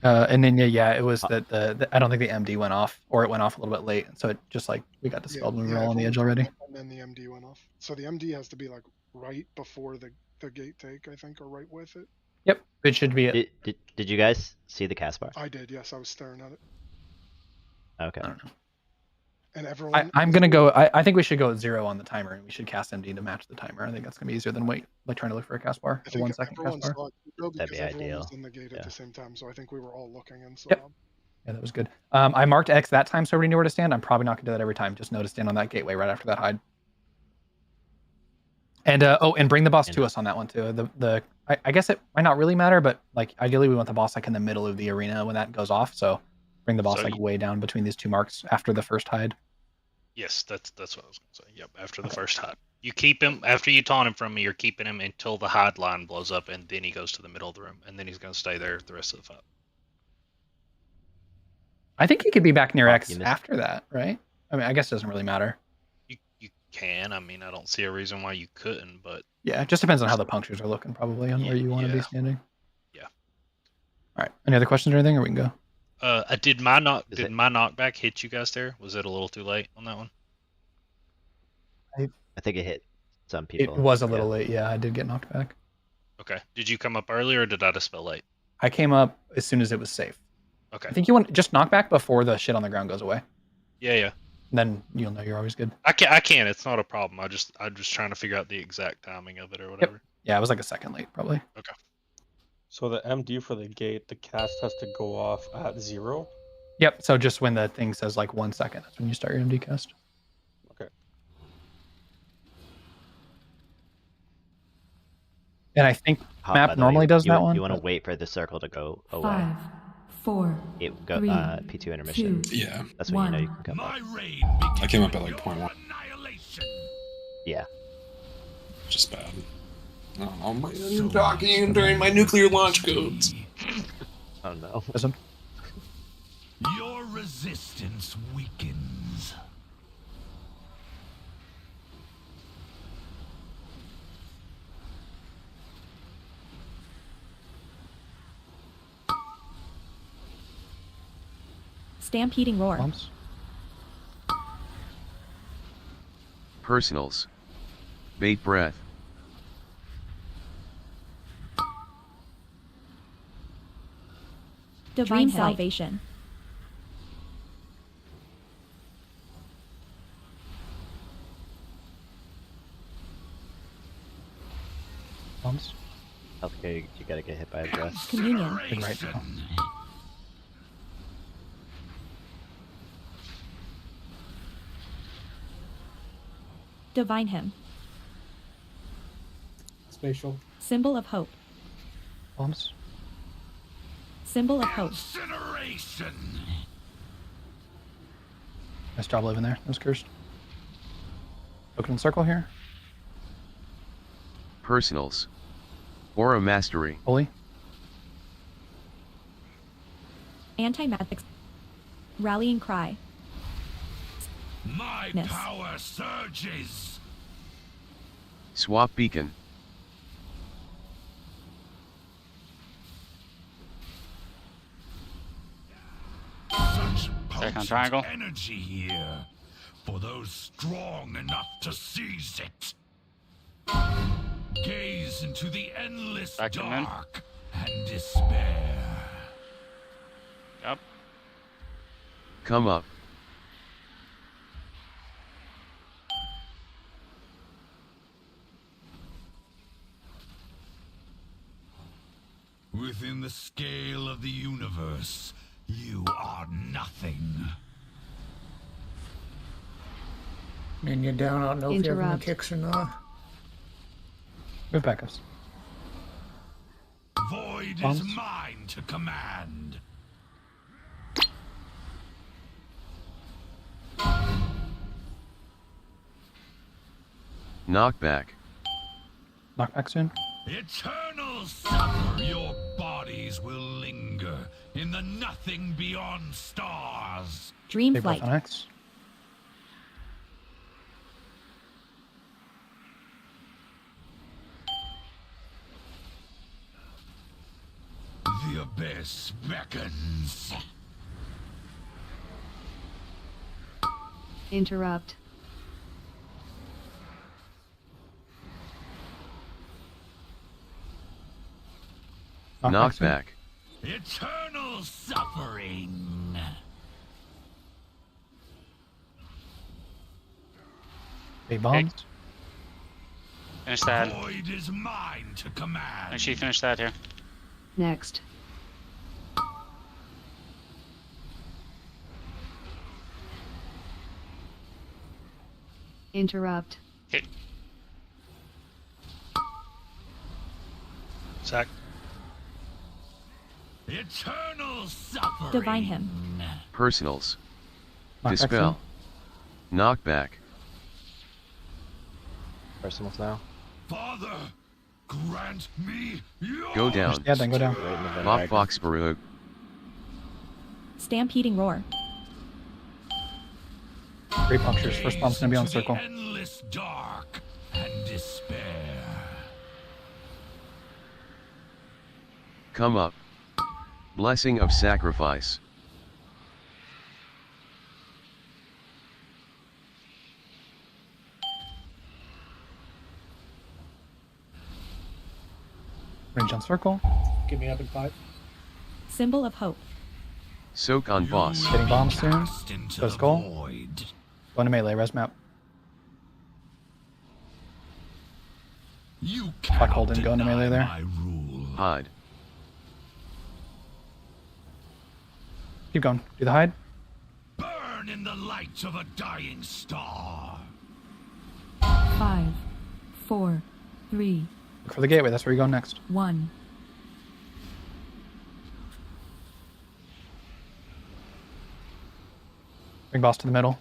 And then yeah, it was that the I don't think the MD went off, or it went off a little bit late, so it just like we got dispelled when we were all on the edge everyone already. jumped up And then the MD went off. So the MD has to be like right before the gate take, I think, or right with it. Yep, it should be it. Did you guys see the cast bar? I did, yes. I was staring at it. Okay. I don't know. And everyone. I'm gonna go. I think we should go at 0 on the timer, and we should cast MD to match the timer. I think that's gonna be easier than like trying to look for a cast bar, I a think 1 second everyone cast bar. saw it though, That'd because be everyone was ideal. in the gate at the same time, so I think we were all looking and saw. Yep. Yeah, that was good. I marked X that time, so everybody knew where to stand. I'm probably not gonna do that every time. Just know to stand on that gateway right after that hide. And and bring the boss to us on that one too. I guess it might not really matter, but like ideally we want the boss like in the middle of the arena when that goes off. So bring the boss So like way down between these two marks after the first hide. Yes, that's what I was gonna say. Yep, after the first hide. You keep him after you taunt him from me. You're keeping him until the hide line blows up, and then he goes to the middle of the room, and then he's gonna stay there the rest of the fight. I think he could be back near X you missed- after that, right? I mean, I guess it doesn't really matter. You can. I mean, I don't see a reason why you couldn't, but Yeah, it just depends on how the punctures are looking, probably, on where you want to be yeah. standing. Yeah. All right. Any other questions or anything, or we can go? Did my knockback hit you guys there? Was it a little too late on that one? I think it hit some It people. was a little late. Yeah, I did get knocked back. Okay. Did you come up early or did I dispel late? I came up as soon as it was safe. Okay. I think you want just knock back before the shit on the ground goes away. Yeah. Then you'll know you're always good. I can. It's not a problem. I'm just trying to figure out the exact timing of it or whatever. Yeah, it was like a second late, probably. Okay. So the MD for the gate, the cast has to go off at 0. Yep. So just when the thing says like 1 second, that's when you start your MD cast. Okay. And I think Hop, map by the way, normally does that one. You want to but- wait for the circle to go away. 5, 4, It go 3, P2 intermission. 2, Yeah. That's when you know you can come up. I came up at like 0.1. Yeah. Just bad. Oh, I'm talking during my nuclear launch codes. Oh no. Your resistance weakens. Stampeding roar. Bumps. Personals. Bait breath. Divine Dream flight. salvation. Bumps. Healthcare, you gotta get hit by a breath. Communion. Big right now. Divine hymn. Spatial. Symbol of hope. Bumps. Symbol of hope. Incineration. Nice job living there. That was cursed. Open circle here. Personals. Aura mastery. Holy. Anti-magic. Rallying cry. My Yes. power surges. Swap beacon. Such Second potent triangle. energy here for those strong enough to seize it. Gaze into the endless Back to men. dark and despair. Yep. Come up. Within the scale of the universe, you are nothing. Minion down. I don't know if you have any Interrupt. kicks or not. Move back us. Void Bombs. is mine to command. Knockback. Knockback soon. Eternal suffer, your bodies will linger in the nothing beyond stars. Dream Big breath flight. on X. The abyss beckons. Interrupt. Knockback. Eternal suffering. Big bombs. Finish that. Void is mine to command. Make sure you finish that here. Next. Interrupt. Okay. Sark. Eternal suffering. Divine hymn. Personals. Knockback Dispel. Knockback. Personals now. Father, grant me your Go down. Yeah, then go down. Right in the Venom Lockbox Baruch. Stampeding roar. 3 punctures. First bomb's gonna be on Gaze into circle. the endless dark and despair. Come up. Blessing of sacrifice. Range on circle. Give me up in 5. Symbol of hope. Soak on boss. Getting bombs soon. Cast into Go the skull. void. Going to melee. Res map. You Black hole didn't go into cannot melee there. deny my rule. Hide. Keep going. Do the hide. Burn in the light of a dying star. 5, 4, 3, Look for the gateway. That's where you go next. 1. Bring boss to the middle.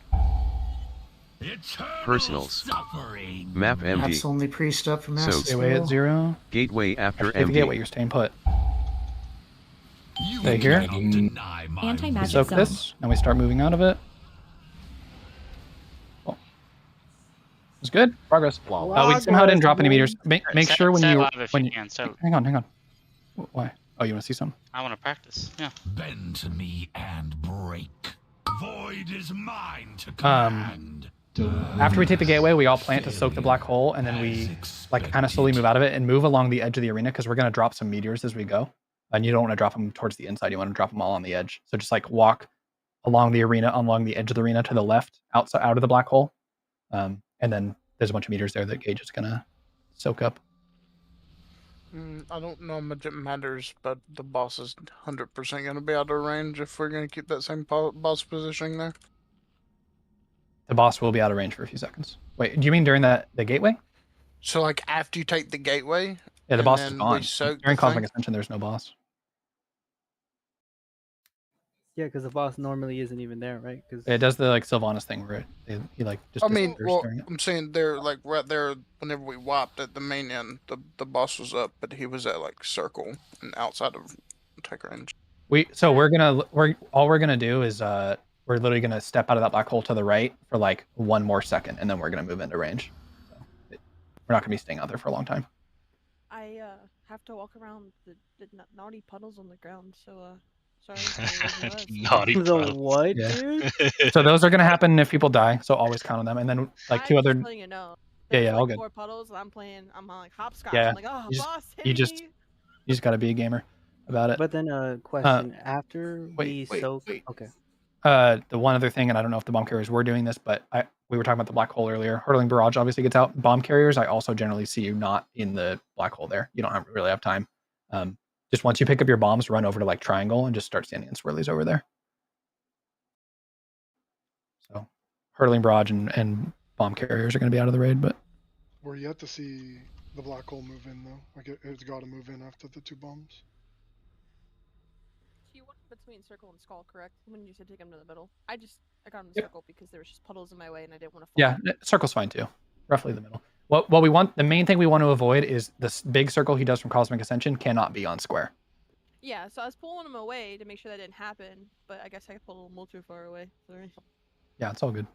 Personals. Map empty. That's only priest up from Soaked. Gateway at 0. Gateway after Activate the empty. gateway. You're staying put. Stay here. We Anti-magic soak zone. this, and we start moving out of it. Oh. It's good. Progress. We somehow didn't drop any meters. Make sure when Stay you alive if when you can. So hang on. Why? Oh, you want to see something? I want to practice. Yeah. Bend to me and break. Void is mine to Um, command. After we take the gateway, we all plant to soak the black hole, and then we like kind of slowly move out of it and move along the edge of the arena because we're gonna drop some meteors as we go. And you don't want to drop them towards the inside. You want to drop them all on the edge. So just like walk along the arena, along the edge of the arena to the left, out of the black hole. And then there's a bunch of meters there that Gage is gonna soak up. I don't know how much it matters, but the boss is 100% going to be out of range if we're going to keep that same boss positioning there. The boss will be out of range for a few seconds. Wait, do you mean during the gateway? So, like, after you take the gateway? Yeah, the and boss is then gone. we soak During the Cosmic thing? Ascension, there's no boss. Yeah, because the boss normally isn't even there, right? Because It does the like Sylvanas thing where he like just I mean, disappears well, during it. I'm saying they're like right there. Whenever we wiped at the main end, the boss was up, but he was at like circle and outside of take range. We're all we're gonna do is we're literally gonna step out of that black hole to the right for like one more second, and then we're gonna move into range. So we're not gonna be staying out there for a long time. I have to walk around the naughty puddles on the ground, so sorry. Naughty The puddles. what, Yeah. dude? So those are gonna happen if people die. So always count on them, and then like two I'm other. just letting you know. Yeah, There's yeah, all like good. 4 puddles, and I'm like hopscotch. Yeah, I'm like, oh, you just- boss, hit you me. just gotta be a gamer about it. But then question after wait, we soak. Okay. The one other thing, and I don't know if the bomb carriers were doing this, but we were talking about the black hole earlier. Hurtling barrage obviously gets out. Bomb carriers, I also generally see you not in the black hole there. You don't really have time. Just once you pick up your bombs, run over to like triangle and just start standing in swirlies over there. So hurtling barrage and bomb carriers are going to be out of the raid, but We're yet to see the black hole move in though. Like it's got to move in after the 2 bombs. You went between circle and skull, correct? When you said take him to the middle, I got him to circle because there was just puddles in my way, and I didn't want to. yeah, circle's fine too. Roughly the middle. What we want, the main thing we want to avoid is this big circle he does from Cosmic Ascension cannot be on square. Yeah, so I was pulling him away to make sure that didn't happen, but I guess I pulled a little too far away. Sorry. Yeah, it's all good.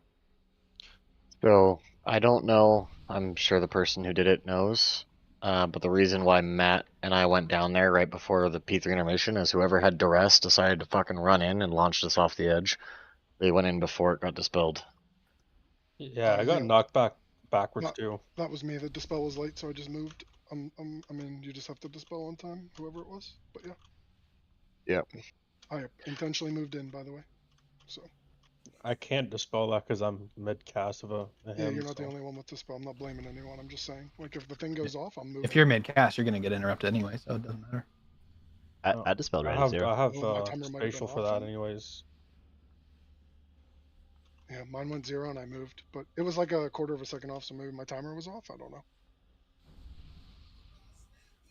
So I don't know. I'm sure the person who did it knows. But the reason why Matt and I went down there right before the P3 intermission is whoever had duress decided to fucking run in and launched us off the edge. They went in before it got dispelled. Yeah, I got knocked backwards That- too. That was me. The dispel was late, so I just moved. I mean, you just have to dispel on time, whoever it was. But yeah, Yep. I intentionally moved in, by the way. So I can't dispel that because I'm mid cast of a yeah, him. you're not the so- only one with dispel. I'm not blaming anyone. I'm just saying, like, if the thing goes off, I'm moving. If you're mid cast, you're going to get interrupted anyway, so it doesn't matter. I dispelled I right have at 0. I have Well, my timer might have spatial been for off that then. anyways. Yeah, mine went 0 and I moved, but it was like a quarter of a second off, so maybe my timer was off. I don't know.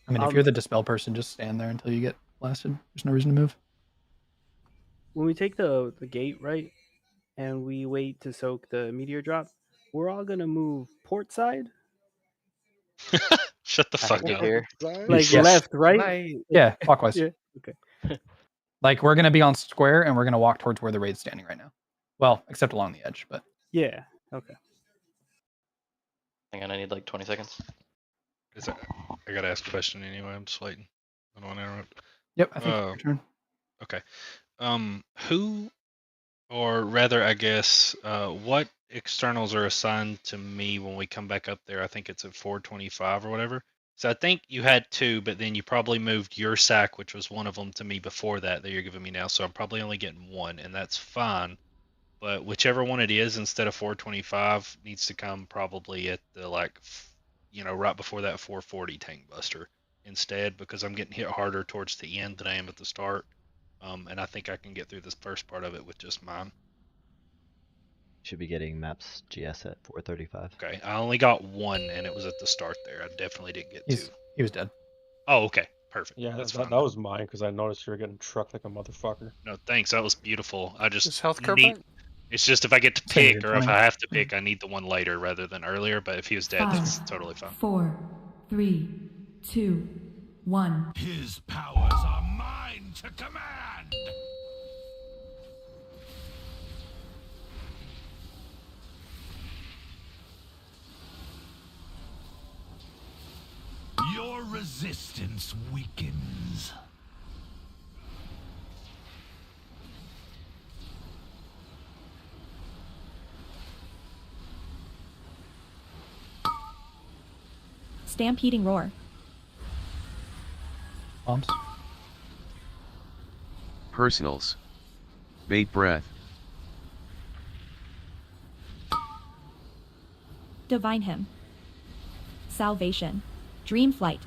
I mean, if you're the dispel person, just stand there until you get blasted. There's no reason to move. When we take the gate right, and we wait to soak the meteor drop, we're all gonna move port side, Shut the fuck up. like Yes. left, right. Yeah, clockwise. Yeah. Okay. Like we're gonna be on square and we're gonna walk towards where the raid's standing right now. Well, except along the edge, but Yeah. Okay. Hang on, I need like 20 seconds. I gotta ask a question anyway. I'm just waiting. I don't want to interrupt. Yep, I think it's your turn. Okay. Who, or rather, I guess, what externals are assigned to me when we come back up there? I think it's at 425 or whatever. So I think you had 2, but then you probably moved your sack, which was one of them, to me before that you're giving me now. So I'm probably only getting 1, and that's fine. But whichever one it is, instead of 425, needs to come probably at the right before that 440 tank buster instead, because I'm getting hit harder towards the end than I am at the start. and I think I can get through this first part of it with just mine. Should be getting maps GS at 435. Okay, I only got one, and it was at the start there. I definitely didn't get two. He was dead. Oh, okay, perfect. Yeah, That's that fine. was mine because I noticed you were getting trucked like a motherfucker. No, thanks. That was beautiful. I just Is healthcare need. back? It's just if I get to So you're pick, or if 20. I have to pick, I need the one later rather than earlier. But if he was dead, that's totally fine. 4, 3, 2, 1. His powers are mine to command. Your resistance weakens. Stampeding roar. Bombs. Personals. Bait breath. Divine hymn. Salvation. Dream flight.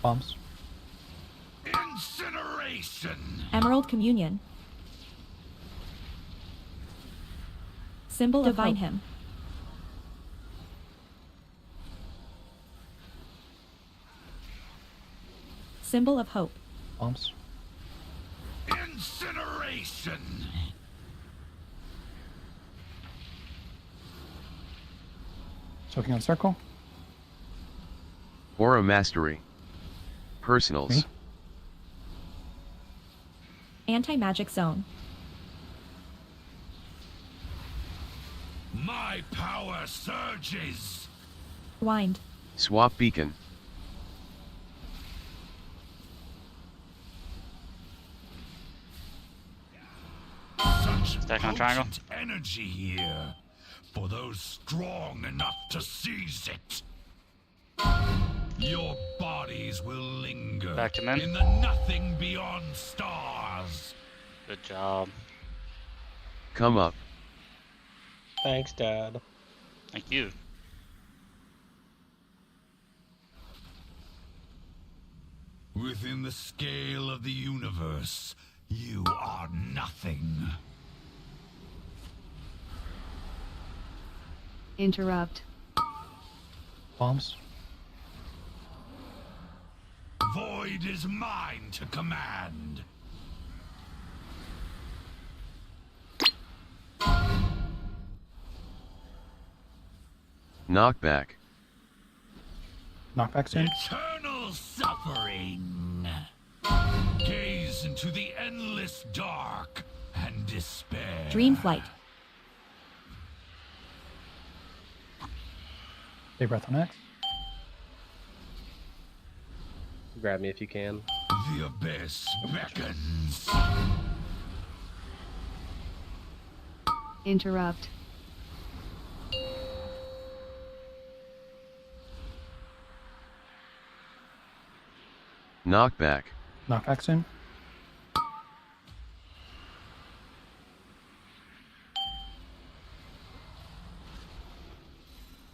Bombs. Incineration. Emerald communion. Symbol of divine hymn. Symbol of hope. Bombs. Incineration. Soaking on circle. Aura mastery. Personals. Anti-magic zone. My power surges. Wind. Swap beacon. Such Stack on triangle. potent energy here for those strong enough to seize it. Your bodies will linger Back to men. in the nothing beyond stars. Good job. Come up. Thanks, Dad. Thank you. Within the scale of the universe, you are nothing. Interrupt. Bombs. Void is mine to command. Knockback. Knockback soon. Eternal suffering. Gaze into the endless dark and despair. Dream flight. Big breath on X. Grab me if you can. The abyss beckons. Interrupt. Knockback. Knockback soon.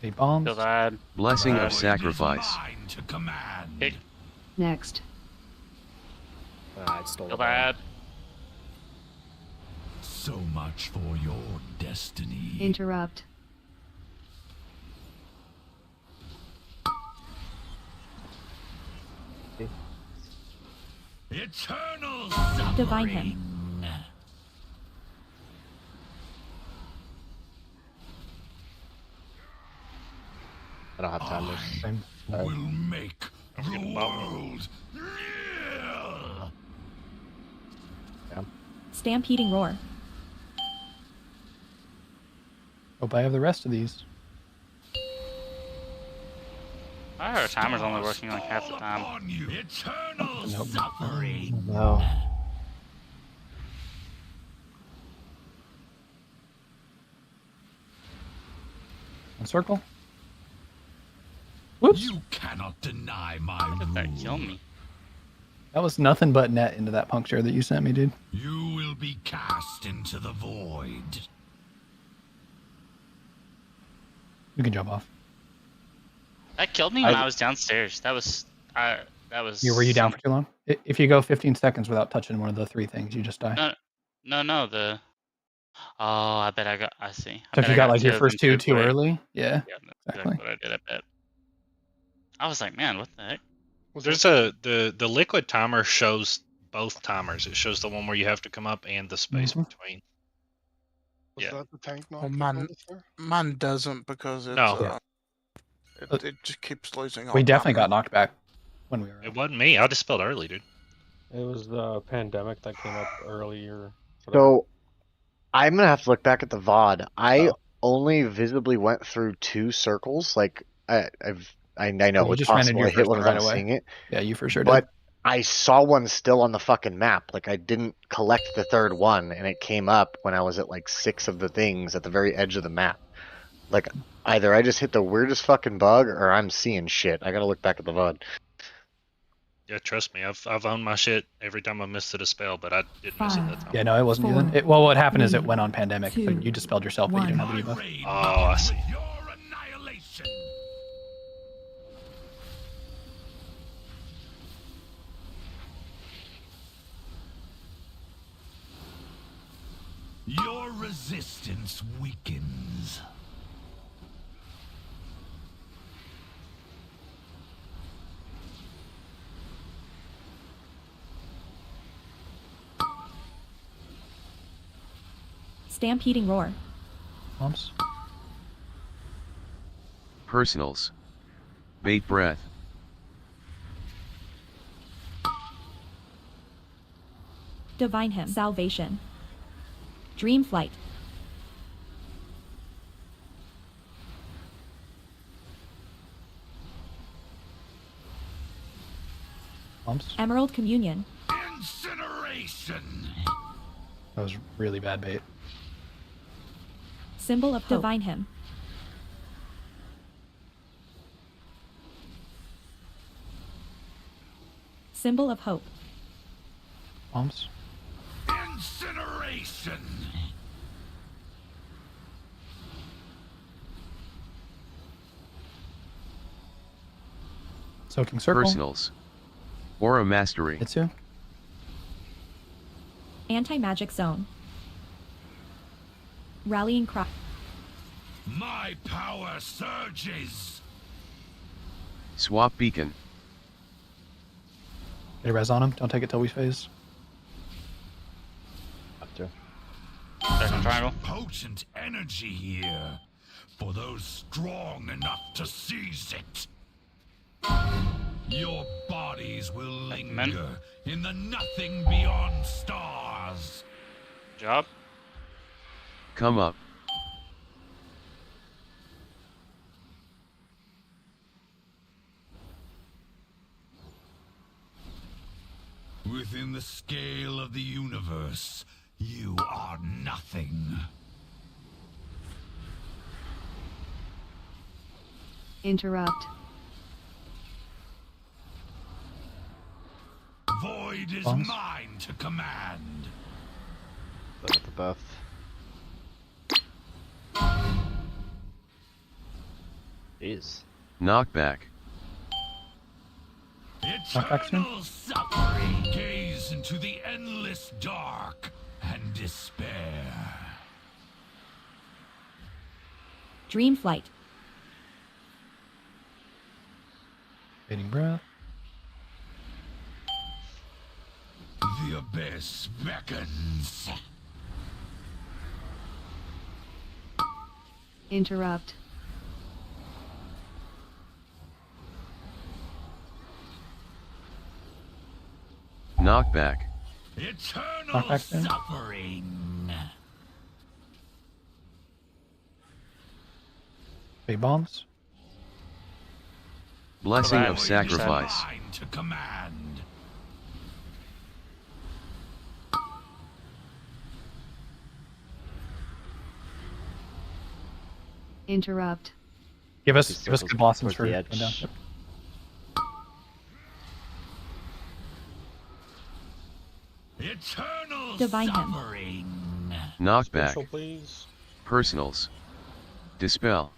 Big bombs. Feel bad. Blessing of Void is sacrifice. mine to command. Pick. Next. I stole Feel it. bad. So much for your destiny. Interrupt. Eternal suffering. Divine hymn. I don't have time to. Same. Will make the world real. Stampeding roar. Hope I have the rest of these. I heard our timer's only working like half the time. On you. Eternal Nope. suffering. No. On circle. You cannot deny my Did that rule. kill me? That was nothing but net into that puncture that you sent me, dude. You will be cast into the void. You can jump off. That killed me when I was downstairs. That was Were you down for too long? If you go 15 seconds without touching one of the 3 things, you just die. No. Oh, I bet I see. So if you got like your two of first them too quick. early, yeah, Yeah, that's exactly. what I did. I bet. I was like, man, what the heck? There's the liquid timer shows both timers. It shows the one where you have to come up and the space between. Was that the tank knock? Well, mine doesn't because it's No. it just keeps losing all We definitely time. got knocked back when we were. It wasn't me. I dispelled early, dude. It was the pandemic that came up earlier. So I'm gonna have to look back at the VOD. I only visibly went through 2 circles. Like I know You it's just ran into possible your I hit first one one right without away. seeing it. Yeah, you for sure But did. I saw one still on the fucking map. Like I didn't collect the 3rd one, and it came up when I was at like 6 of the things at the very edge of the map. Like either I just hit the weirdest fucking bug, or I'm seeing shit. I gotta look back at the VOD. Yeah, trust me. I've owned my shit every time I missed it a spell, but I didn't miss it that time. Yeah, no, it wasn't you then. Well, what happened is it went on pandemic, so you dispelled yourself, but you didn't have the debuff. Oh, I see. Your resistance weakens. Stampeding roar. Bumps. Personals. Bait breath. Divine hymn. Salvation. Dream flight. Bumps. Emerald communion. Incineration. That was really bad bait. Symbol of hope. Divine hymn. Symbol of hope. Bumps. Incineration. Soaking circle. Personals. Aura mastery. Itsu. Anti-magic zone. Rallying cry. My power surges. Swap beacon. Get a res on him. Don't take it till we phase. Up to. Second triangle. Potent energy here for those strong enough to seize it. Your bodies will linger in the nothing beyond stars. Job. Come up. Within the scale of the universe, you are nothing. Interrupt. Void is Bombs. mine to command. Look at the buff. Jeez. Knockback. Eternal suffering. Gaze into the endless dark and despair. Dream flight. Fading breath. The abyss beckons. Interrupt. Knockback. Eternal Knockback then. suffering. Big bombs. Blessing Void of is sacrifice. mine to command. Interrupt. Give us good blossoms for the going down. edge. Yep. Eternal Divine hymn. suffering. Knockback. Special, please. Personals. Dispel.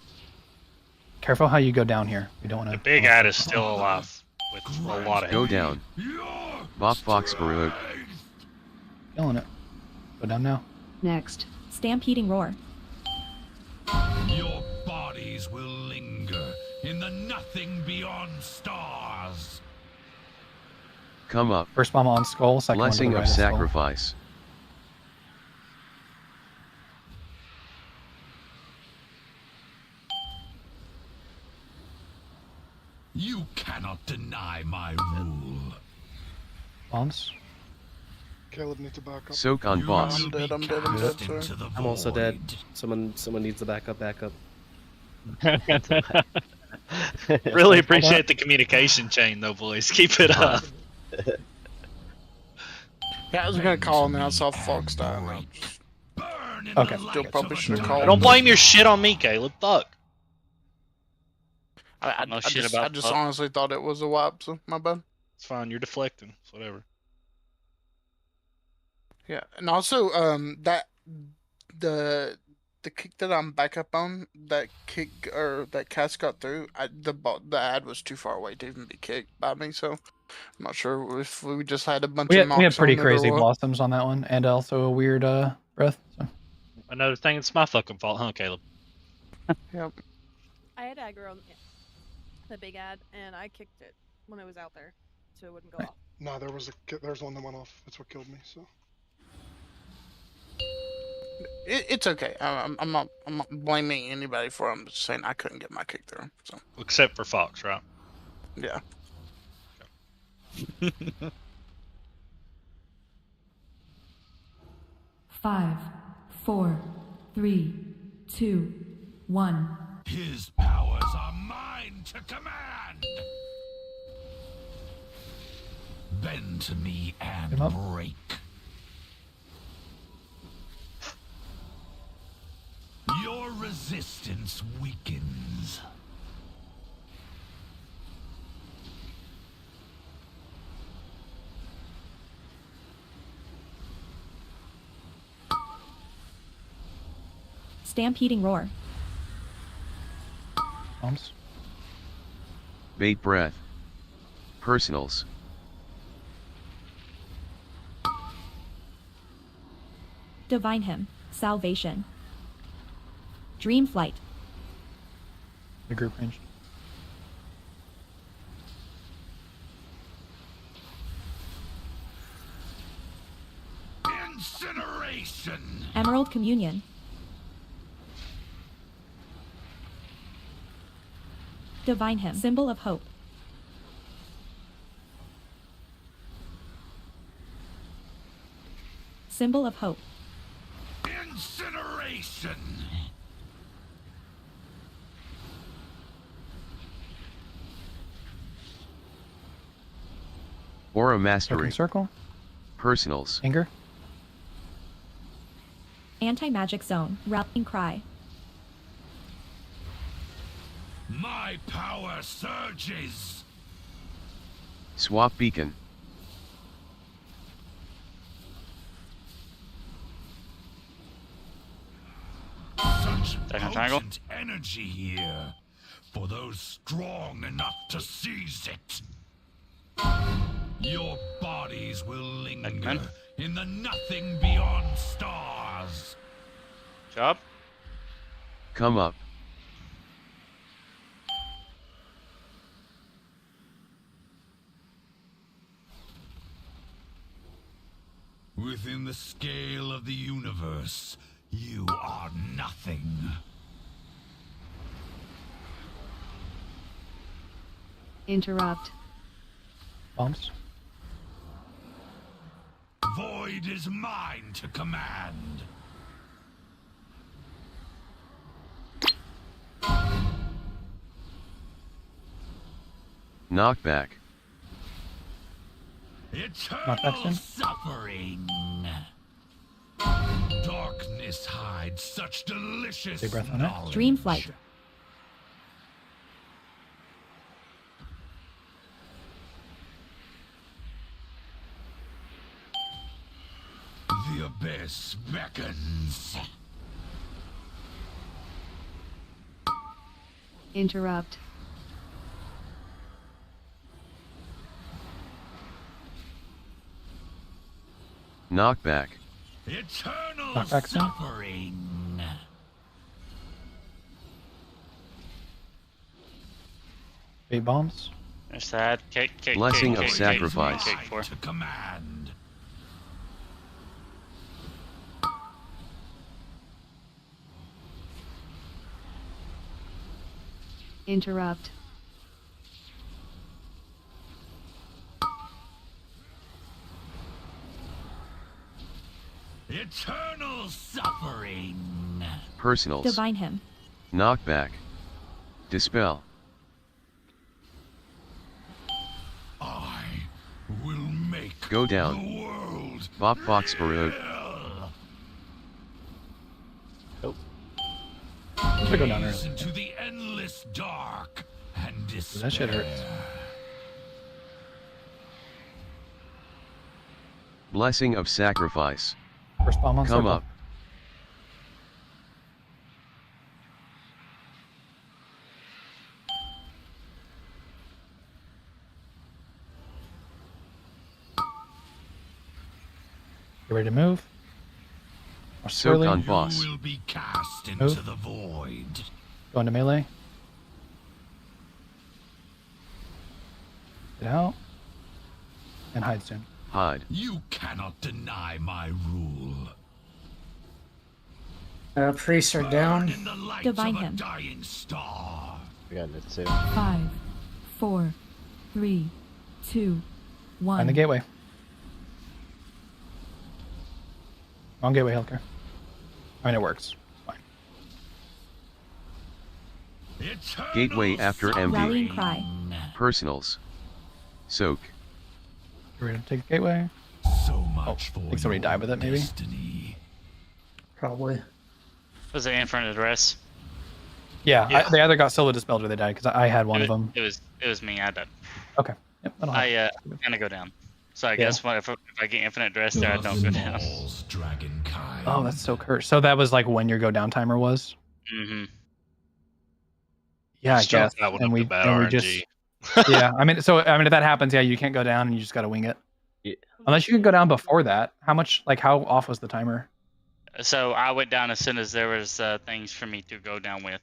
careful how you go down here. We don't want The to. big ad is still alive with a lot of Go health. down. Bop Fox Baroque. Killing it. Go down now. Next. Stampeding roar. Your bodies will linger in the nothing beyond stars. Come up. First bomb on skull. Second Blessing one of to the right skull. sacrifice. You cannot deny my rule. Bombs. Caleb needs to back up. Soak on boss. I'm dead, sorry. I'm also dead. Someone needs to back up. Really appreciate the communication chain, though, boys. Keep it up. Yeah, I was gonna call him, and I saw Fox die. Okay. Still probably should have called. Don't blame your shit on me, Caleb. Fuck. I No shit about I just fuck. honestly thought it was a wipe, so my bad. It's fine. You're deflecting. It's whatever. Yeah, and also that the kick that I'm back up on, that kick or that cast got through. The ad was too far away to even be kicked by me, so I'm not sure if we just had a bunch We of had knocks pretty on it or crazy what. blossoms on that one, and also a weird breath. So. Another thing, it's my fucking fault, huh, Caleb? Yep. I had aggro on the big ad, and I kicked it when it was out there, so it wouldn't go off. Nah, there's one that went off. That's what killed me. So It's okay. I'm not blaming anybody for it. I'm just saying I couldn't get my kick through. So Except for Fox, right? yeah. 5, 4, 3, 2, 1. His powers are mine to command. Bend to me and break. Your resistance weakens. Stampeding roar. Bombs. Bait breath. Personals. Divine hymn. Salvation. Dream flight. The group range. Incineration. Emerald communion. Divine hymn. Symbol of hope. Symbol of hope. Incineration. Aura mastery. Circle. Personals. Anger. Anti-magic zone. Rallying cry. My power surges. Swap beacon. Such Second triangle. potent energy here for those strong enough to seize it. Your bodies will linger in the nothing beyond stars. Job. Come up. Within the scale of the universe, you are nothing. Interrupt. Bombs. Void is mine to command. Knockback. Eternal suffering. Darkness hides such delicious Big breath on it. knowledge. Dream flight. The abyss beckons. Interrupt. Knockback. Eternal Knockback soon. suffering. Bait bombs. There's that. Kick, Blessing kick, of kick, sacrifice. Kick, for. To command. Interrupt. Eternal suffering. Personals. Divine him. Knockback. Dispel. I will make Go down. the world Bop box Barode. Should go down gaze early. into the endless dark and despair. That shit hurts. Blessing of sacrifice. First bomb on Come circle. up. Get ready to move. More Soak swirly. on boss. You will be cast into Move. the void. Go into melee. Get out. And hide soon. Hide. You cannot deny my rule. Priests are down. In the light Divine of a him. dying star. We got it too. 5, 4, 3, 2, 1. Find the gateway. Wrong gateway, Hilker. I mean, it works. Fine. Eternal Gateway after MD. Rallying cry. Personals. Soak. Get ready to take a gateway. So Oh, much I for think somebody died with it, maybe. destiny. Probably. Was it in front of the rest? Yeah, Yeah. they either got solo dispelled or they died because I had one it of them. was me. I died. Okay. Yep, that'll happen. I'm gonna go down. So I guess if I get infinite dress there, I don't go down. Falls, dragonkind. Oh, that's so cursed. So that was like when your go down timer was? Mm-hmm. Yeah, I Just chalk guess. that one And up we, to bad and we RNG. just yeah. I mean, if that happens, yeah, you can't go down and you just gotta wing it. Yeah. Unless you could go down before that. How off was the timer? So I went down as soon as there was things for me to go down with.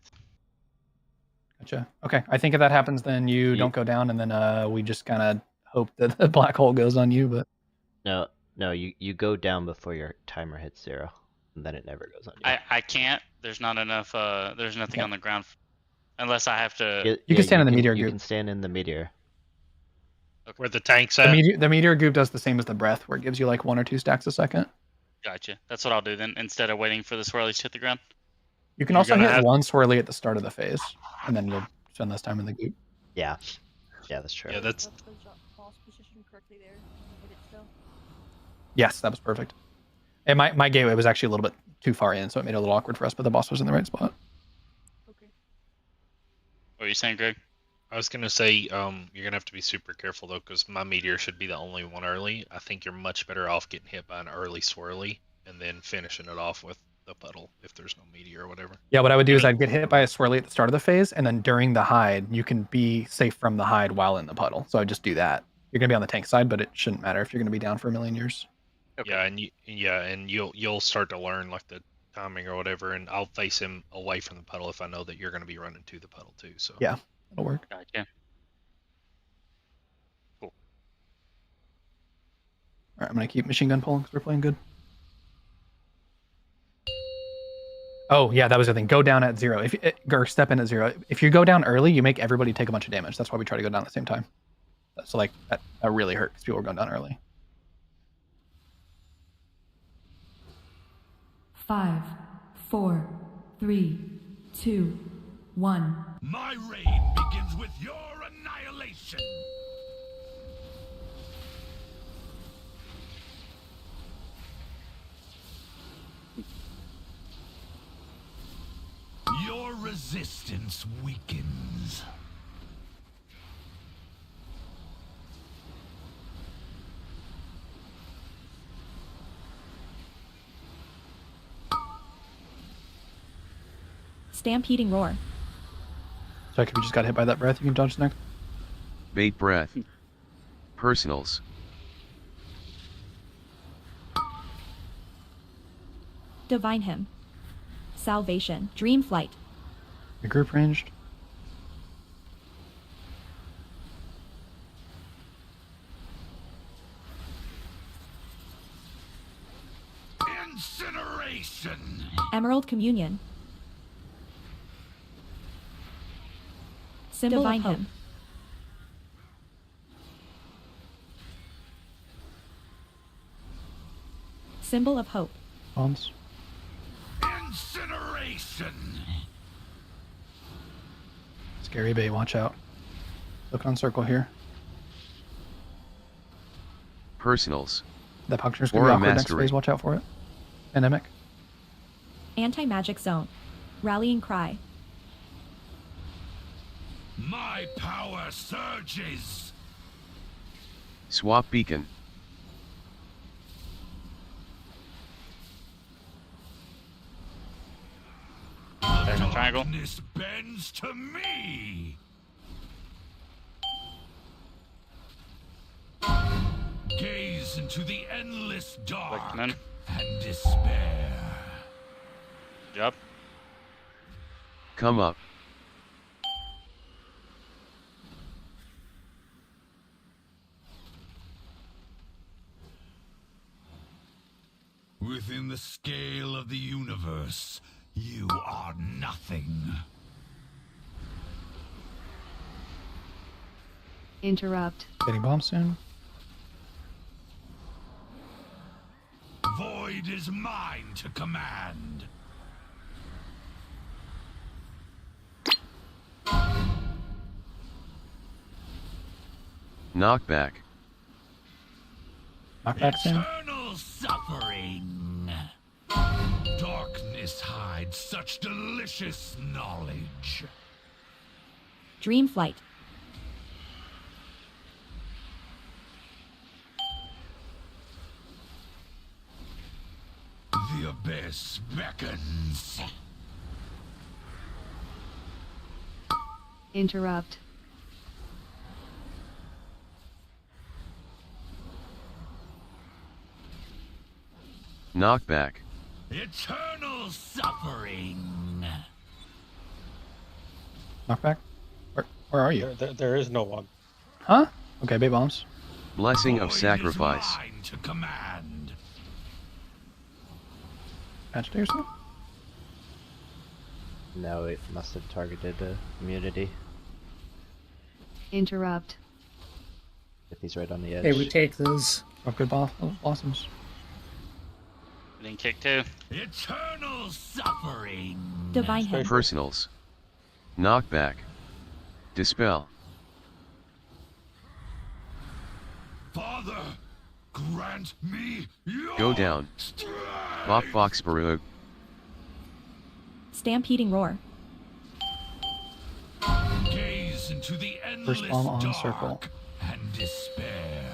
Gotcha. Okay, I think if that happens, then you don't go down, and then we just kind of hope that the black hole goes on you. But No, you go down before your timer hits 0, and then it never goes on you. I can't. There's not enough. There's nothing Yeah. on the ground, unless I have to. You can stand in the meteor You goop. can stand in the meteor. Where the tank's The at. meteor goop does the same as the breath, where it gives you like 1 or 2 stacks a second. Gotcha. That's what I'll do then, instead of waiting for the swirlies to hit the ground. You can You're also gonna hit have- one swirly at the start of the phase, and then you'll spend less time in the goop. Yeah, that's true. Yeah, that's Left the boss position correctly there. Hit it still. Yes, that was perfect. And my gateway was actually a little bit too far in, so it made it a little awkward for us, but the boss was in the right spot. What are you saying, Greg? I was gonna say, you're gonna have to be super careful though, because my meteor should be the only one early. I think you're much better off getting hit by an early swirly and then finishing it off with the puddle if there's no meteor or whatever. Yeah, what I would do is I'd get hit by a swirly at the start of the phase, and then during the hide, you can be safe from the hide while in the puddle. So I'd just do that. You're gonna be on the tank side, but it shouldn't matter if you're gonna be down for a million years. Okay. Yeah, and you'll start to learn like the timing or whatever, and I'll face him away from the puddle if I know that you're gonna be running to the puddle too. So Yeah, that'll work. Gotcha. Cool. All right, I'm gonna keep machine gun pulling because we're playing good. Oh yeah, that was the thing. Go down at 0. Or step in at 0. If you go down early, you make everybody take a bunch of damage. That's why we try to go down at the same time. So like that really hurt because people were going down early. 5, 4, 3, 2, 1. My reign begins with your annihilation. Your resistance weakens. Stampeding roar. So if you just got hit by that breath, you can dodge next. Bait breath. Personals. Divine Hymn. Salvation. Dream Flight. Your group ranged. Incineration. Emerald Communion. Symbol Divine of Hope. Hymn. Symbol of Hope. Bombs. Incineration. Scary bait, watch out. Look on circle here. Personals. That puncture's gonna be Aura awkward next Mastery. phase, watch out for it. Endemic. Anti-magic zone. Rallying cry. My power surges. Swap beacon. There's a triangle. Darkness bends to me. Gaze into the endless dark Man. and despair. Good job. Come up. Within the scale of the universe, you are nothing. Interrupt. Getting bomb soon. Void is mine to command. Knockback. Knockback soon. Eternal suffering. Darkness hides such delicious knowledge. Dream Flight. The abyss beckons. Interrupt. Knockback. Eternal suffering. Knockback. Where are you? There is no one. Huh? Okay, bait bombs. Blessing of Sacrifice. Mine to command. Patch to yourself. No, it must have targeted the immunity. Interrupt. If he's right on the edge. Hey, we take those. Oh, good blossoms. Getting kicked too. Eternal suffering. Divine Hymn. Personals. Knockback. Dispel. Father, grant me your Go down. Bop Fox Baroque. Stampeding Roar. Gaze into the endless First bomb on dark circle. and despair.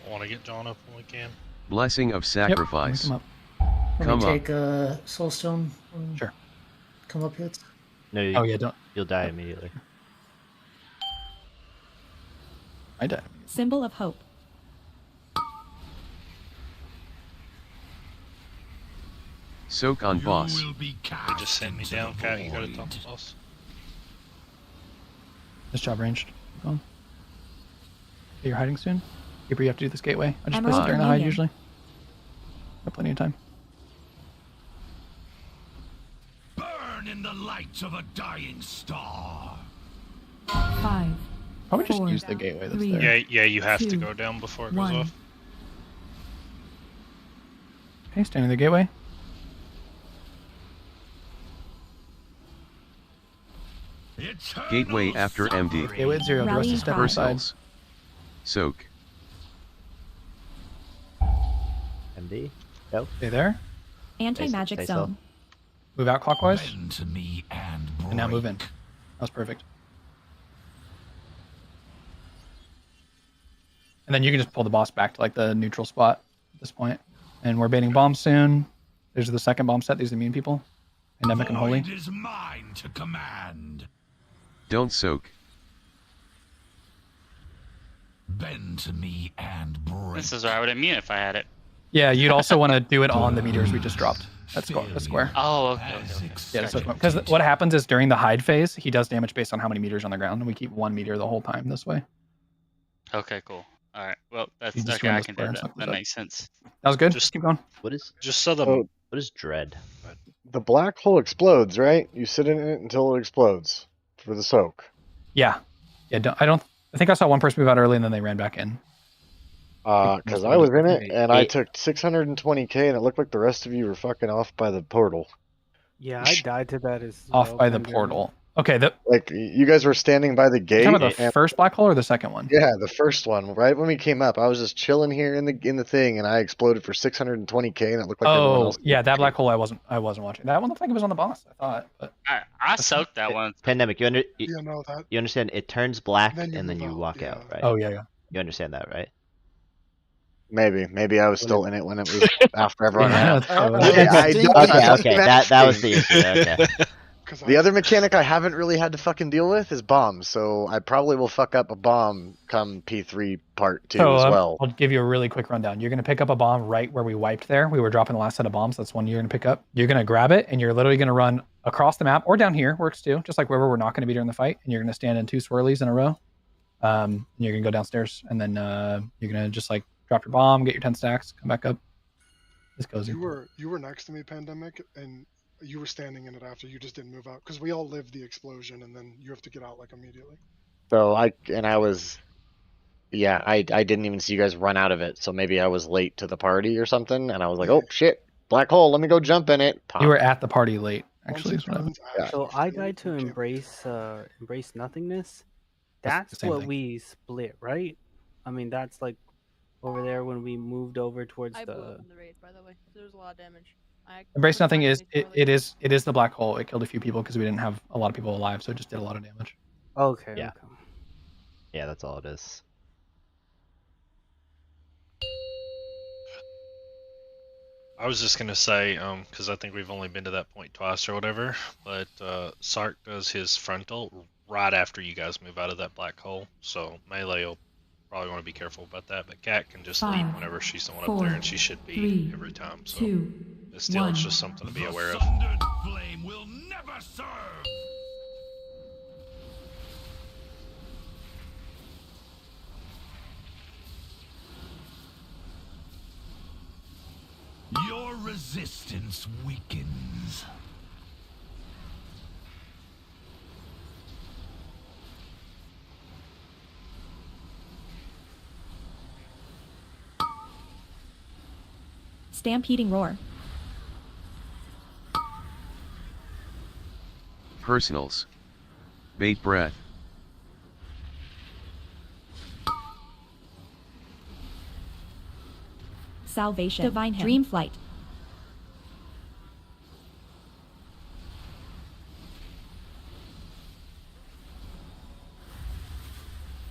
I want to get John up when we can. Blessing of Sacrifice. Come up. Let Come me up. take Soulstone. Sure. Come up hits. No, you, Oh yeah, don't. you'll die immediately. I died. Symbol of Hope. Soak on boss. You will be They cast just sent me into down, the Cat. You got to void. talk to boss. This job ranged. Keep going. Okay, you're hiding soon. Keeper, you have to do this gateway. I just Emerald place it there and I hide Communion. usually. Got plenty of time. Burn in the light of a dying star. 5. Probably just 4, use the gateway that's 3, there. Yeah, you have to 2, go down before it goes 1. off. Okay, stand in the gateway. Eternal Gateway after MD. suffering. Gateway at 0. The rest Rallying is step cry. inside. Personals. Soak. MD? Go. Stay there. Anti-magic Stay still. zone. Move out clockwise. Bend to me and And now move in. break. That was perfect. And then you can just pull the boss back to like the neutral spot at this point. And we're baiting bombs soon. There's the second bomb set. These are the immune people. Endemic and Holy. Void is mine to command. Don't soak. Bend to me and break. This is where I would immune if I had it. Yeah, you'd also want to do it on the meters we just dropped. That's the square. Oh, okay. Yeah, so because what happens is during the hide phase, he does damage based on how many meters on the ground, and we keep 1 meter the whole time this way. Okay, cool. All right. Well, that's You just okay. run I the can square do and that. suck That those up. makes sense. That was good. Just Keep going. What is Just so the Oh. What is dread? the black hole explodes, right? You sit in it until it explodes for the soak. Yeah. Yeah. I think I saw one person move out early and then they ran back in. Because I was in it and I took 620k and it looked like the rest of you were fucking off by the portal. Yeah, I died to that as Off well, by the Pandemic. portal. Okay. Like you guys were standing by the You're gate. talking about the and- first black hole or the second one? Yeah, the first one. Right when we came up, I was just chilling here in the thing, and I exploded for 620k, and it looked like everyone Oh, else. yeah, that black hole I wasn't watching. That one looked like it was on the boss, I thought. But I soaked that one. Pandemic, you Yeah, no, that. you understand it turns black Then you and then move you out, walk yeah. out, right? Oh, yeah. You understand that, right? Maybe I was still in it when it was after everyone Yeah, ran that's out. probably- Okay, that was the issue. Okay. The other mechanic I haven't really had to fucking deal with is bombs, so I probably will fuck up a bomb come P3 part 2 So as well. I'll give you a really quick rundown. You're going to pick up a bomb right where we wiped there. We were dropping the last set of bombs. That's one you're going to pick up. You're going to grab it, and you're literally going to run across the map, or down here, works too, just like wherever we're not going to be during the fight. And you're going to stand in 2 swirlies in a row. And you're going to go downstairs, and then you're going to just like drop your bomb, get your 10 stacks, come back up. This goes in. You were next to me, Pandemic, and you were standing in it after. You just didn't move out because we all lived the explosion, and then you have to get out like immediately. So I didn't even see you guys run out of it, so maybe I was late to the party or something, and I was like, oh shit, black hole, let me go jump in it. Pop. You were at the party late, actually. Is what happened. So I died to embrace nothingness. That's the That's same what thing. we split, right? I mean, that's like over there when we moved over towards I blew the. up in the raid, by the way. There was a lot of damage. Embrace Nothing is it is the black hole. It killed a few people because we didn't have a lot of people alive, so it just did a lot of damage. Okay. Yeah. Okay. Yeah, that's all it is. I was just gonna say, because I think we've only been to that point twice or whatever, but Sark does his frontal right after you guys move out of that black hole, so Melee will probably want to be careful about that. But Cat can just leave 5, whenever she's the one up 4, there, and she should be 3, every time. So 2, it's still 1. it's just something to be aware of. Sundered flame will never serve. Your resistance weakens. Stampeding roar. Personals. Bait breath. Salvation. Divine him. Dream flight.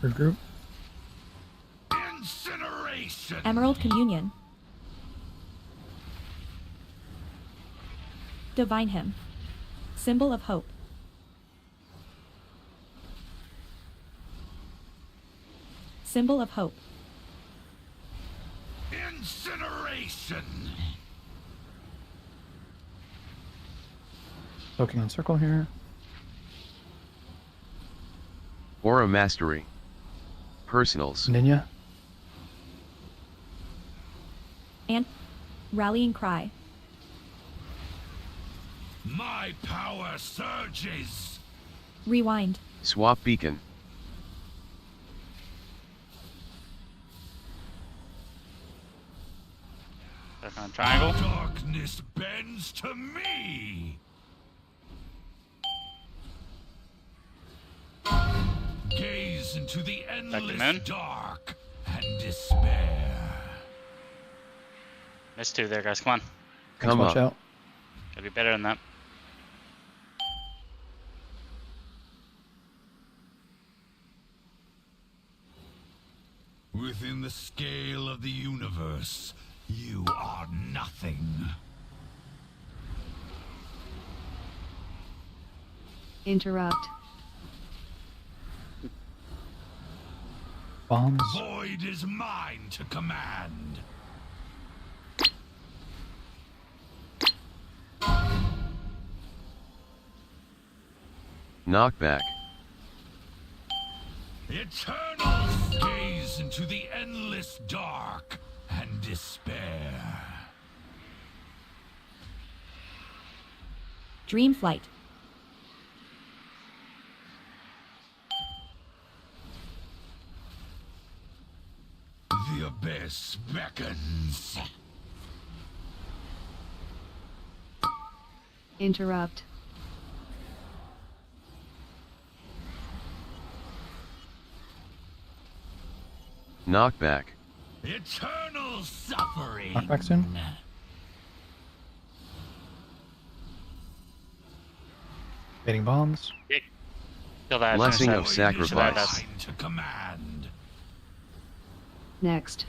Regroup. Incineration. Emerald communion. Divine hymn. Symbol of hope. Symbol of hope. Incineration. Soaking on circle here. Aura mastery. Personals. Ninja. And rallying cry. My power surges. Rewind. Swap beacon. Back on triangle. Darkness bends to me. Gaze into the endless dark and despair. Missed 2 there, guys. Come on. Come watch up. out. Gotta be better than that. Within the scale of the universe, you are nothing. Interrupt. Bombs. Void is mine to command. Knockback. Eternals gaze into the endless dark and despair. Dream flight. The abyss beckons. Interrupt. Knockback. Eternal suffering. Knockback soon. Hitting bombs. Kill that. Blessing finish of that. sacrifice. To command. Next.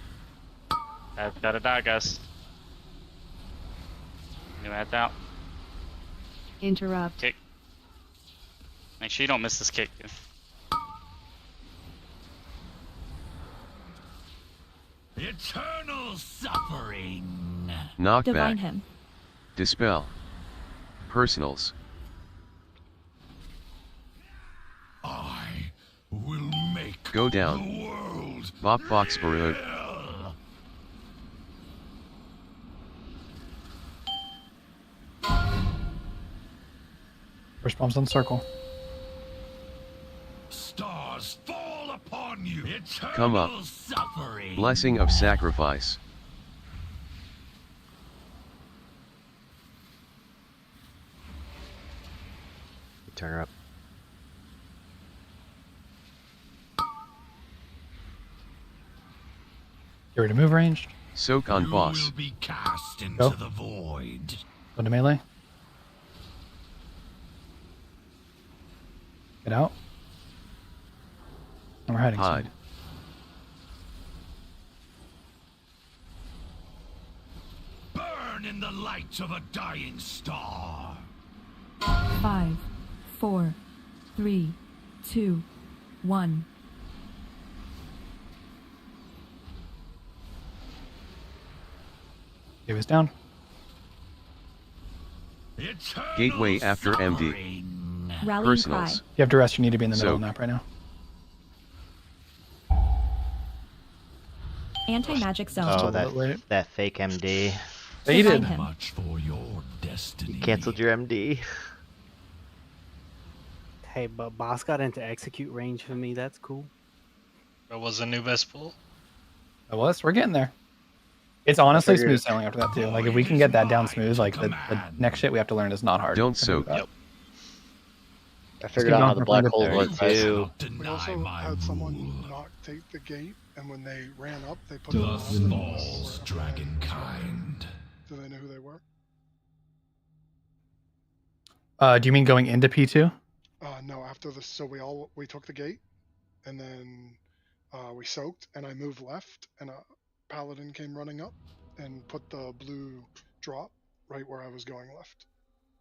I've got to die, guys. New heads out. Interrupt. Kick. Make sure you don't miss this kick. Dude. Eternal suffering. Knockback. Divine him. Dispel. Personals. I will make Go down. the world Bop Foxborough. hell. First bombs on circle. Stars fall upon you. Eternal Come up. suffering. Blessing of sacrifice. Turn her up. Get ready to move ranged. Soak on You boss. will be cast into Go. the void. Go to melee. Get out. And we're hiding. Hide. Burn in the light of a dying star. 5, 4, 3, 2, 1. It was down. Eternal Gateway after MD. suffering. Rallying cry. Personals. If you have duress, you need to be in the middle of Soak. the map right now. Anti-magic zone. Oh, Absolutely. that fake MD. Faded. Divine him. Much for your destiny. You canceled your MD. Hey, but boss got into execute range for me. That's cool. That was a new best pull. It was. We're getting there. It's honestly figured- smooth sailing after that too. Like if we can get that down smooth, like the next shit we have to learn is not hard. Don't Something like soak. that. Yep. I figured keep out how going. the black We're holes good work there. too. Deny We also my had someone rule. not take the gate, and when they ran up, they put Thus the falls dragonkind. Do they know who they were? Do you mean going into P2? No, after the so we took the gate, and then we soaked, and I moved left, and a paladin came running up and put the blue drop right where I was going left.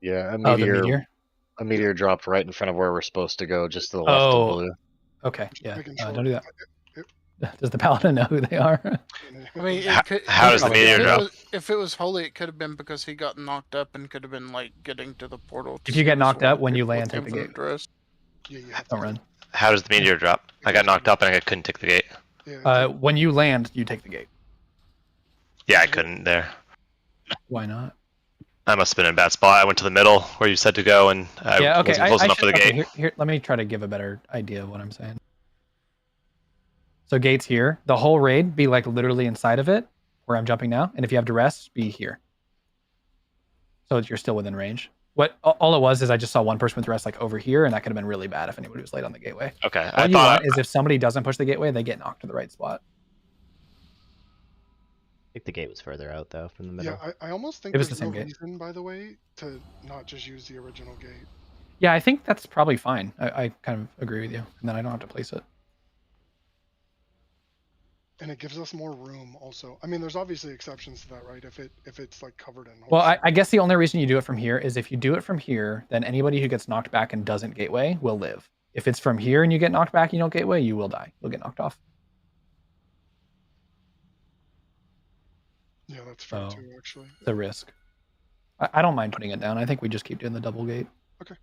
Yeah, a Oh, the meteor. meteor. A meteor dropped right in front of where we're supposed to go, just to the left Oh. of blue. Okay. Just Yeah. making sure. Don't do that. Does the paladin know who they are? I mean, How- it could, how does the meteor if it drop? if it was holy, it could have been because he got knocked up and could have been like getting to the portal. If you get knocked up when you land, take the infinite gate. dress. Yeah, you have Don't run. How does the meteor drop? I got knocked up and I couldn't take the gate. When you land, you take the gate. Yeah, I couldn't there. Why not? I must have been in a bad spot. I went to the middle where you said to go, and I Yeah. Okay. wasn't close enough for the okay, gate. here, let me try to give a better idea of what I'm saying. So gates here. The whole raid be like literally inside of it, where I'm jumping now, and if you have duress, be here. So that you're still within range. What all it was is I just saw one person with duress like over here, and that could have been really bad if anybody was late on the gateway. Okay, All I you thought want is if somebody doesn't push the gateway, they get knocked to the right spot. I think the gate was further out though from the middle. Yeah, I almost think It was there's the no same gate. reason, by the way, to not just use the original gate. Yeah, I think that's probably fine. I kind of agree with you, and then I don't have to place it. And it gives us more room also. I mean, there's obviously exceptions to that, right? If it's like covered in Well, horse. I guess the only reason you do it from here is if you do it from here, then anybody who gets knocked back and doesn't gateway will live. If it's from here and you get knocked back and you don't gateway, you will die. You'll get knocked off. Yeah, that's fair So too, actually. it's a risk. I don't mind putting it down. I think we just keep doing the double gate. Okay.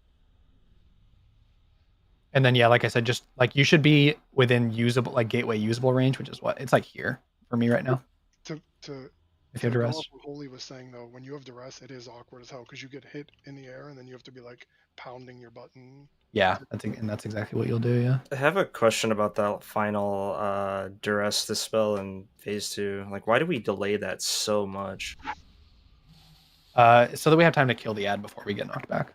And then yeah, like I said, just like you should be within usable, like gateway usable range, which is what it's like here for me right now. To If you have go duress. off what Holy was saying though, when you have duress, it is awkward as hell because you get hit in the air and then you have to be like pounding your button. Yeah, that's exactly what you'll do. Yeah. I have a question about that final duress dispel in phase 2. Like, why do we delay that so much? So that we have time to kill the ad before we get knocked back.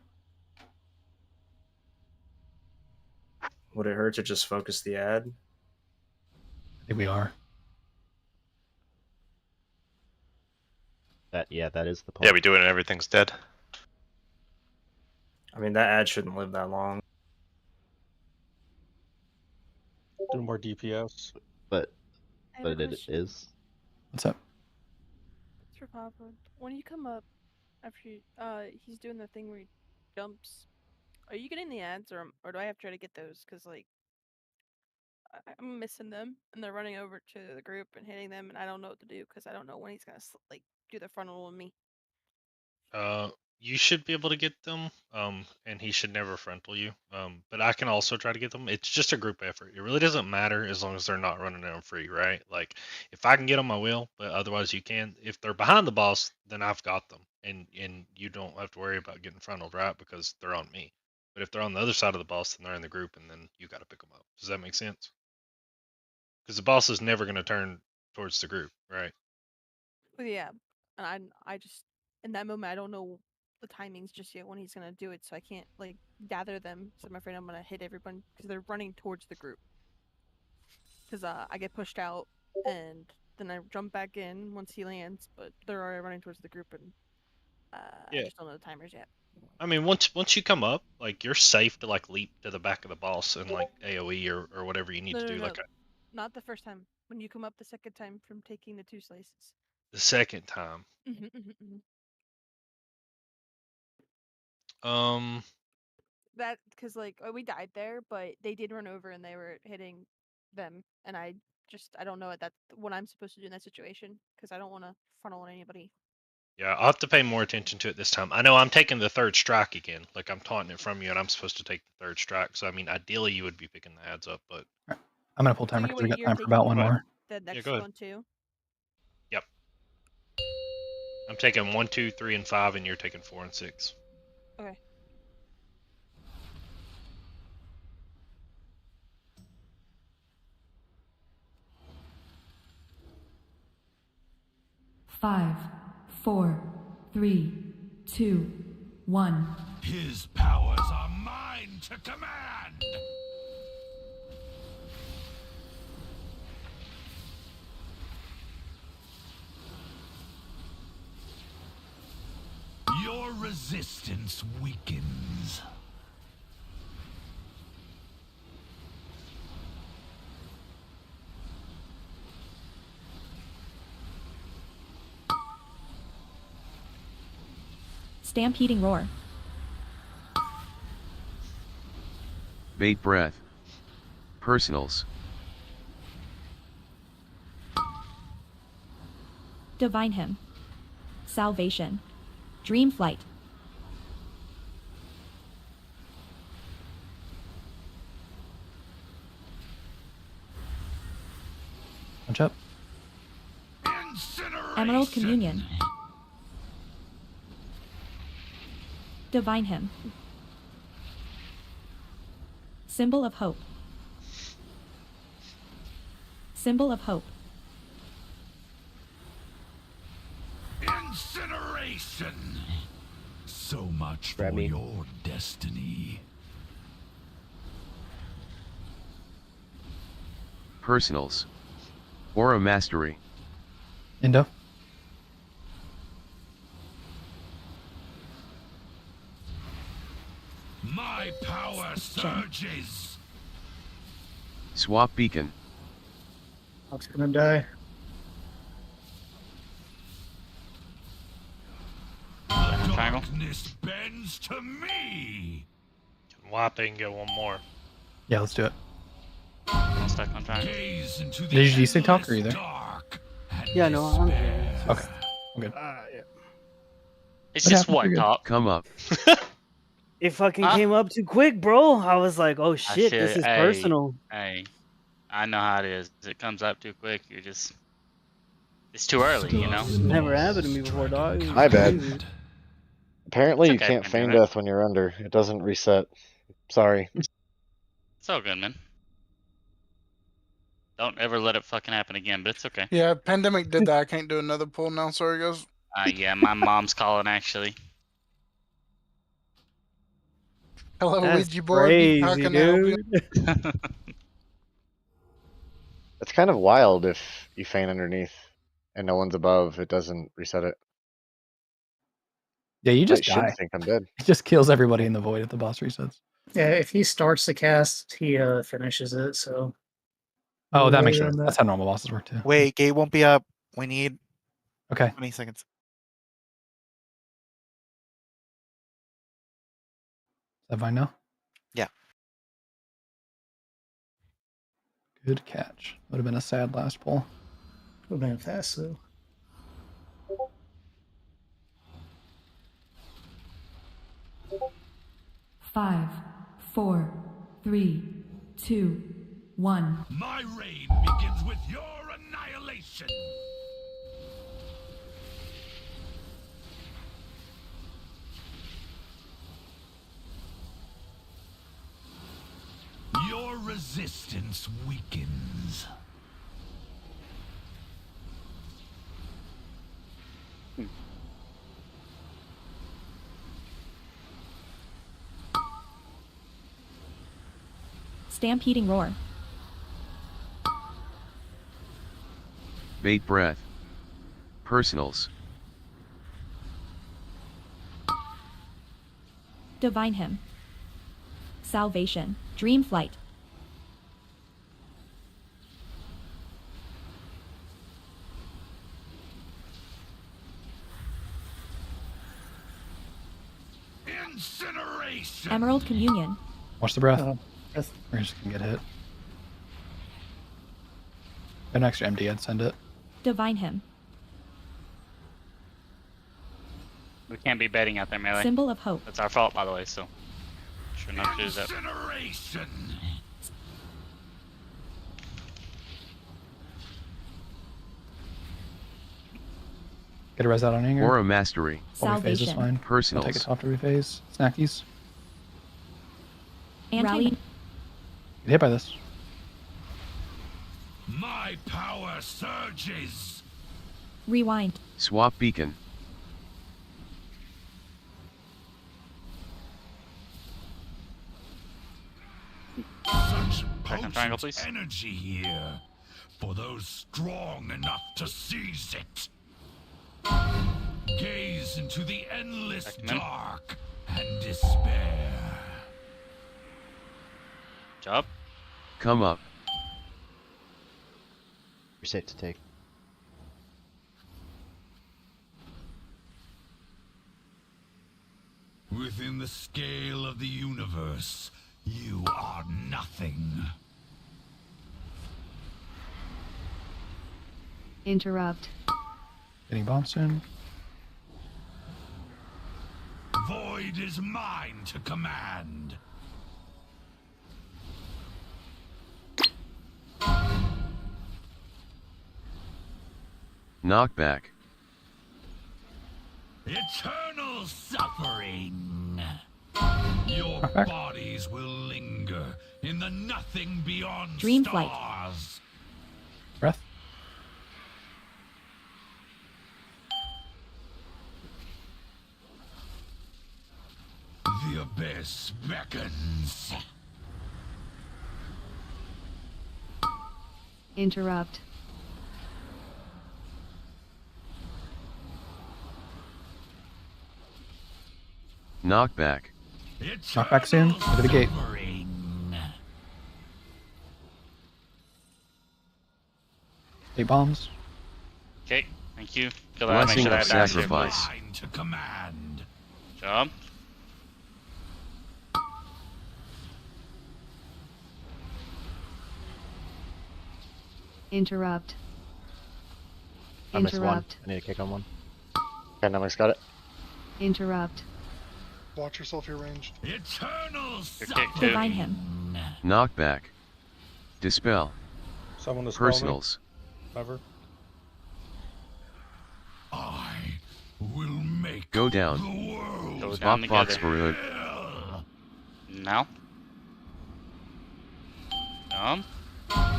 Would it hurt to just focus the ad? I think we are. That is the point. Yeah, we do it and everything's dead. I mean, that ad shouldn't live that long. Do more DPS. But I have a it question. is. What's up? It's for Papa. When you come up after you, he's doing the thing where he jumps. Are you getting the ads, or do I have to try to get those? Cause like I'm missing them, and they're running over to the group and hitting them, and I don't know what to do because I don't know when he's gonna like do the frontal on me. You should be able to get them, and he should never frontal you. But I can also try to get them. It's just a group effort. It really doesn't matter as long as they're not running them free, right? Like, if I can get them, I will. But otherwise, you can. If they're behind the boss, then I've got them, and you don't have to worry about getting frontaled, right? Because they're on me. But if they're on the other side of the boss, then they're in the group, and then you got to pick them up. Does that make sense? Because the boss is never going to turn towards the group, right? But yeah, and I just in that moment I don't know the timings just yet when he's gonna do it, so I can't like gather them. So I'm afraid I'm gonna hit everyone because they're running towards the group. Because I get pushed out and then I jump back in once he lands, but they're already running towards the group and Yeah. I just don't know the timers yet. I mean, once you come up, like you're safe to like leap to the back of the boss and like AOE or whatever you need No, to no, do. no, Like not the first time. When you come up the second time from taking the 2 slices. the second time. That because like we died there, but they did run over and they were hitting them, and I don't know what I'm supposed to do in that situation because I don't want to frontal on anybody. Yeah, I'll have to pay more attention to it this time. I know I'm taking the third strike again. Like I'm taunting it from you, and I'm supposed to take the third strike. So I mean, ideally you would be picking the ads up, but I'm gonna pull timer because we got time for about one more. The next go ahead. one too. Yep. I'm taking 1, 2, 3, and 5, and you're taking 4 and 6. Okay. Five, 4, 3, 2, 1. His powers are mine to command! Your resistance weakens. Stampeding roar. Bait breath. Personals. Divine hymn. Salvation. Dream flight. Punch up. Emerald communion. Divine hymn. Symbol of hope. Symbol of hope. Incineration! So much Grab for me. your destiny. Personals. Aura mastery. Indo. My power surges! Swap beacon. Hawk's gonna die. Triangle. Darkness bends to me. Can wipe it and get one more. Yeah, let's do it. I'll stack on triangle. Gaze into the Did you say talk or either? dark and Yeah, no, I'm here. Okay, I'm good. Yeah. It's What just happened? one You're good. top. Come up. It fucking Huh? came up too quick, bro. I was like, oh I shit, this should- is hey, personal. Hey, I know how it is. It comes up too quick. You're just. It's too early, you know? Never happened to me before, dog. It was My bad. crazy. Apparently, It's you okay, can't man, feign man. death when you're under. It doesn't reset. Sorry. It's all good, man. Don't ever let it fucking happen again, but it's okay. Yeah, pandemic did that. I can't do another pull now. Sorry, guys. Yeah, my mom's calling actually. Hello, That's Ouija board. How crazy, can I help you? dude. It's kind of wild if you feign underneath and no one's above. It doesn't reset it. Yeah, you I just should die. think I'm dead. It just kills everybody in the void if the boss resets. Yeah, if he starts the cast, he finishes it. So. Oh, no that makes later sense. than That's how normal bosses work too. Wait, gate won't be up. We need Okay. 20 seconds. Is that fine now? Yeah. Good catch. Would have been a sad last pull. Would have been fast though. Five, 4, 3, 2, 1. My reign begins with your annihilation. Your resistance weakens. Stampeding roar. Bait breath. Personals. Divine hymn. Salvation. Dream flight. Incineration. Emerald communion. Watch the breath. Breath. We're just gonna get hit. An extra MD, I'd send it. Divine hymn. We can't be betting out there, melee. Symbol of hope. That's our fault, by the way. So, should not do that. Incineration. Get a res out on anger. Aura mastery. Phase is fine. I'll Personals. take it off to rephase. Snackies. Rally. Get hit by this. My power surges. Rewind. Swap beacon. Such Second triangle, potent please. energy here for those strong enough to seize it. Gaze into the endless dark and despair. Job. Come up. You're safe to take. Within the scale of the universe, you are nothing. Interrupt. Getting bomb soon. Void is mine to command. Knockback. Eternal suffering. Your bodies will linger in the nothing beyond Dream flight. stars. Breath. The abyss beckons. Interrupt. Knockback. Knockback soon. Go to the gate. 8 bombs. Okay, thank you. Kill that. Make Blessing sure of that dies here, sacrifice. please. To command. Job. Interrupt. I missed one. Interrupt. I need to kick on one. Dynamics got it. Interrupt. Watch yourself, you're ranged. Eternal Divine him. Knockback. Dispel. Someone to spell me. Personals. Ever. I will make Go down. the world. Go down Fox together. Barud. Now.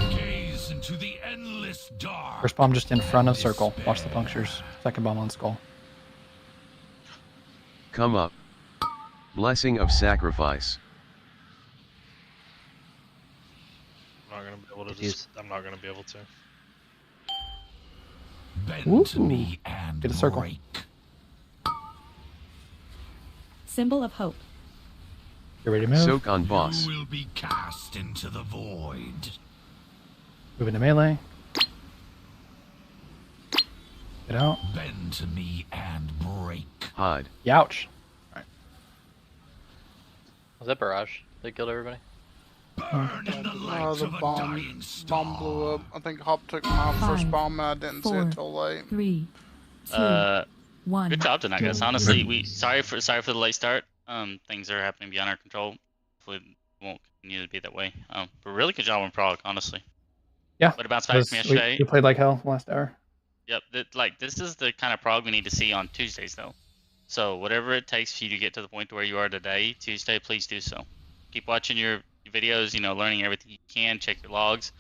Gaze into the endless dark. First bomb just in front of circle. Watch the punctures. Second bomb on skull. Come up. Blessing of sacrifice. I'm not gonna be able to. Diffuse. I'm not gonna be able to. Bend to me and Get a circle. break. Symbol of hope. Get ready to move. Soak on boss. You will be cast into the void. Move into melee. Get out. Bend to me and break. Hide. Youch. Was that barrage? They killed everybody. Burn in the light The of a bomb dying star. blew up. I think Hop took my first 5, bomb and I didn't see 4, it till late. 3, 2, 1. Good job tonight, guys. Honestly, sorry for the late start. Things are happening beyond our control. Hopefully, it won't continue to be that way. But really good job on Prague, honestly. Yeah. But it bounced back from yesterday. We played like hell last hour. Yep. This is the kind of Prague we need to see on Tuesdays, though. So whatever it takes for you to get to the point where you are today, Tuesday, please do so. Keep watching your videos. Learning everything you can. Check your logs.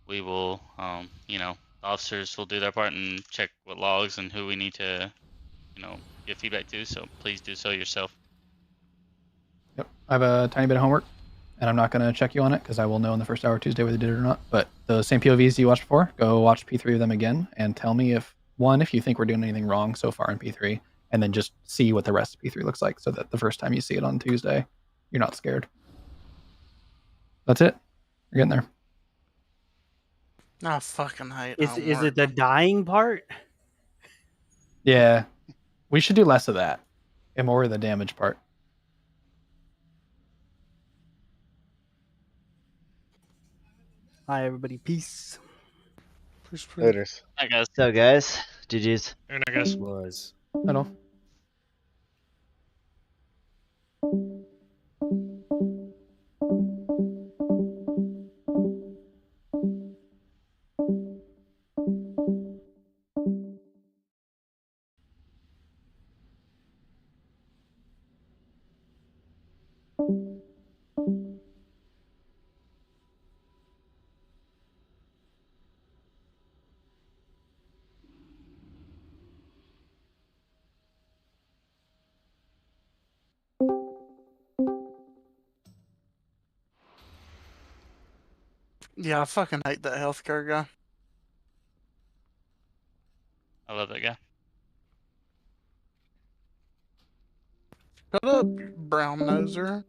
We will, the officers will do their part and check what logs and who we need to, give feedback to. So please do so yourself. Yep. I have a tiny bit of homework, and I'm not going to check you on it because I will know in the first hour Tuesday whether you did it or not. But the same POVs you watched before, go watch P3 of them again and tell me if you think we're doing anything wrong so far in P3, and then just see what the rest of P3 looks like so that the first time you see it on Tuesday, you're not scared. That's it. You're getting there. I fucking hate Is homework. it the dying part? Yeah. We should do less of that and more of the damage part. Hi, everybody. Peace. Laters. Hi, guys. So, guys, GG's. And I guess Was. Hello. Yeah, I fucking hate that healthcare guy. I love that guy. Shut up, brown noser.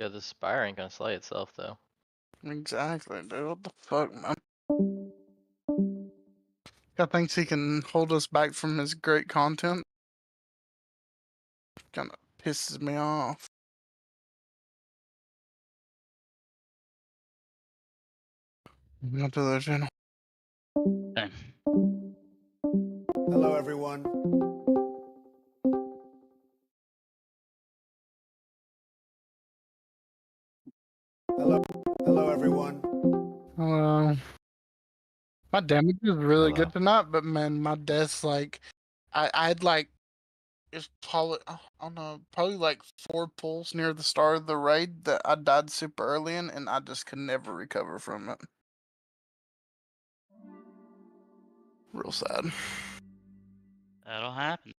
Yeah, the spire ain't gonna slay itself though. Exactly, dude. What the fuck, man? Guy thinks he can hold us back from his great content. Kinda pisses me off. Not to the channel. Okay. Hello, everyone. Hello, everyone. Hello. My damage is really good tonight, but man, my death's like, I'd like, it's probably, I don't know, probably like 4 pulls near the start of the raid that I died super early in, and I just could never recover from it. Real sad. That'll happen.